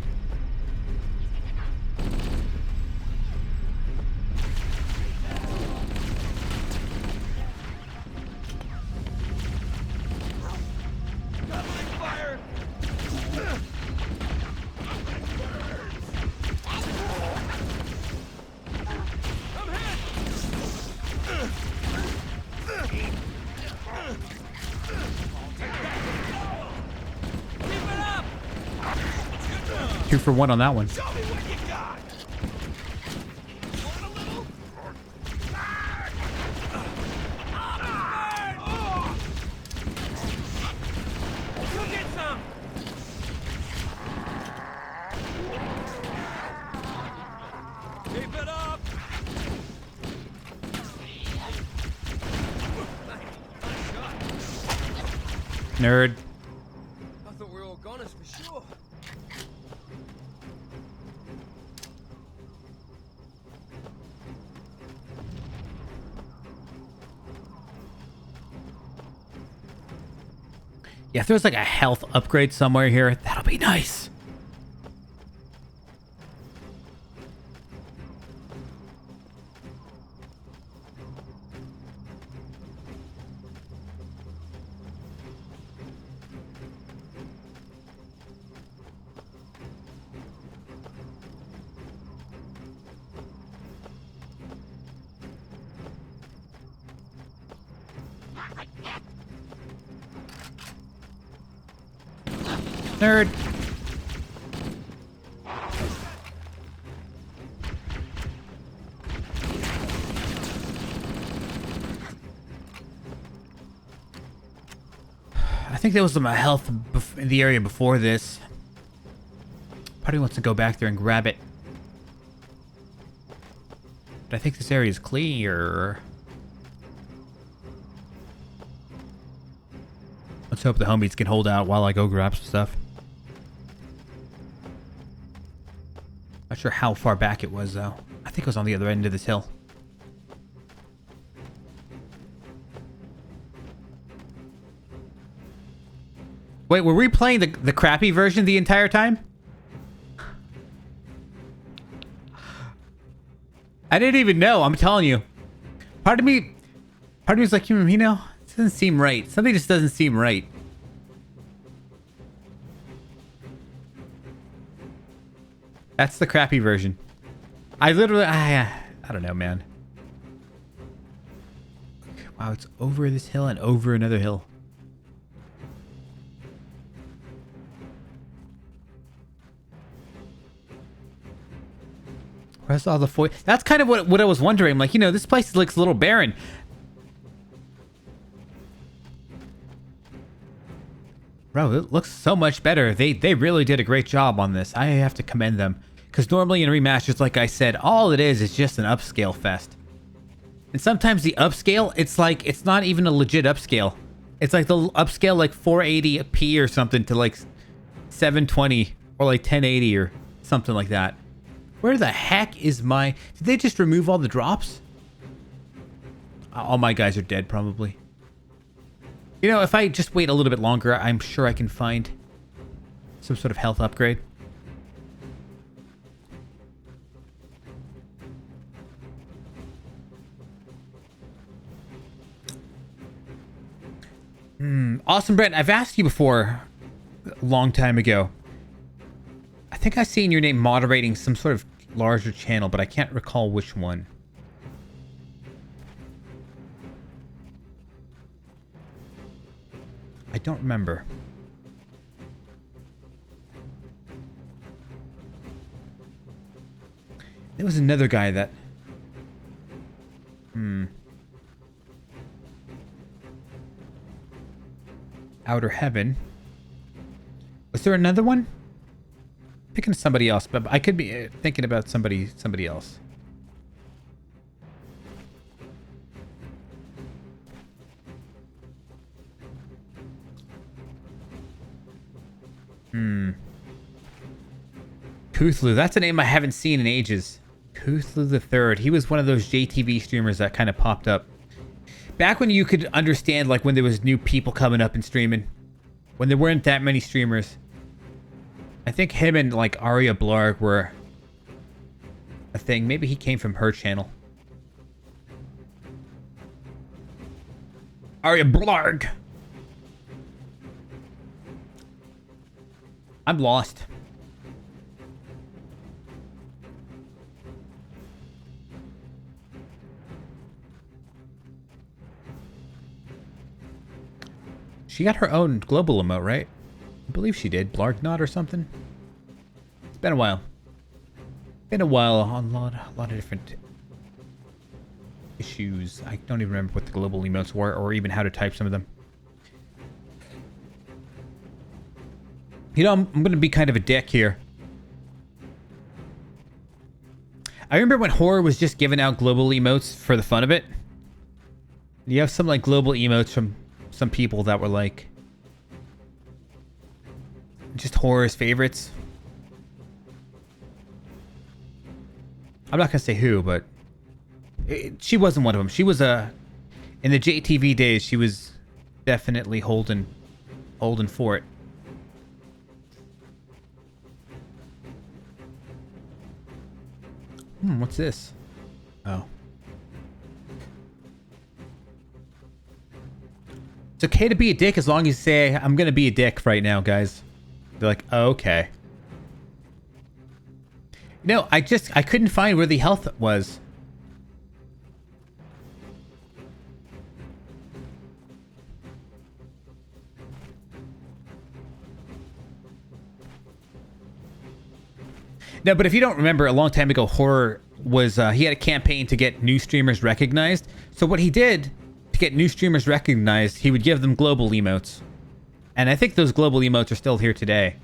Two for one on that one. Nerd. I thought we were all goners for sure. Yeah, if there's like a health upgrade somewhere here, that'll be nice. Nerd. I think there was some health in the area before this. Probably wants to go back there and grab it. But I think this area is clear. Let's hope the homies can hold out while I go grab some stuff. Not sure how far back it was, though. I think it was on the other end of this hill. Wait, were we playing the crappy version the entire time? I didn't even know, I'm telling you. Part of me is like, you know, it doesn't seem right. Something just doesn't seem right. That's the crappy version. I literally, I don't know, man. Wow, it's over this hill and over another hill. Where's all the foil? That's kind of what I was wondering. Like, you know, this place looks a little barren. Bro, it looks so much better. They really did a great job on this. I have to commend them. Because normally in remasters, like I said, all it is just an upscale fest. And sometimes the upscale, it's like, it's not even a legit upscale. It's like the upscale like 480p or something to like 720 or like 1080 or something like that. Where the heck is my... Did they just remove all the drops? All my guys are dead, probably. You know, if I just wait a little bit longer, I'm sure I can find some sort of health upgrade. Awesome, Brent. I've asked you before a long time ago. I think I've seen your name moderating some sort of larger channel, but I can't recall which one. I don't remember. There was another guy that... Outer Heaven. there another one? Picking somebody else, but I could be thinking about somebody else. Cthulhu, that's a name I haven't seen in ages. Cthulhu the Third. He was one of those JTV streamers that kind of popped up. Back when you could understand, like, when there was new people coming up and streaming. When there weren't that many streamers. I think him and, like, Arya Blarg were a thing. Maybe he came from her channel. Arya Blarg! I'm lost. She got her own global emote, right? I believe she did. Blargnot or something. It's been a while. Been a while on a lot of different issues. I don't even remember what the global emotes were or even how to type some of them. You know, I'm going to be kind of a dick here. I remember when horror was just giving out global emotes for the fun of it. You have some, like, global emotes from some people that were, like, just horror's favorites. I'm not going to say who, but she wasn't one of them. She was in the JTV days, she was definitely holding for it. What's this? Oh. It's okay to be a dick as long as you say, I'm gonna be a dick right now, guys. They're like, oh, okay. No, I couldn't find where the health was. No, but if you don't remember, a long time ago, Horror was, he had a campaign to get new streamers recognized. So what he did to get new streamers recognized, he would give them global emotes. And I think those global emotes are still here today.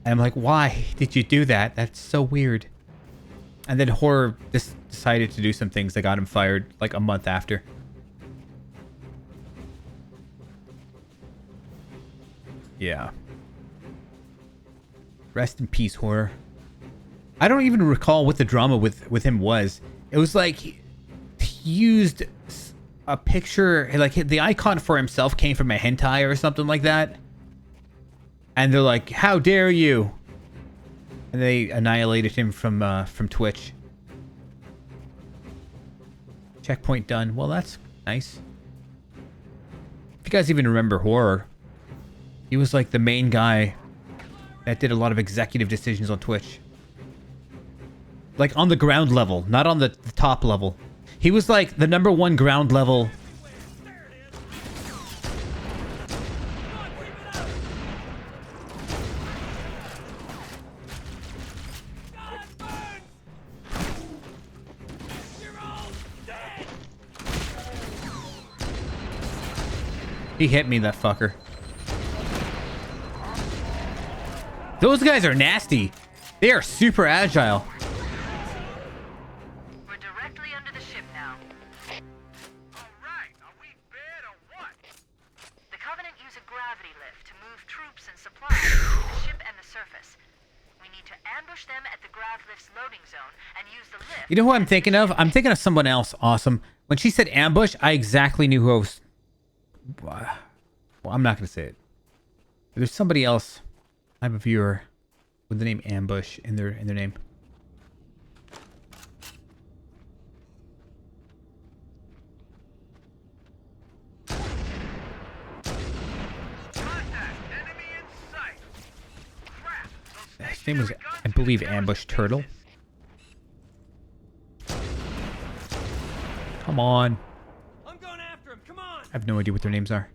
And I'm like, why did you do that? That's so weird. And then Horror just decided to do some things that got him fired like a month after. Yeah. Rest in peace, Horror. I don't even recall what the drama with him was. It was like he used a picture, like the icon for himself came from a hentai or something like that. And they're like, how dare you? And they annihilated him from Twitch. Checkpoint done. Well, that's nice. If you guys even remember Horror, he was like the main guy that did a lot of executive decisions on Twitch. Like on the ground level, not on the top level. He was like the #1 ground level. He hit me, that fucker. Those guys are nasty. They are super agile. We're directly under the ship now. Alright, are we bad or what? The Covenant use a gravity lift to move troops and supplies between the ship and the surface. We need to ambush them at the grav lift's loading zone and use the lift. You know who I'm thinking of? I'm thinking of someone else awesome. When she said ambush, I exactly knew who I was. Well, I'm not going to say it. There's somebody else. I have a viewer with the name Ambush in their name. His name was, I believe, Ambush Turtle. Come on. I'm going after him. Come on. I have no idea what their names are.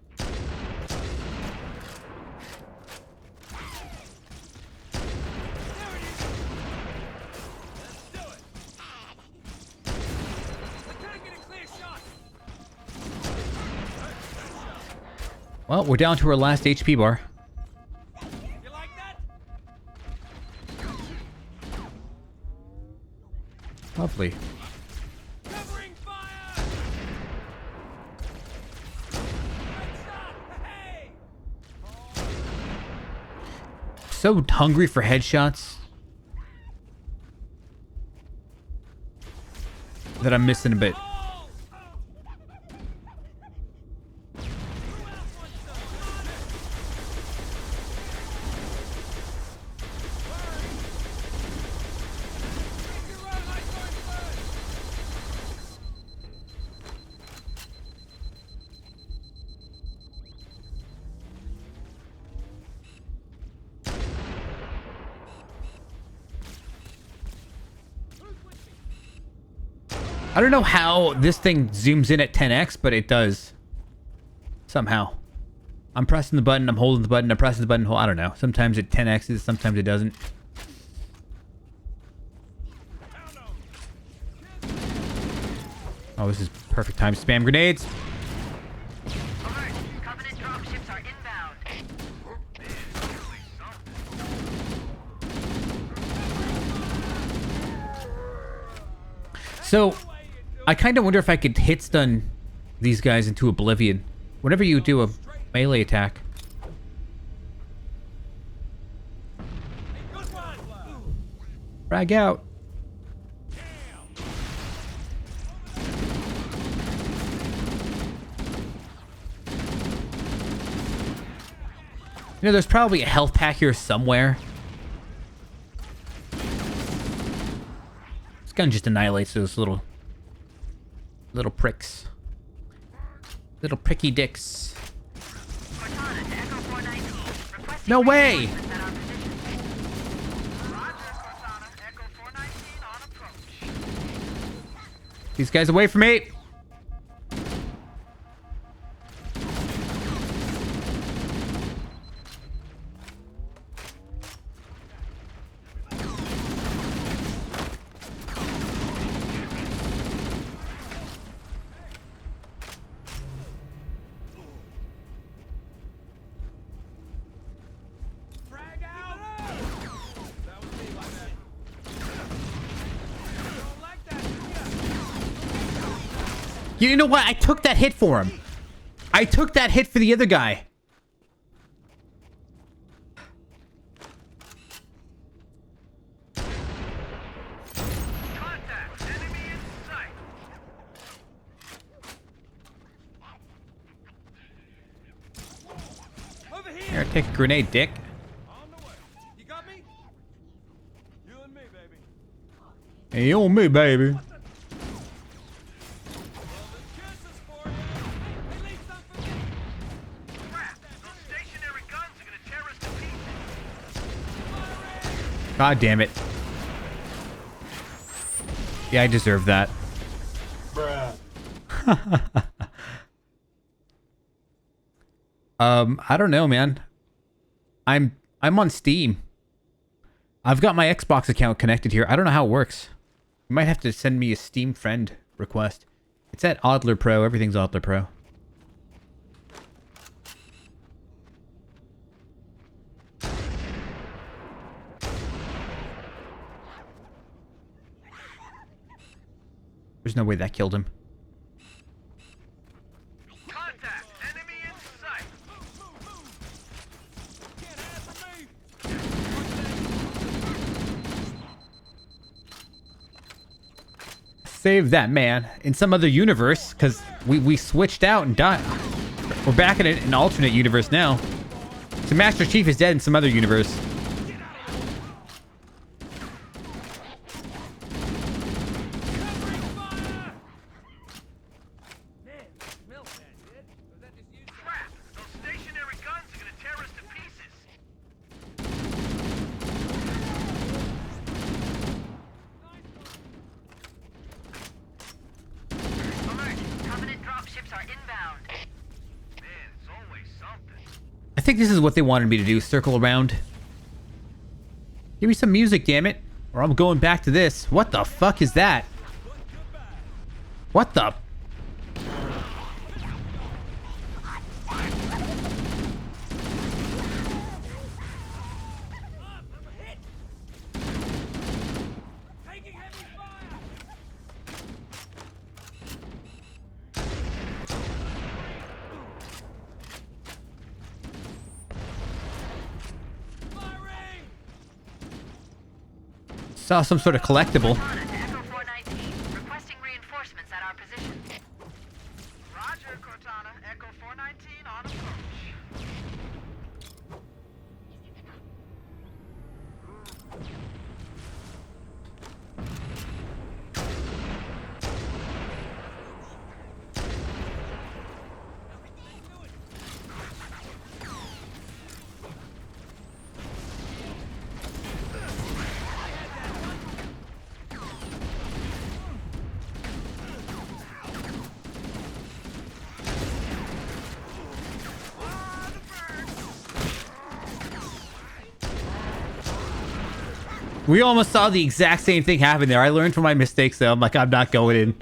Well, we're down to our last HP bar. You like that? Lovely. Covering fire! Headshot! Hey! So hungry for headshots that I'm missing a bit. I don't know how this thing zooms in at 10x, but it does. Somehow. I'm pressing the button, I'm holding the button, I'm pressing the button, I don't know. Sometimes it 10x's, sometimes it doesn't. Oh, this is perfect time to spam grenades. Alert! Covenant dropships are inbound. So, I kind of wonder if I could hit stun these guys into oblivion. Whenever you do a melee attack. Frag out. You know, there's probably a health pack here somewhere. This gun just annihilates those little pricks. Little pricky dicks. No way! These guys away from me! You know what? I took that hit for him. I took that hit for the other guy. Contact! Enemy in sight! Over here! Here, take a grenade, dick. On the way. You got me? You and me, baby. Hey, you and me, baby. God damn it. Yeah, I deserve that. Bruh. I don't know, man. I'm on Steam. I've got my Xbox account connected here. I don't know how it works. You might have to send me a Steam friend request. It's at Oddler Pro. Everything's Oddler Pro. There's no way that killed him. Contact! Enemy in sight! Can't answer me! Save that man in some other universe, because we switched out and died. We're back in an alternate universe now. So Master Chief is dead in some other universe. I think this is what they wanted me to do, circle around. Give me some music, damn it. Or I'm going back to this. What the fuck is that? What the? Saw some sort of collectible. Cortana to Echo 419, requesting reinforcements at our position. Roger, Cortana. Echo 419 on approach. We almost saw the exact same thing happen there. I learned from my mistakes, though. I'm like, I'm not going in.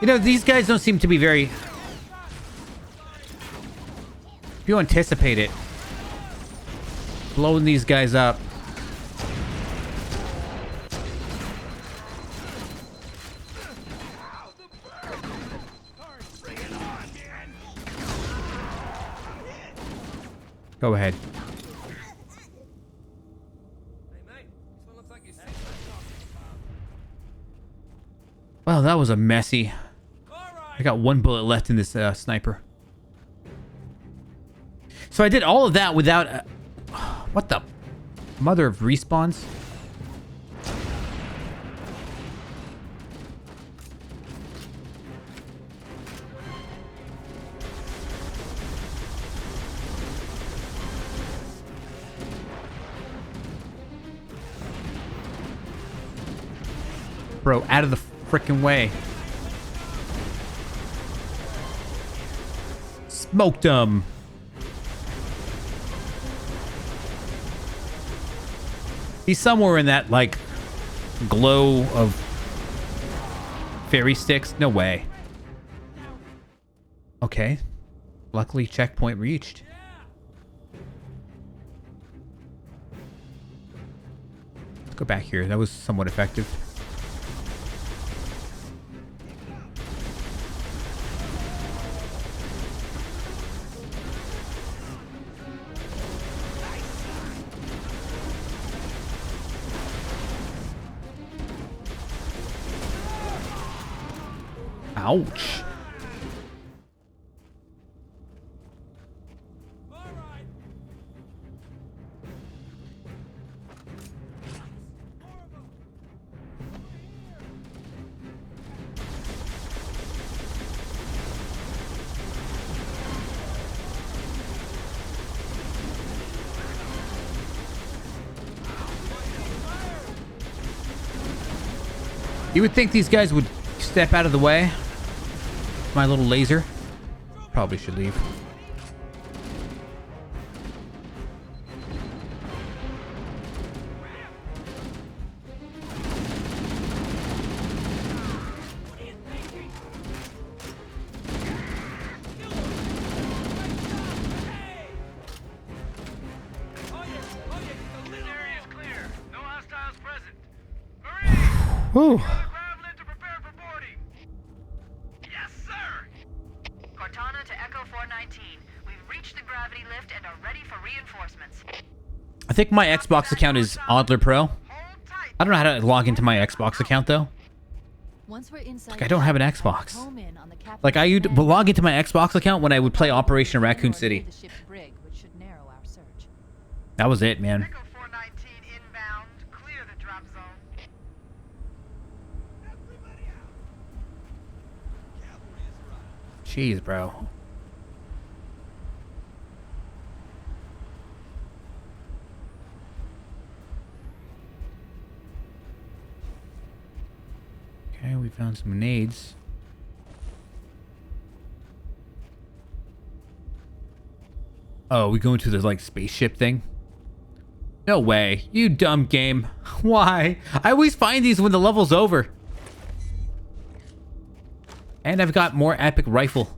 You know, these guys don't seem to be very... If you anticipate it, blowing these guys up. Go ahead. Well, that was a messy. I got one bullet left in this sniper. So I did all of that without... what the... mother of respawns? Bro, out of the frickin' way. Smoked him. He's somewhere in that, like, glow of fairy sticks. No way. Okay. Luckily, checkpoint reached. Let's go back here. That was somewhat effective. Ouch. You would think these guys would step out of the way. My little laser. Probably should leave. Whew. Cortana to Echo 419. We've reached the gravity lift and are ready for reinforcements. I think my Xbox account is Odler Pro. I don't know how to log into my Xbox account, though. Once we're inside, Like, I don't have an Xbox. Like, I would log into my Xbox account when I would play Operation Raccoon City. That was it, man. Echo 419 inbound. Clear the drop zone. Jeez, bro. Okay, we found some nades. Oh, we go into the, like, spaceship thing? No way. You dumb game. Why? I always find these when the level's over. And I've got more epic rifle.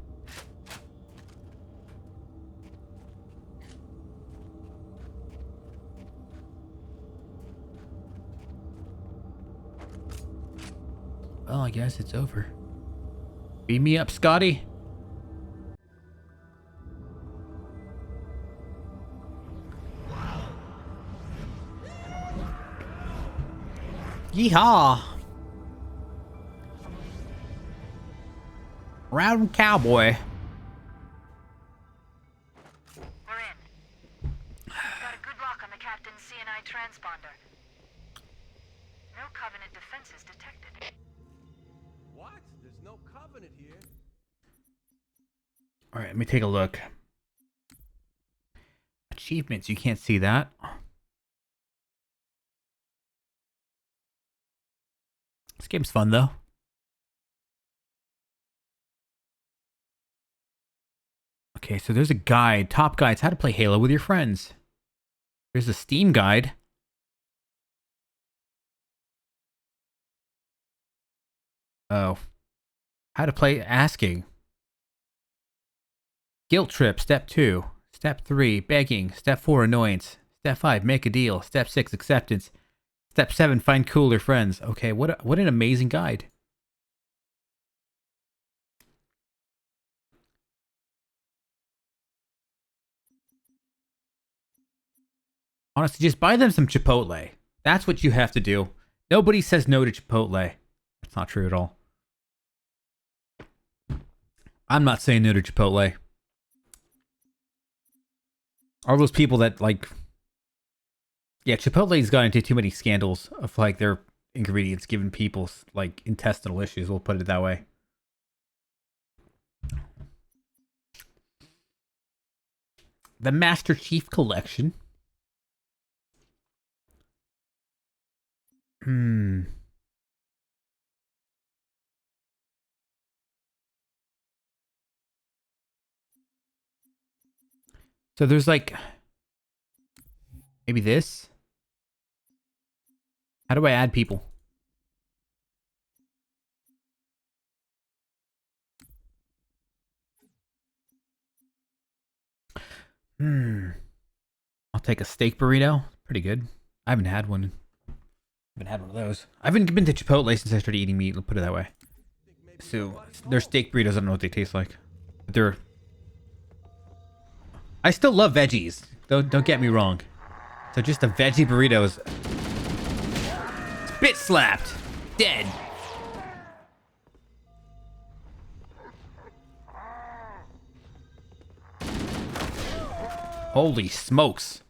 Well, I guess it's over. Beam me up, Scotty. Yeehaw! Round cowboy. We're in. Got a good lock on the captain's CNI transponder. No Covenant defenses detected. What? There's no Covenant here. Alright, let me take a look. Achievements, you can't see that. This game's fun though. Okay, so there's a guide. Top guides, how to play Halo with your friends. There's a Steam guide. Oh. How to play asking. Guilt trip, step 2. Step 3, begging. Step 4, annoyance. Step 5, make a deal. Step 6, acceptance. Step 7, find cooler friends. Okay, what an amazing guide. Honestly, just buy them some Chipotle. That's what you have to do. Nobody says no to Chipotle. That's not true at all. I'm not saying no to Chipotle. Are those people that like... Yeah, Chipotle's got into too many scandals of like their ingredients giving people like intestinal issues. We'll put it that way. The Master Chief Collection. So there's like maybe this. How do I add people? I'll take a steak burrito. Pretty good. I haven't had one. Haven't had one of those. I haven't been to Chipotle since I started eating meat. Let's put it that way. So their steak burritos, I don't know what they taste like, but they're. I still love veggies. Don't get me wrong. So just a veggie burrito is spit slapped, dead. Holy smokes.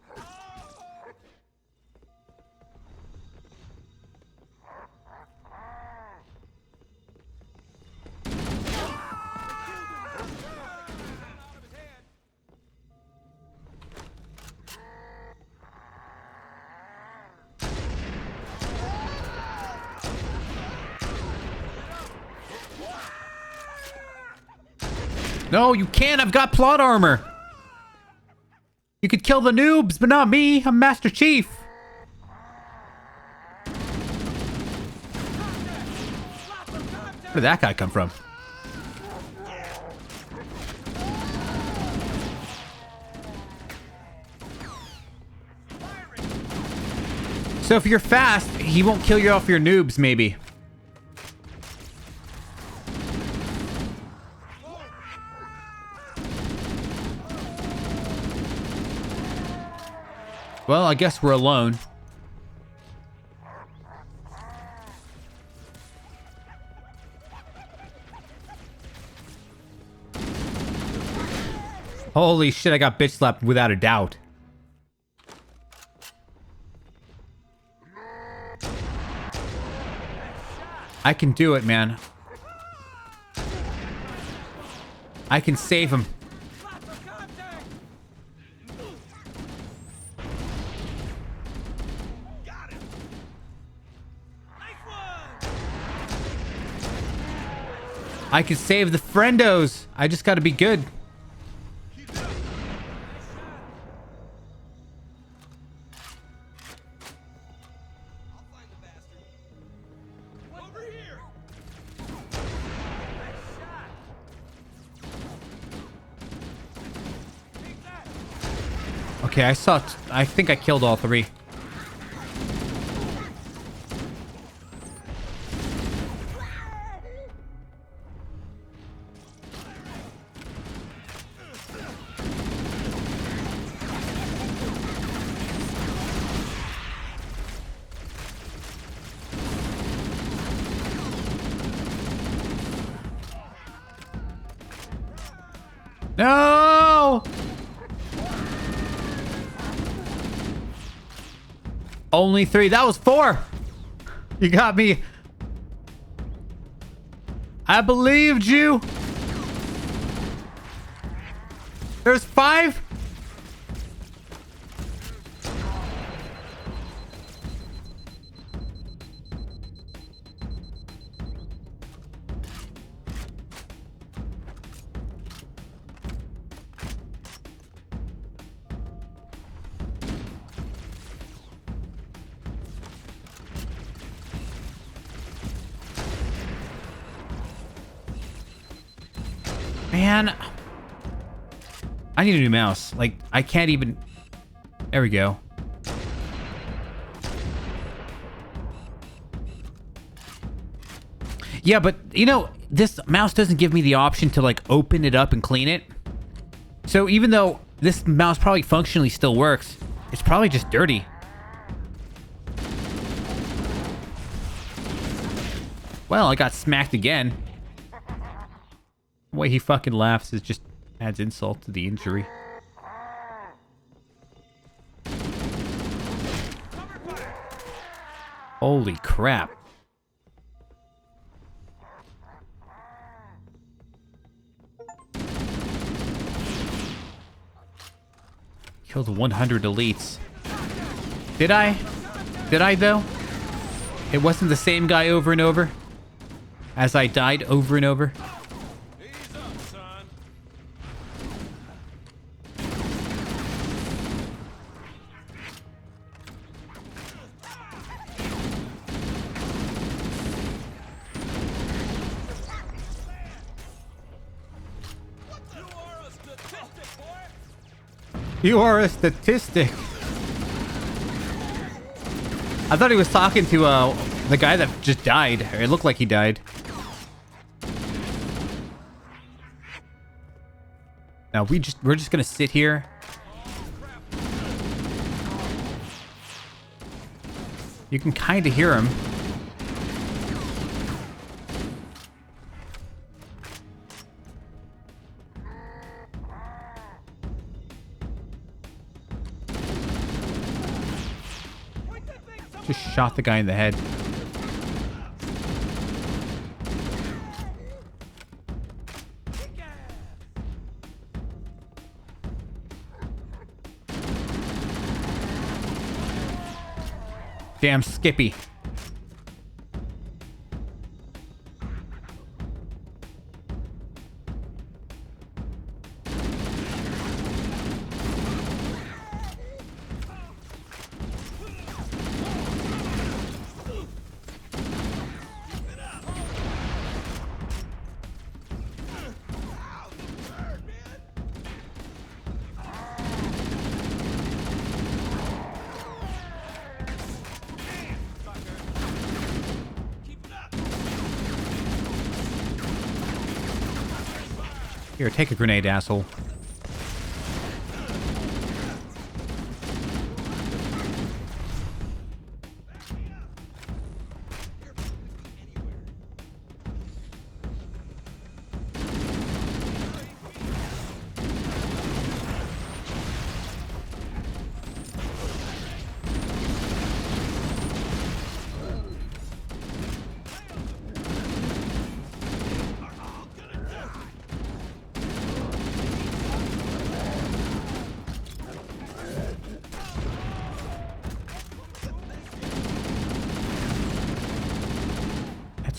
No, you can't. I've got plot armor. You could kill the noobs, but not me. I'm Master Chief. Where did that guy come from? So if you're fast, he won't kill you off your noobs, maybe. Well, I guess we're alone. Holy shit, I got bitch slapped without a doubt. I can do it, man. I can save him. I can save the friendos. I just gotta be good. Okay, I think I killed all three. No! Only 3. That was 4. You got me. I believed you. There's 5. Man, I need a new mouse. Like, I can't even... There we go. Yeah, but, you know, this mouse doesn't give me the option to, like, open it up and clean it. So even though this mouse probably functionally still works, it's probably just dirty. Well, I got smacked again. The way he fucking laughs is just adds insult to the injury. Holy crap. Killed 100 elites. Did I? Did I though? It wasn't the same guy over and over? As I died over and over? You are a statistic. I thought he was talking to the guy that just died. It looked like he died. Now we're just gonna sit here. You can kind of hear him. Just shot the guy in the head. Damn Skippy. Here, take a grenade, asshole.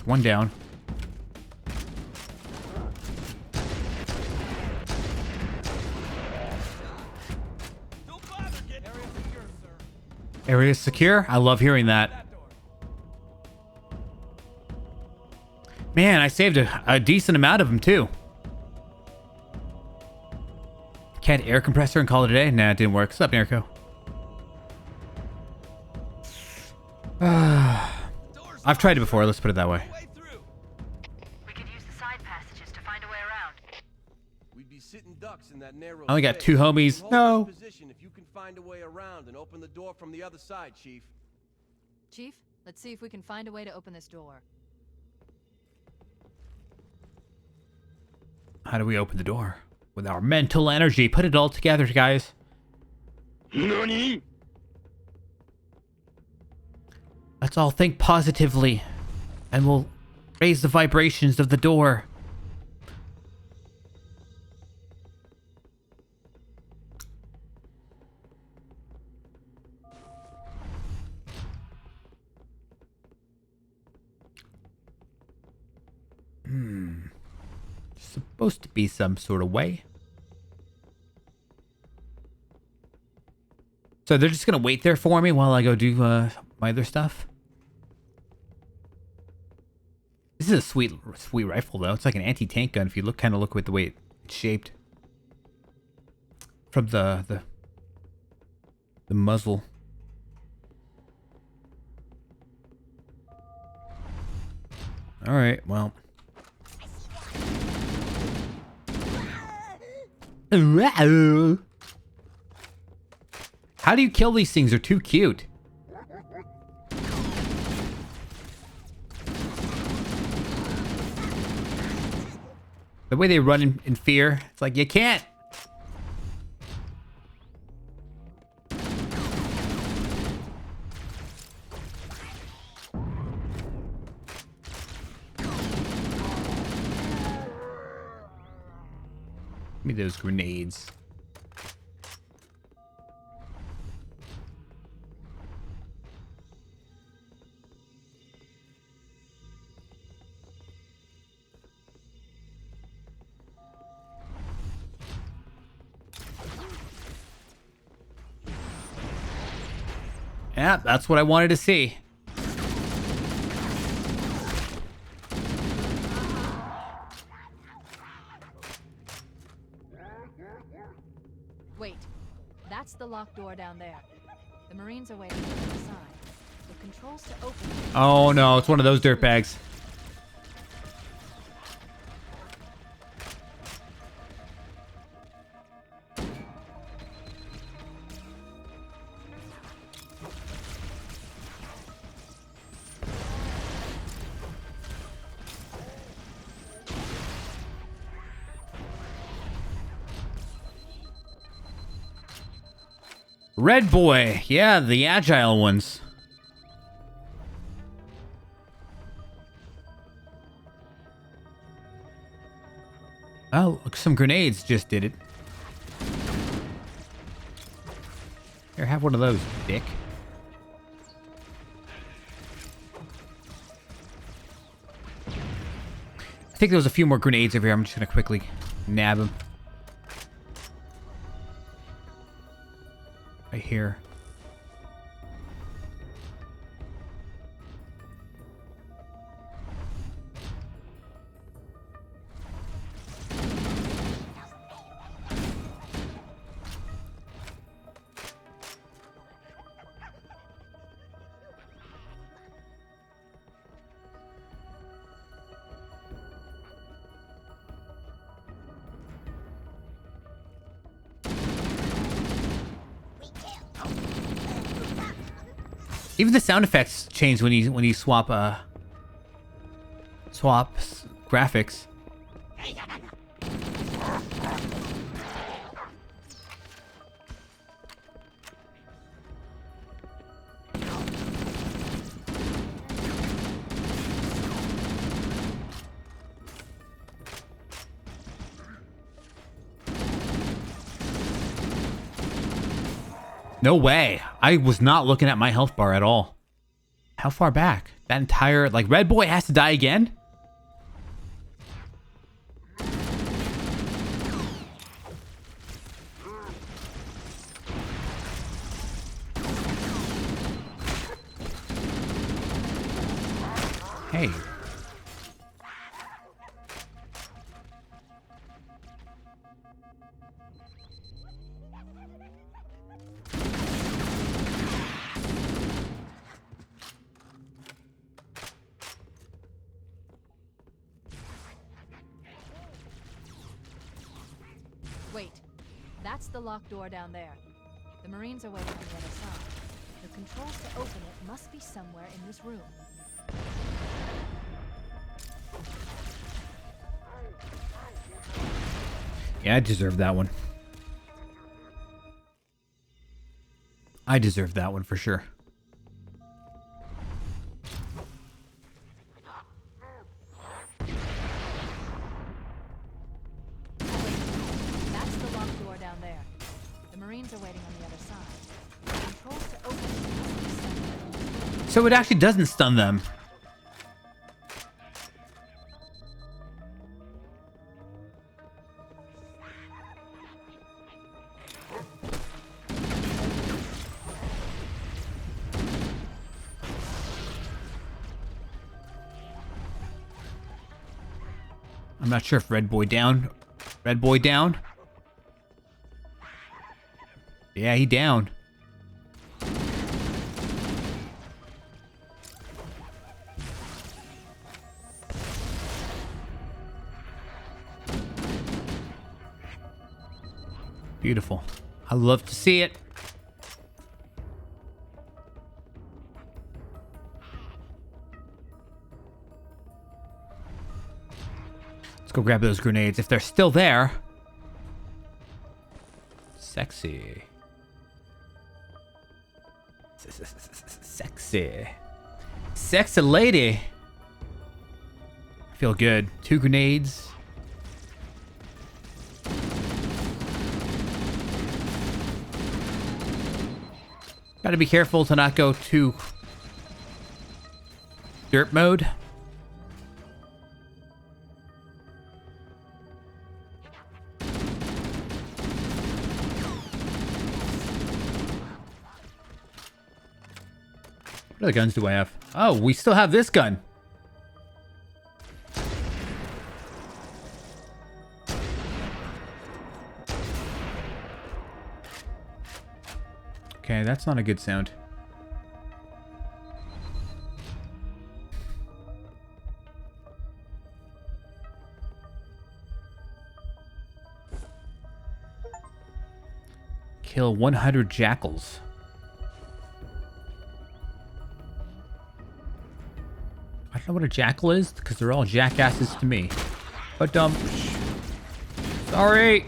One down. Area secure? I love hearing that. Man, I saved a decent amount of them too. Can't air compressor and call it a day? Nah, it didn't work. What's up, Narco? I've tried it before, let's put it that way. We could use the side passages to find a way around. We'd be sitting ducks in that narrow I only got space. 2 homies. Hold No. this position if you can find a way around and open the door from the other side, Chief. Chief, let's see if we can find a way to open this door. How do we open the door? with our mental energy. Put it all together, guys. NANI? Let's all think positively, and we'll raise the vibrations of the door. Supposed to be some sort of way. So they're just gonna wait there for me while I go do my other stuff. This is a sweet rifle though. It's like an anti-tank gun if you kind of look with the way it's shaped from the muzzle. All right, well. How do you kill these things? They're too cute. The way they run in fear, it's like, you can't. Give me those grenades. Yeah, that's what I wanted to see. Wait, that's the locked door down there. The Marines are waiting on the other side. The controls to open it. Oh no, it's one of those dirtbags. Red Boy, yeah, the agile ones. Oh, look, some grenades just did it. Here, have one of those, dick. I think there was a few more grenades over here. I'm just gonna quickly nab them. Right here. Even the sound effects change when you swap graphics. No way. I was not looking at my health bar at all. How far back? That entire... Like, Red Boy has to die again? Hey. Wait, that's the locked door down there. The Marines are waiting on the other side. The controls to open it must be somewhere in this room. Yeah, I deserve that one. I deserve that one for sure. That's the locked door down there. The Marines are waiting on the other side. The controls to open it must be somewhere. So it actually doesn't stun them. I'm not sure if Red Boy down. Red Boy down? Yeah, he down. Beautiful. I love to see it. Let's go grab those grenades if they're still there. Sexy. Sexy. Sexy lady. I feel good. 2 grenades. Gotta be careful to not go too dirt mode. What other guns do I have? Oh, we still have this gun. Okay, that's not a good sound. Kill 100 jackals. I don't know what a jackal is, because they're all jackasses to me. But, sorry.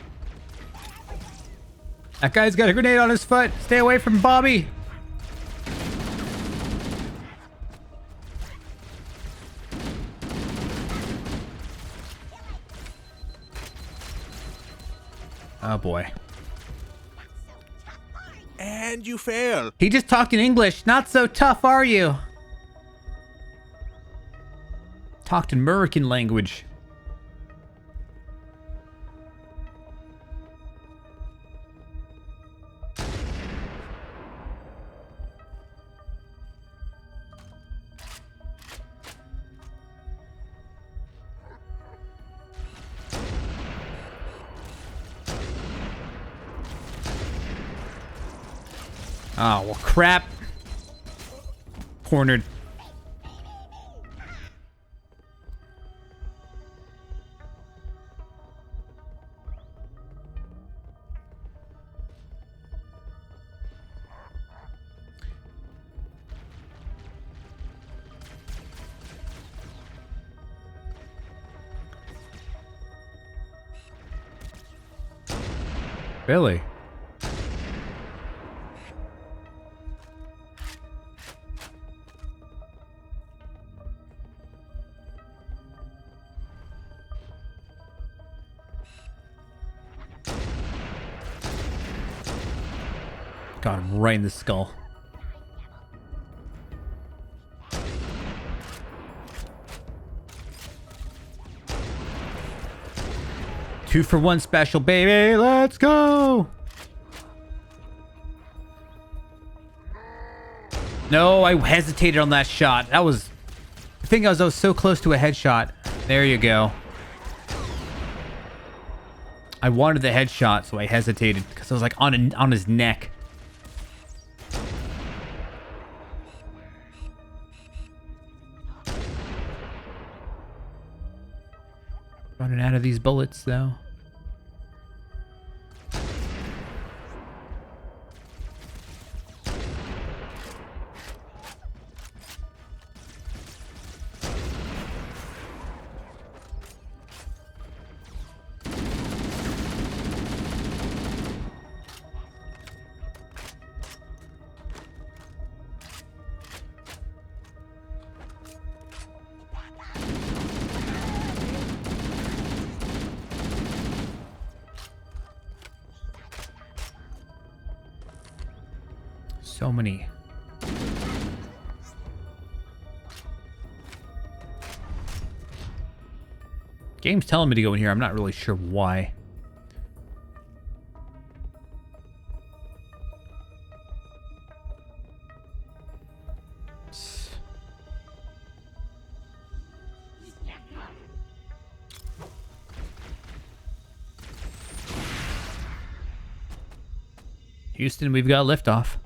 That guy's got a grenade on his foot. Stay away from Bobby. Oh, boy. And you fail. He just talked in English. Not so tough, are you? Talked in American language. Oh, well, crap. Cornered. Really? Got him right in the skull. Two for one special, baby. Let's go. No, I hesitated on that shot. That was... I think I was so close to a headshot. There you go. I wanted the headshot, so I hesitated because I was like on his neck. Running out of these bullets, though. So many. Game's telling me to go in here. I'm not really sure why. Houston, we've got liftoff.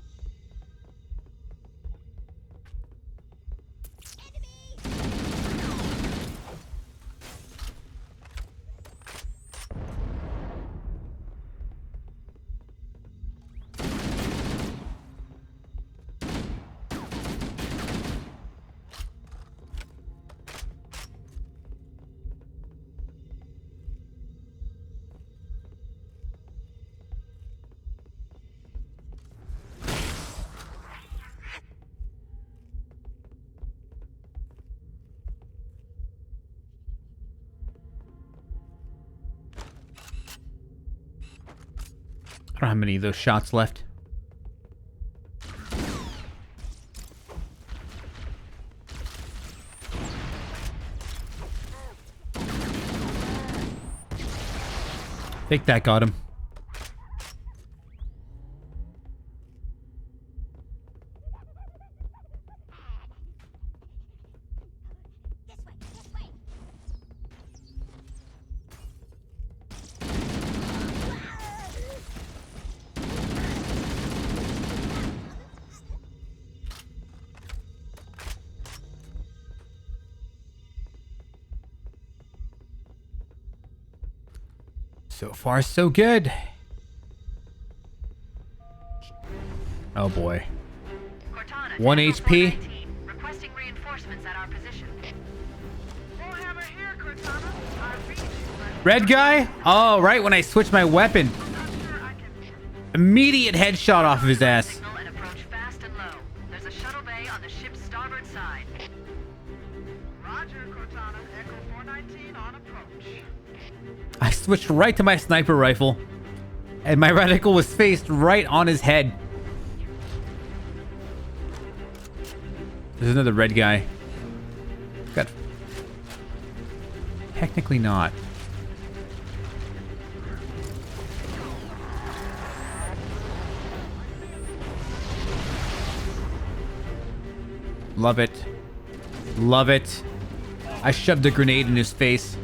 I don't have many of those shots left. I think that got him. So far, so good. Oh boy. Cortana, 1 HP. requesting reinforcements at our position. Warhammer here, Cortana. I read you, but Red guy? Oh, right when I switched my weapon. Immediate headshot off of his ass. signal and approach fast and low. There's a shuttle bay on the ship's starboard side. Roger, Cortana. Echo 419 on approach. I switched right to my sniper rifle, and my reticle was faced right on his head. There's another red guy. Got... Technically not. Love it. Love it. I shoved a grenade in his face.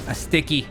A sticky.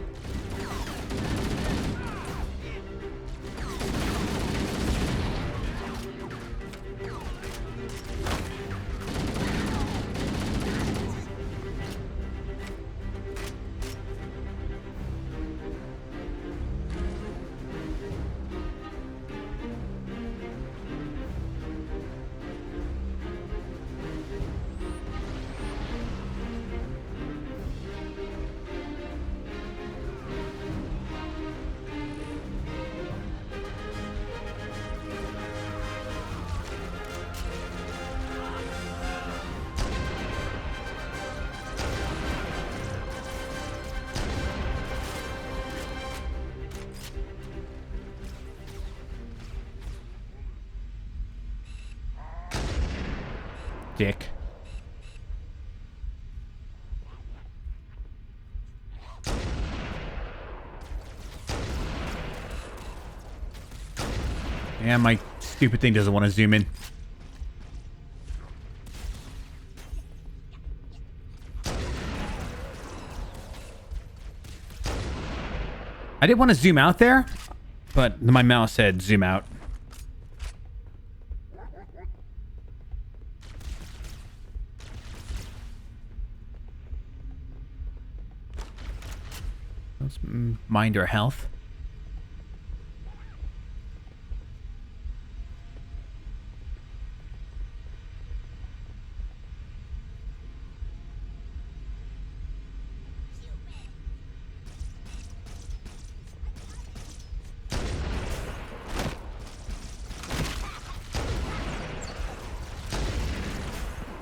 Dick. Yeah, my stupid thing doesn't want to zoom in. I didn't want to zoom out there, but my mouse said zoom out. Let's mind our health.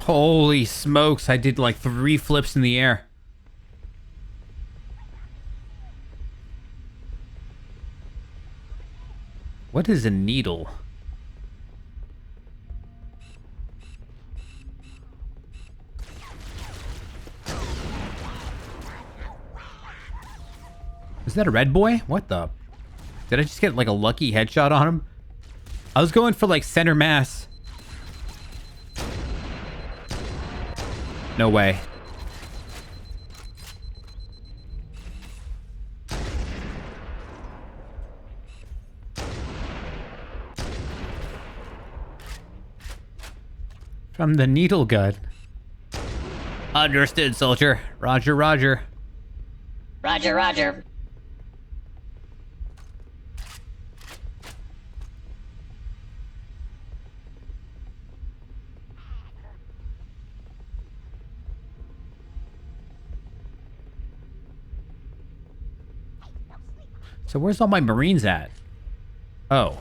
Holy smokes, I did like 3 flips in the air. What is a needle? Is that a red boy? What the? Did I just get like a lucky headshot on him? I was going for like center mass. No way. From the needle gun. Understood, soldier. Roger, roger. Roger, roger. So where's all my Marines at? Oh.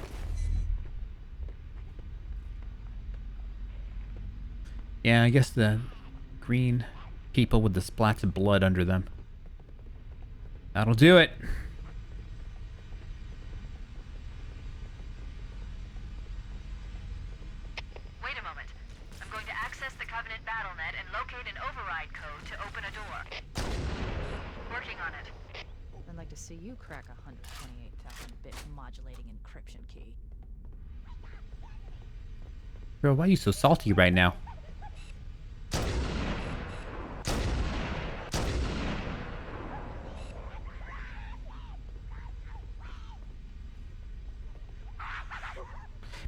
Yeah, I guess the green people with the splats of blood under them. That'll do it. Wait a moment. I'm going to access the Covenant BattleNet and locate an override code to open a door. Working on it. I'd like to see you crack a 128,000-bit modulating encryption key. Bro, why are you so salty right now?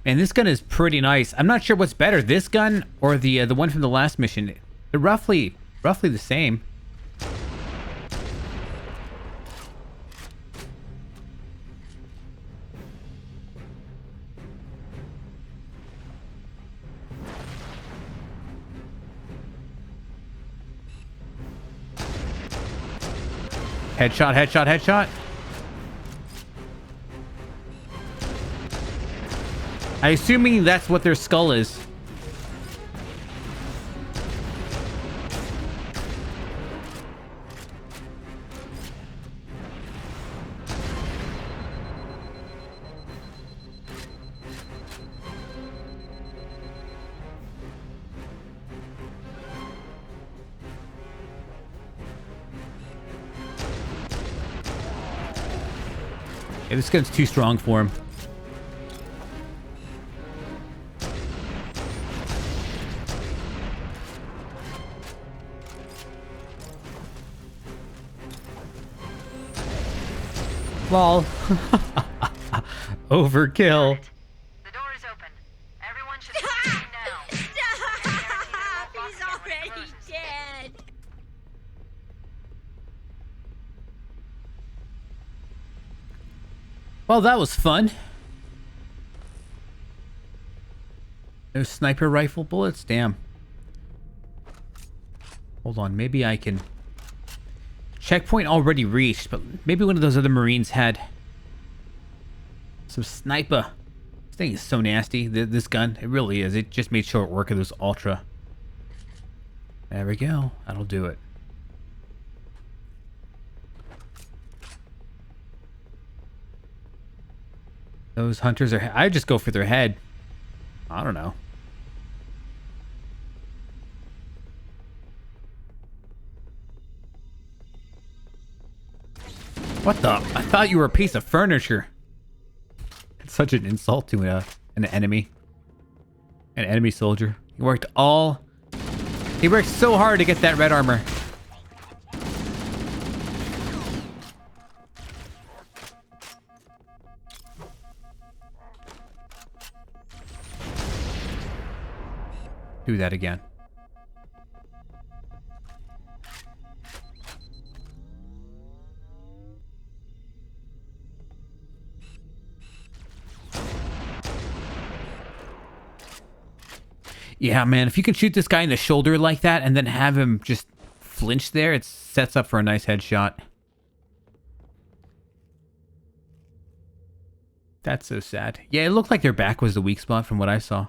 Man, this gun is pretty nice. I'm not sure what's better, this gun or the one from the last mission. They're roughly the same. Headshot, headshot, headshot. I'm assuming that's what their skull is. Yeah, this gun's too strong for him. Lol. Overkill. The door is open. Everyone should leave now. He's already dead. Well, that was fun. No sniper rifle bullets? Damn. Hold on, maybe I can... Checkpoint already reached, but maybe one of those other Marines had some sniper. This thing is so nasty, this gun. It really is. It just made short work of this Ultra. There we go. That'll do it. Those hunters are... I just go for their head. I don't know. What the? I thought you were a piece of furniture. It's such an insult to an enemy. An enemy soldier. He worked so hard to get that red armor. Do that again. Yeah, man, if you can shoot this guy in the shoulder like that and then have him just flinch there, it sets up for a nice headshot. That's so sad. Yeah, it looked like their back was the weak spot from what I saw.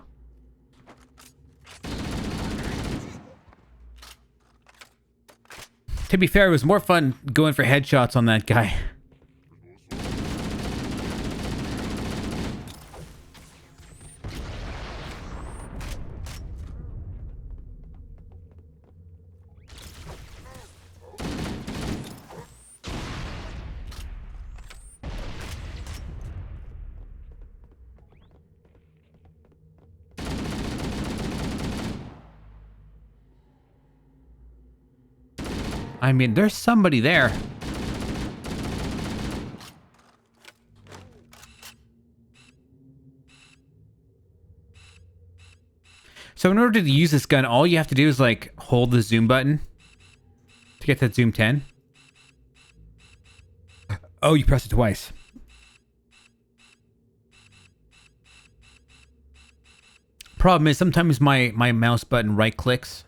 To be fair, it was more fun going for headshots on that guy. I mean, there's somebody there. So in order to use this gun, all you have to do is like hold the zoom button to get that zoom 10. Oh, you press it twice. Problem is sometimes my mouse button right clicks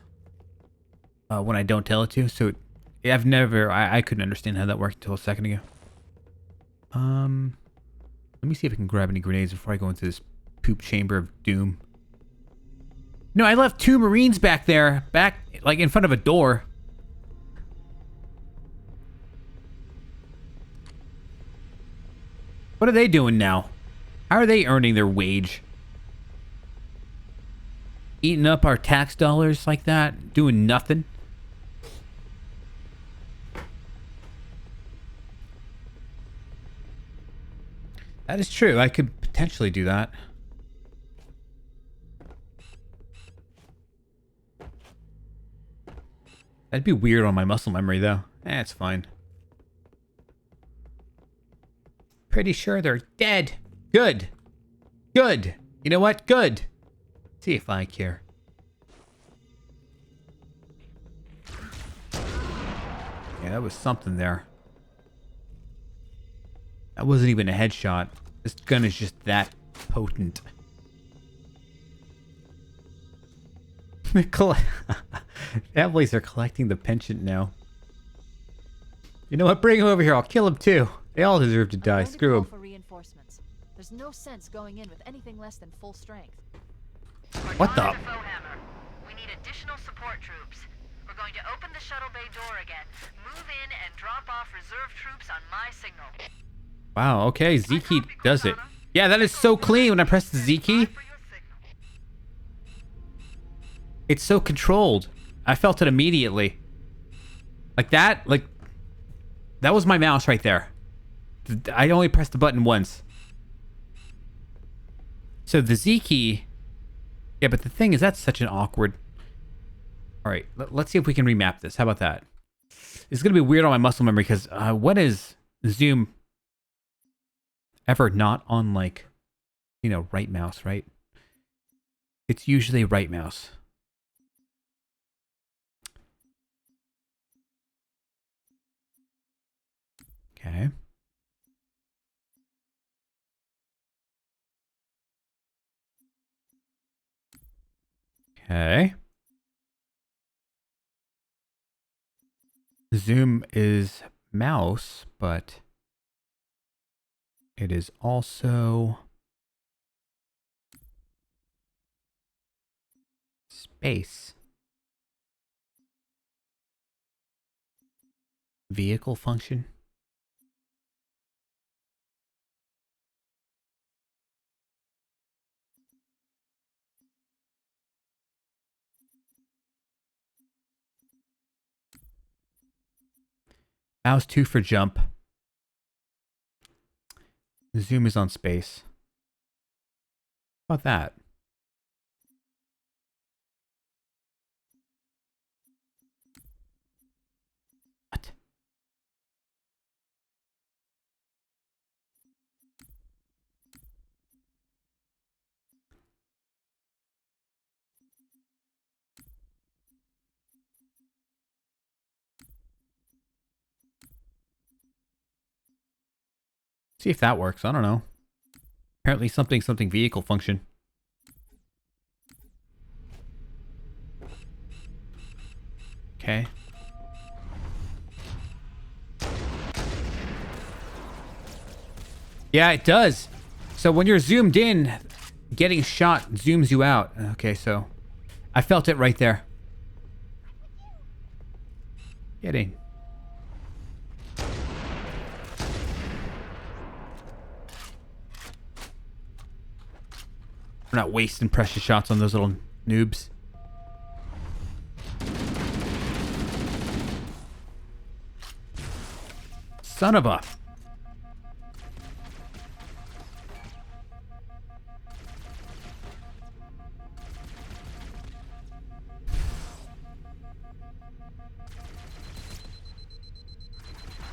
when I don't tell it to. So I couldn't understand how that worked until a second ago. Let me see if I can grab any grenades before I go into this poop chamber of doom. No, I left 2 Marines back there, like in front of a door. What are they doing now? How are they earning their wage? Eating up our tax dollars like that? Doing nothing? That is true. I could potentially do that. That'd be weird on my muscle memory, though. It's fine. Pretty sure they're dead. Good. Good. You know what? Good. See if I care. Yeah, that was something there. That wasn't even a headshot. This gun is just that potent. Families are collecting the penchant now. You know what? Bring him over here. I'll kill him too. They all deserve to die. Screw him. For reinforcements. There's no sense going in with anything less than full strength. What the? We need additional support troops. We're going to open the shuttle bay door again, move in, and drop off reserve troops on my signal. Wow, okay, Z key does it. Yeah, that is so clean when I press the Z key. It's so controlled. I felt it immediately. Like that was my mouse right there. I only pressed the button once. So the Z key... Yeah, but the thing is, that's such an awkward... Alright, let's see if we can remap this. How about that? It's going to be weird on my muscle memory, because what is zoom ever not on, like, you know, right mouse, right? It's usually right mouse. Okay. Okay. Zoom is mouse, but it is also space. Vehicle function. Mouse 2 for jump. Zoom is on space. How about that? What? See if that works. I don't know. Apparently something vehicle function. Okay. Yeah, it does. So when you're zoomed in, getting shot zooms you out. Okay, so I felt it right there. Getting. We're not wasting precious shots on those little noobs. Son of a...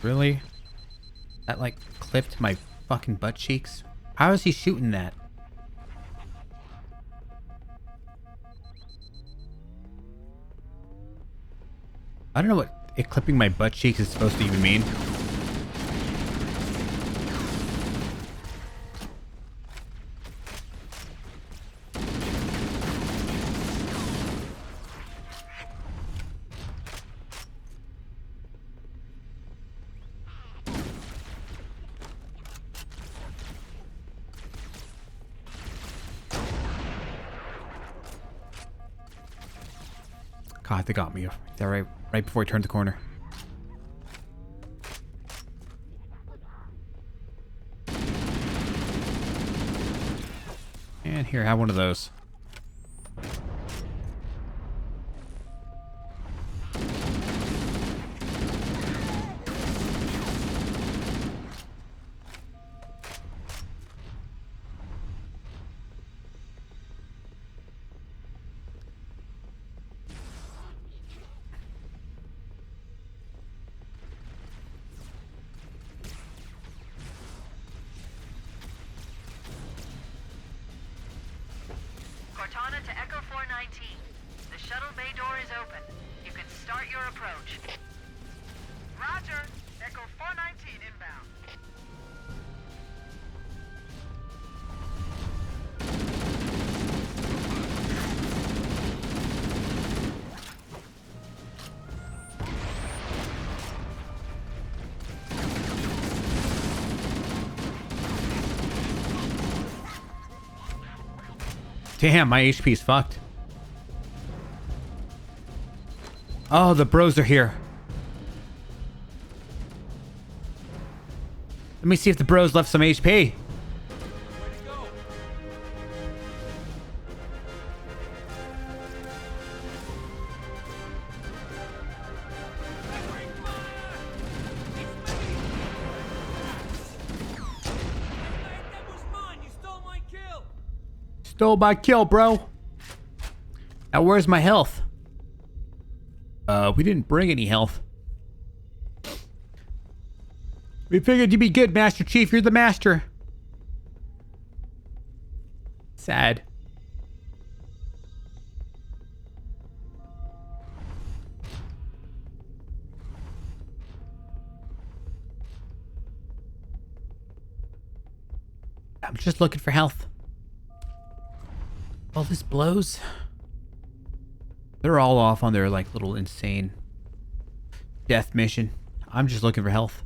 Really? That like clipped my fucking butt cheeks? How is he shooting that? I don't know what it clipping my butt cheeks is supposed to even mean. God, they got me. They're right before I turned the corner. And here, have one of those. Cortana to Echo 419. The shuttle bay door is open. You can start your approach. Roger. Echo 419 inbound. Damn, my HP's fucked. Oh, the bros are here. Let me see if the bros left some HP. Stole my kill, bro. Now where's my health? We didn't bring any health. We figured you'd be good, Master Chief. You're the master. Sad. I'm just looking for health. All this blows. They're all off on their like little insane death mission. I'm just looking for health.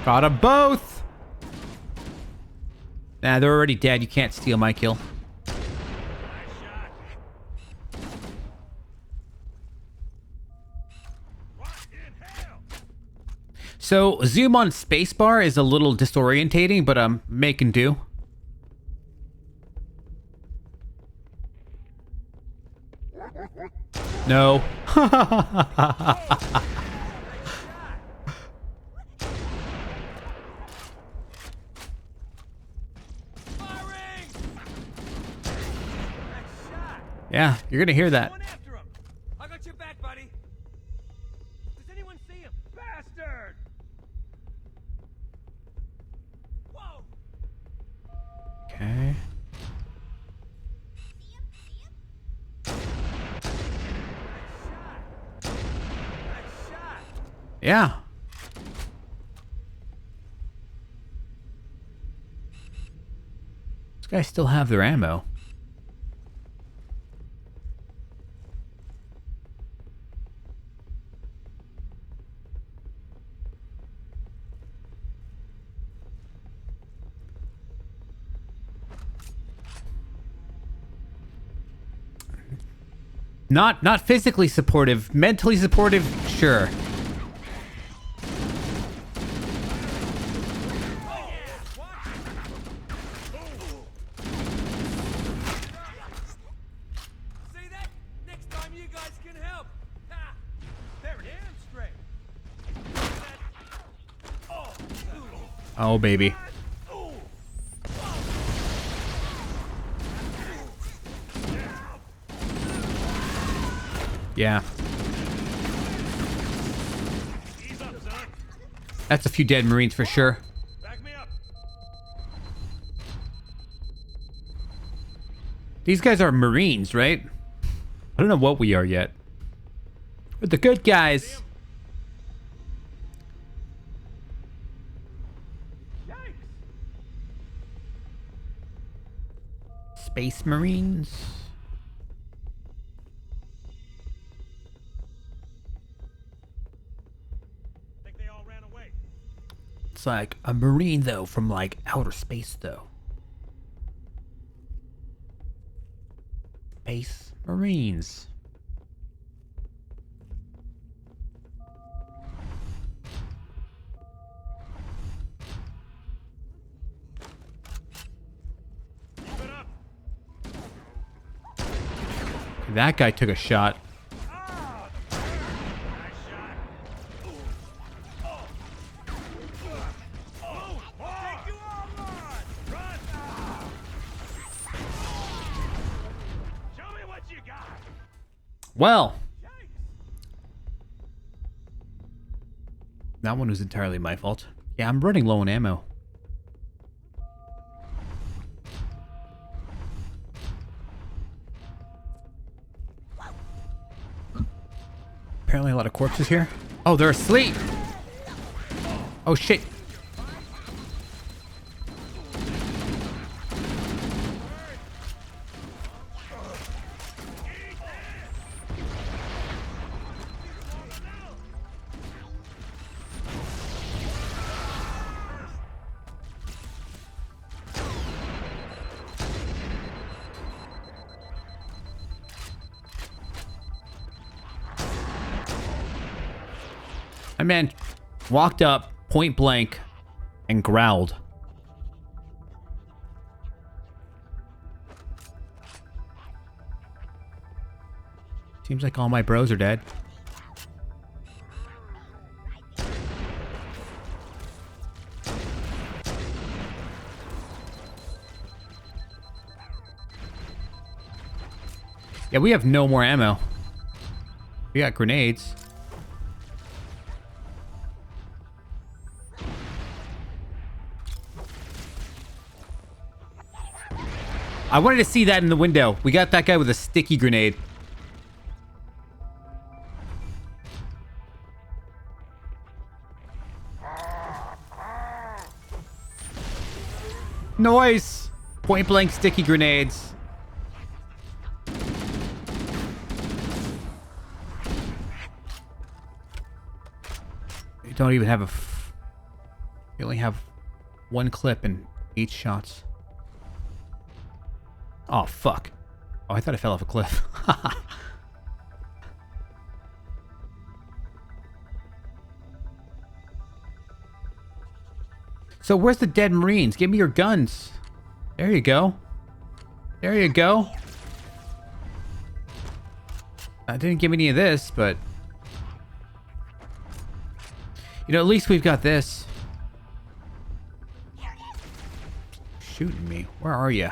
Got them both. Nah, they're already dead. You can't steal my kill. So, zoom on spacebar is a little disorientating, but I'm making do. No. Yeah, you're gonna hear that. I got your back, buddy. Does anyone see him? Bastard! Whoa! Okay. Yeah. These guys still have their ammo. Not physically supportive, mentally supportive, sure. See that? Next time you guys can help. Oh, baby. Yeah. That's a few dead Marines for sure. These guys are Marines, right? I don't know what we are yet. We're the good guys. Space Marines. It's like a Marine though, from like outer space though. Space Marines. That guy took a shot. Well, that one was entirely my fault. Yeah, I'm running low on ammo. Apparently a lot of corpses here. Oh, they're asleep. Oh, shit. My man walked up point blank and growled. Seems like all my bros are dead. Yeah, we have no more ammo. We got grenades. I wanted to see that in the window. We got that guy with a sticky grenade. Nice! Point blank sticky grenades. You don't even have a... You only have one clip and 8 shots. Oh, fuck. Oh, I thought I fell off a cliff. So where's the dead Marines? Give me your guns. There you go. There you go. I didn't give any of this, but... You know, at least we've got this. Shooting me. Where are you?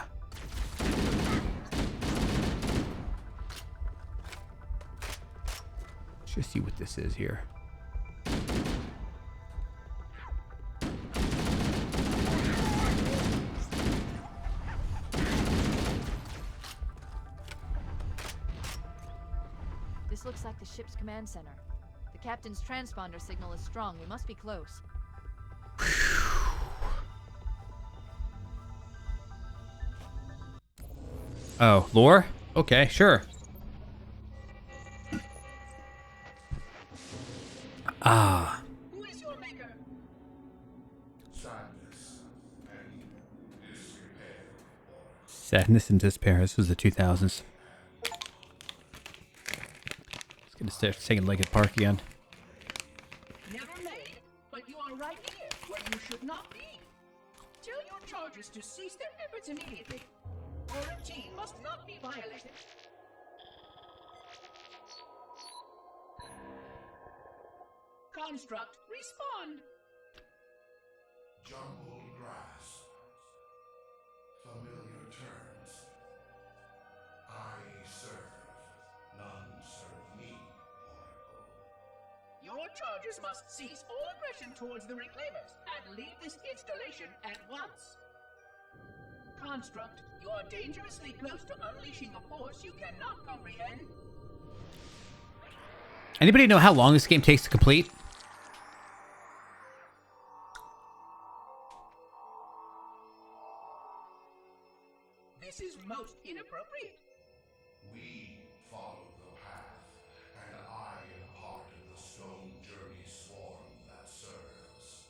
Let's just see what this is here. This looks like the ship's command center. The captain's transponder signal is strong. We must be close. Oh, lore? Okay, sure. Ah. Who is your maker? Sadness and despair. This was the 2000s. It's gonna start singing Linkin Park again. Never made, but you are right here where you should not be. Tell your charges to cease their efforts immediately. Quarantine must not be violated. Construct, respond. Jungle grass. Familiar terms. I serve. None serve me, Oracle. Your charges must cease all aggression towards the Reclaimers and leave this installation at once. Construct, you are dangerously close to unleashing a force you cannot comprehend. Anybody know how long this game takes to complete? This is most inappropriate. We follow the path, and I am part of the Stone Journey swarm that serves.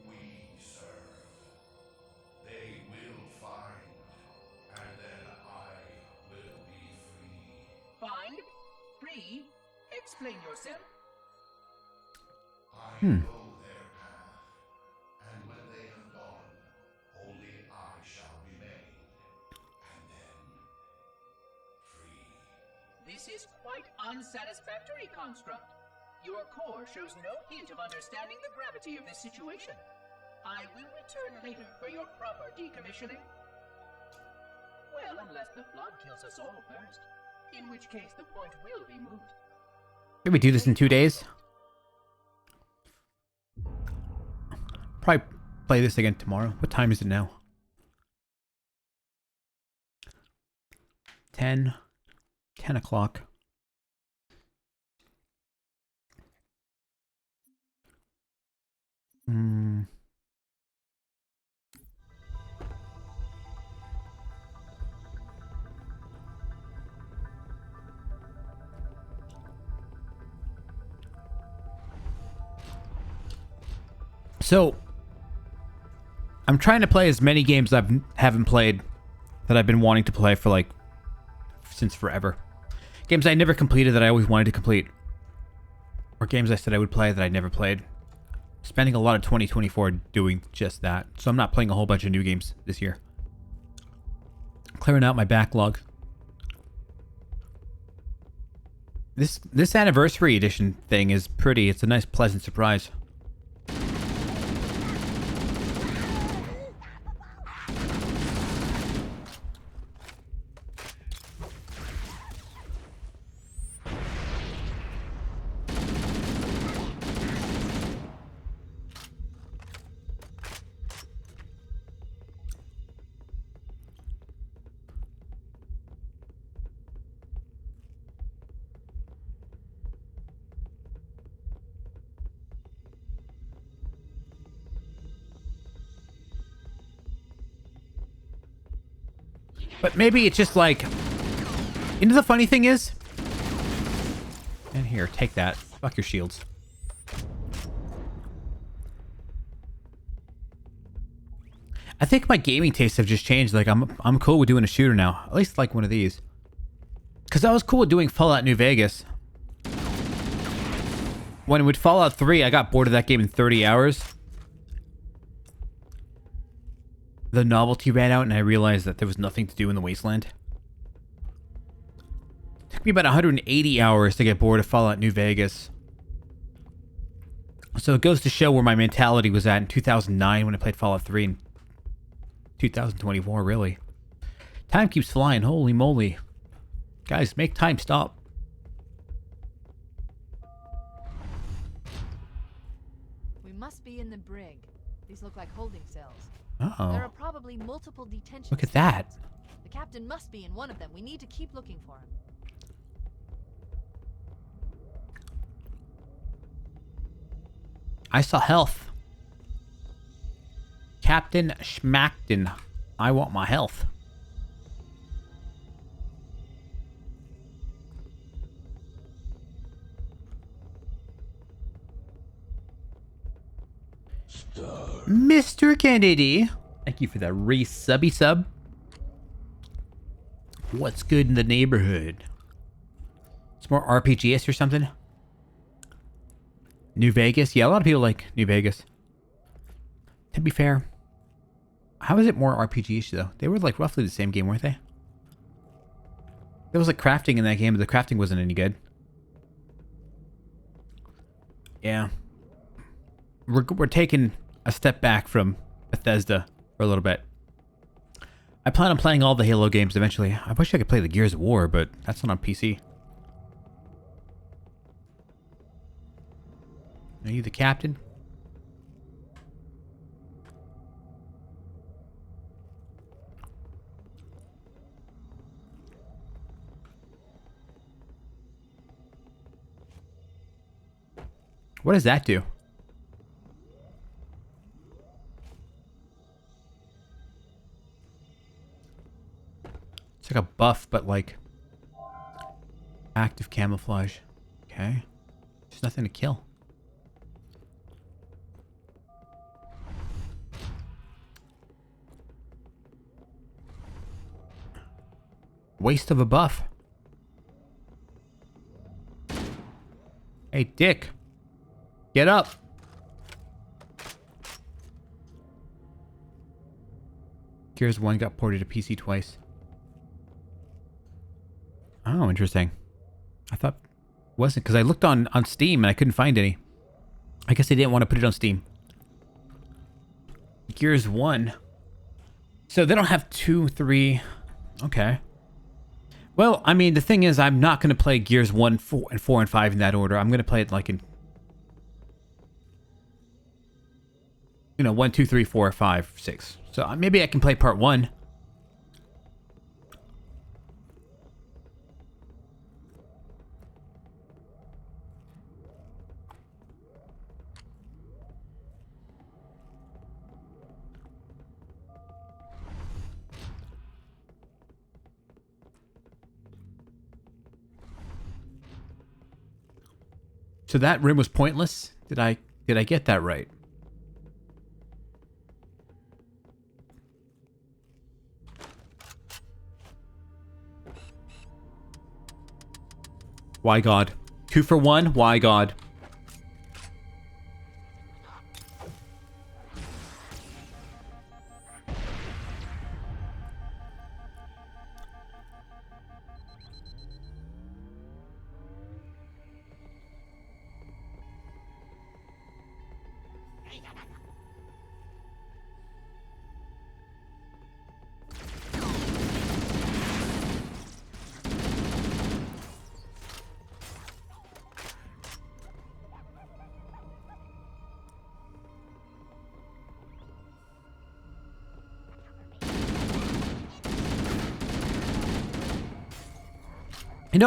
We serve. They will find, and then I will be free. Find? Free? Explain yourself. I know their path, and when they have gone, only I shall remain, and then free. This is quite unsatisfactory, Construct. Your core shows no hint of understanding the gravity of this situation. I will return later for your proper decommissioning. Well, unless the flood kills us all first, in which case the point will be moot. Maybe we do this in 2 days. Probably play this again tomorrow. What time is it now? 10 o'clock. So, I'm trying to play as many games I haven't played that I've been wanting to play for like since forever. Games I never completed that I always wanted to complete. Or games I said I would play that I never played. Spending a lot of 2024 doing just that. So I'm not playing a whole bunch of new games this year. Clearing out my backlog. This anniversary edition thing is pretty. It's a nice pleasant surprise. But maybe it's just like... You know the funny thing is? And here, take that. Fuck your shields. I think my gaming tastes have just changed. Like, I'm cool with doing a shooter now. At least like one of these. Because I was cool with doing Fallout New Vegas. When with Fallout 3, I got bored of that game in 30 hours. The novelty ran out and I realized that there was nothing to do in the wasteland. It took me about 180 hours to get bored of Fallout New Vegas. So it goes to show where my mentality was at in 2009 when I played Fallout 3 and 2024, really. Time keeps flying, holy moly. Guys, make time stop. We must be in the brig. These look like holding cells. Uh-oh. There are probably multiple detention Look at that. cells. The captain must be in one of them. We need to keep looking for him. I saw health. Captain Schmackton. I want my health. Mr. Kennedy. Thank you for that re-subby sub. What's good in the neighborhood? It's more RPGs or something? New Vegas? Yeah, a lot of people like New Vegas. To be fair, how is it more RPG-ish though? They were like roughly the same game, weren't they? There was like crafting in that game, but the crafting wasn't any good. Yeah. We're taking a step back from Bethesda for a little bit. I plan on playing all the Halo games eventually. I wish I could play the Gears of War, but that's not on PC. Are you the captain? What does that do? It's like a buff, but like active camouflage. Okay. There's nothing to kill. Waste of a buff. Hey, Dick. Get up. Gears 1 got ported to PC twice. Oh, interesting. I thought it wasn't, because I looked on Steam and I couldn't find any. I guess they didn't want to put it on Steam. Gears 1. So they don't have 2, 3. Okay. Well, I mean, the thing is, I'm not going to play Gears 1, 4, and 5 in that order. I'm going to play it like in, 1, 2, 3, 4, 5, 6. So maybe I can play part 1. So that room was pointless? Did I get that right? Why God? 2 for 1? Why God?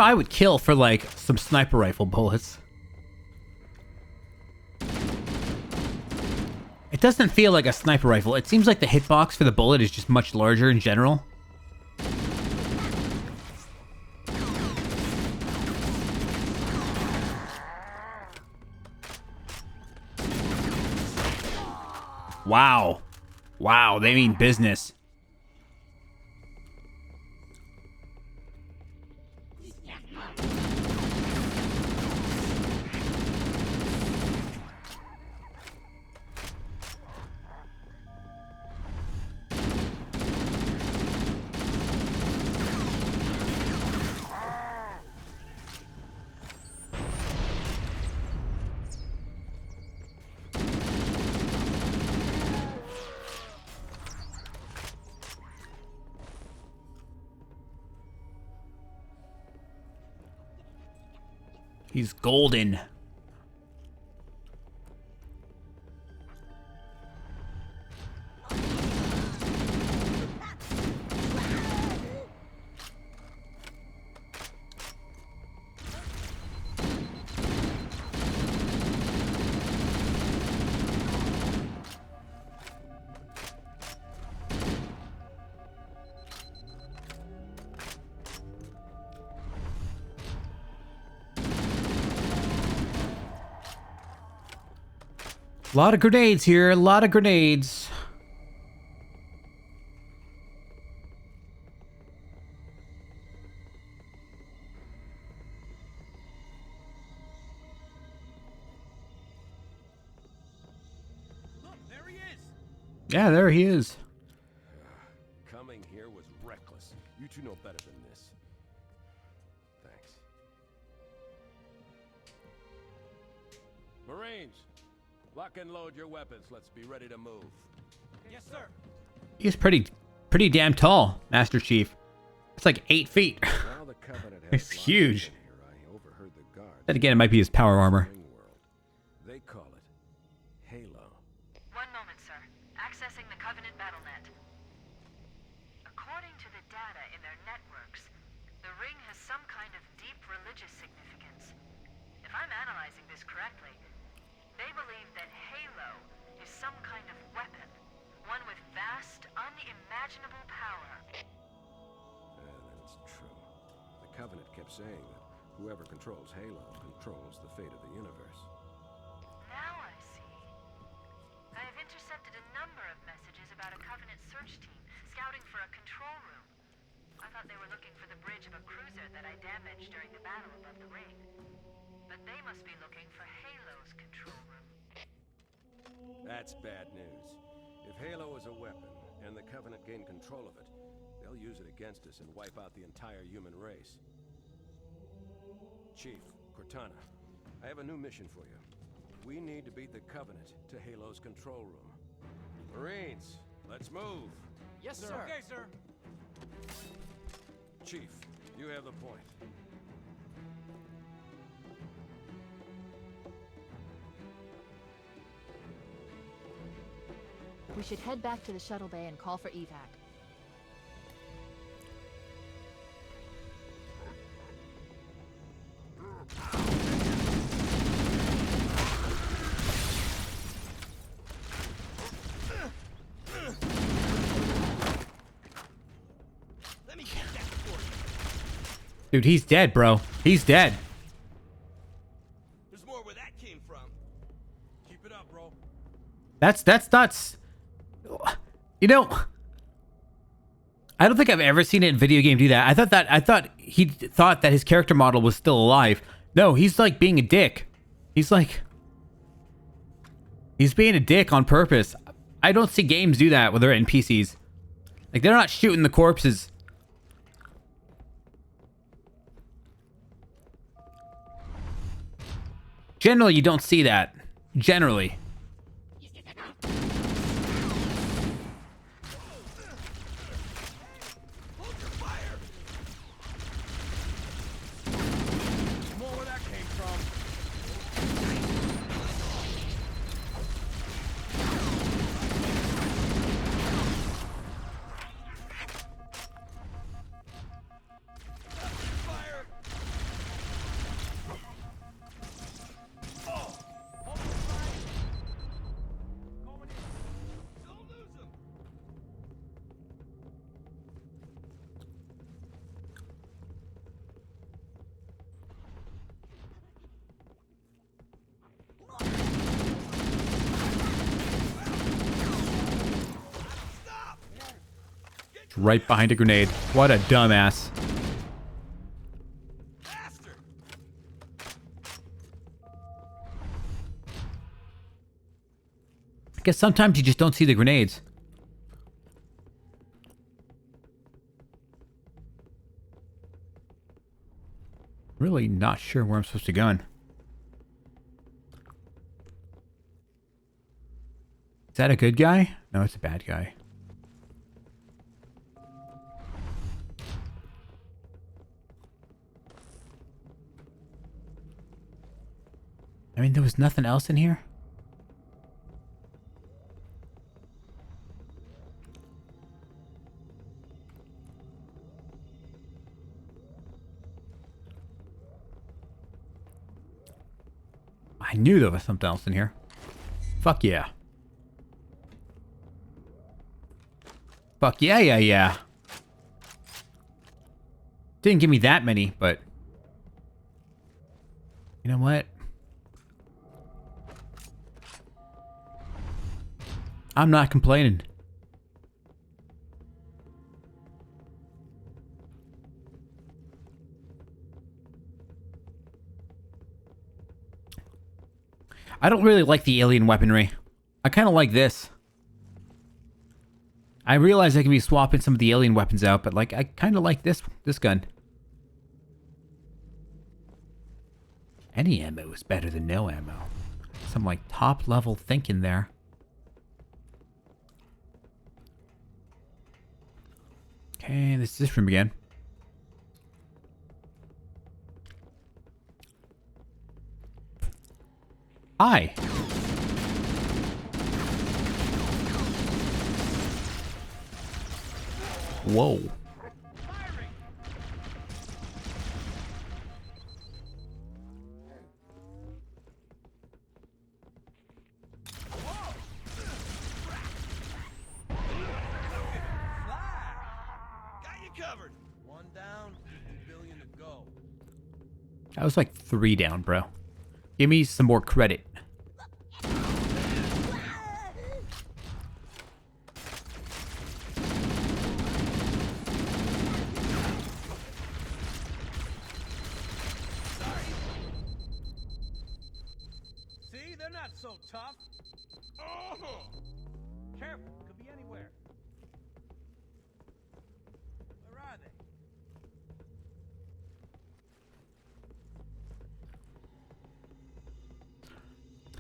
I would kill for, like, some sniper rifle bullets. It doesn't feel like a sniper rifle. It seems like the hitbox for the bullet is just much larger in general. Wow. Wow, they mean business. He's golden. A lot of grenades here, a lot of grenades. Look, there he is. Yeah, there he is. Coming here was reckless. You two know better than this. Thanks. Marines, lock and load your weapons. Let's be ready to move. Yes, sir. He's pretty damn tall, Master Chief. It's like 8 feet. Now the Covenant has It's huge. I overheard the guards. Then again, it might be his power armor. They call it Halo. One moment, sir. Accessing the Covenant BattleNet. According to the data in their networks, the ring has some kind of deep religious significance. If I'm analyzing this correctly, they believe that Halo is some kind of weapon, one with vast, unimaginable power. That's true. The Covenant kept saying that whoever controls Halo controls the fate of the universe. Now I see. I have intercepted a number of messages about a Covenant search team scouting for a control room. I thought they were looking for the bridge of a cruiser that I damaged during the battle above the ring. But they must be looking for Halo's control room. That's bad news. If Halo is a weapon, and the Covenant gain control of it, they'll use it against us and wipe out the entire human race. Chief, Cortana, I have a new mission for you. We need to beat the Covenant to Halo's control room. Marines, let's move! Yes, sir. Okay, sir. Chief, you have the point. We should head back to the shuttle bay and call for evac. Let me get that for you. Dude, he's dead, bro. He's dead. There's more where that came from. Keep it up, bro. That's nuts. You know, I don't think I've ever seen it in a video game do that. I thought he thought that his character model was still alive. No, he's like being a dick. He's being a dick on purpose. I don't see games do that with their NPCs. Like, they're not shooting the corpses. Generally, you don't see that. Generally. More where that came from. Fire! Oh! Don't lose him! Right behind a grenade. What a dumbass. I guess sometimes you just don't see the grenades. Really not sure where I'm supposed to go. Is that a good guy? No, it's a bad guy. I mean, there was nothing else in here? I knew there was something else in here. Fuck yeah. Fuck yeah, yeah, yeah. Didn't give me that many, but... You know what? I'm not complaining. I don't really like the alien weaponry. I kind of like this. I realize I can be swapping some of the alien weapons out, but like I kind of like this gun. Any ammo is better than no ammo. Some like top level thinking there. Okay, this is this room again. Hi. Whoa. Covered. One down, 2 billion to go. That was like 3 down, bro. Give me some more credit. See, they're not so tough. Oh! Careful, could be anywhere. Where are they?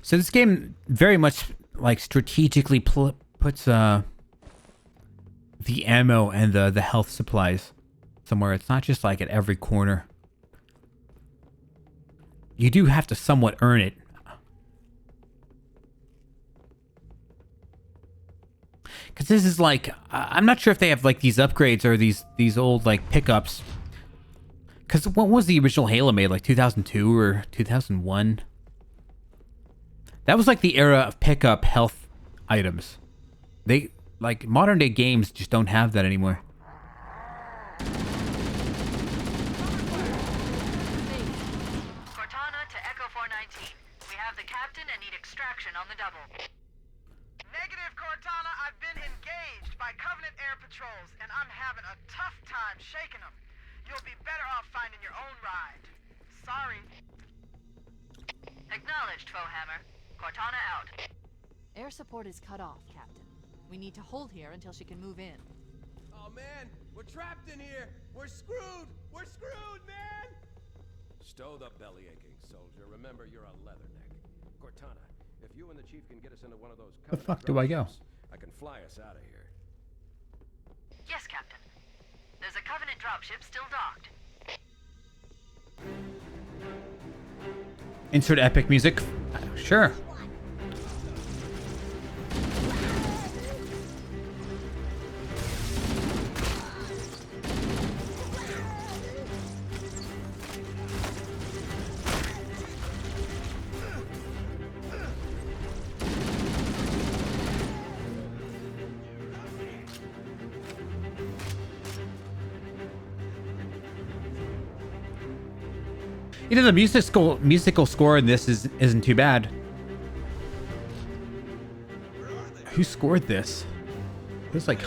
So this game very much like strategically puts the ammo and the health supplies somewhere. It's not just like at every corner. You do have to somewhat earn it. Because this is like, I'm not sure if they have like these upgrades or these old like pickups. Because what was the original Halo made? Like 2002 or 2001? That was like the era of pickup health items. They, like, modern day games just don't have that anymore. Cortana to Echo 419. We have the captain and need extraction on the double. Negative, Cortana. I've been engaged by Covenant air patrols, and I'm having a tough time shaking them. You'll be better off finding your own ride. Sorry. Acknowledged, Foehammer. Cortana out. Air support is cut off, Captain. We need to hold here until she can move in. Oh man, we're trapped in here. We're screwed. We're screwed, man. Stow the belly aching, soldier. Remember, you're a leatherneck. Cortana, if you and the chief can get us into one of those. The fuck do I go? I can fly us out of here. Yes, Captain. There's a Covenant dropship still docked. Insert epic music. Sure. You know, the musical score in this isn't too bad. Who scored this? It was like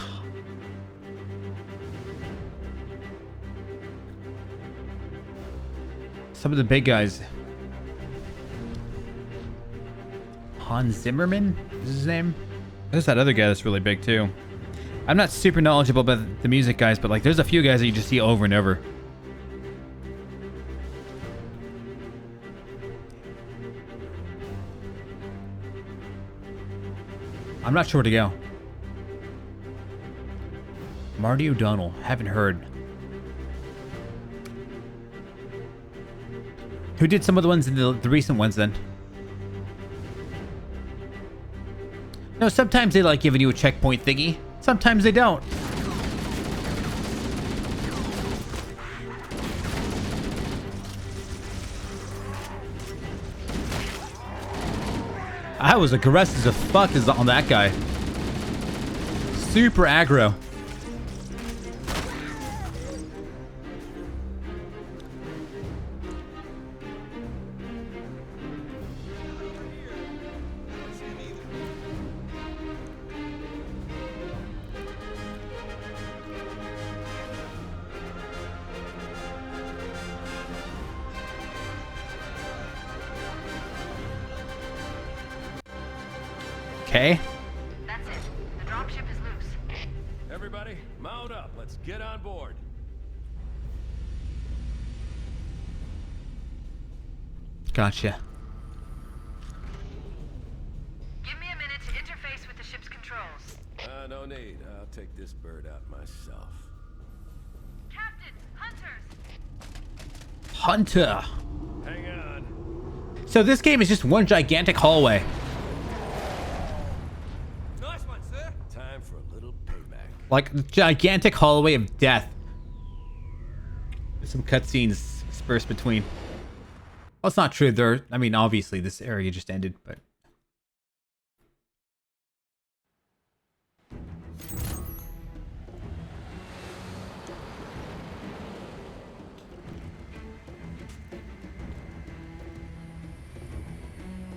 some of the big guys. Hans Zimmerman is his name. There's that other guy that's really big too. I'm not super knowledgeable about the music guys, but like there's a few guys that you just see over and over. I'm not sure where to go. Marty O'Donnell. Haven't heard. Who did some of the ones in the recent ones then? No, sometimes they like giving you a checkpoint thingy. Sometimes they don't. I was aggressive as fuck on that guy. Super aggro. Okay. That's it. The dropship is loose. Everybody, mount up. Let's get on board. Gotcha. this bird out myself. Captain, hunters! Hunter. Hang on. So this game is just one gigantic hallway. Nice one, sir. Time for a little payback. Like a gigantic hallway of death. There's some cutscenes dispersed between. Well, it's not true. I mean, obviously this area just ended, but.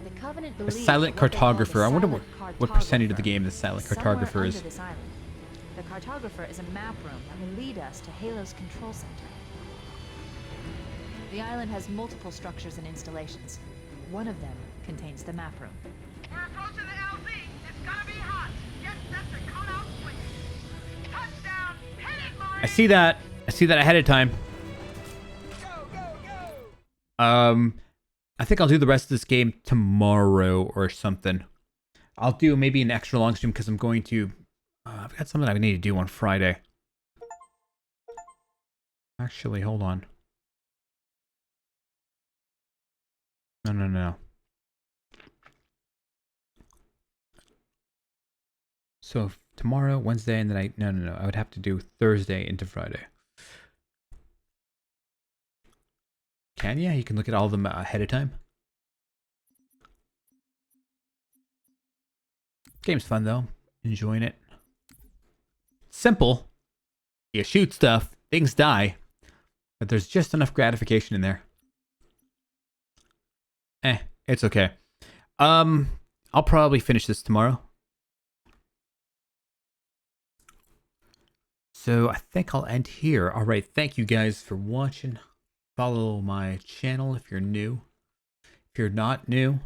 The Covenant A believes silent that what they call the cartographer. I wonder silent what percentage of the cartographer game the silent is somewhere cartographer is. under this island. The cartographer is a map room that will lead us to Halo's control center. The island has multiple structures and installations. One of them contains the map room. We're approaching the LZ. It's gonna be hot. Get set to cut out quick. Touchdown. Hit it, Marine. I see that. I see that ahead of time. I think I'll do the rest of this game tomorrow or something. I'll do maybe an extra long stream because I'm going to. I've got something I need to do on Friday. Actually, hold on. No. So tomorrow, Wednesday, and then no. I would have to do Thursday into Friday. Can ya? You can look at all of them ahead of time. Game's fun though. Enjoying it. Simple. You shoot stuff, things die, but there's just enough gratification in there. It's okay. I'll probably finish this tomorrow. So I think I'll end here. All right, thank you guys for watching. Follow my channel if you're new. If you're not new,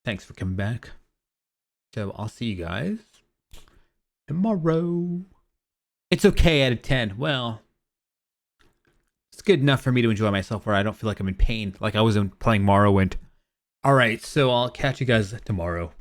thanks for coming back. So I'll see you guys tomorrow. It's okay out of 10. Well, it's good enough for me to enjoy myself where I don't feel like I'm in pain like I was playing Morrowind. All right, so I'll catch you guys tomorrow.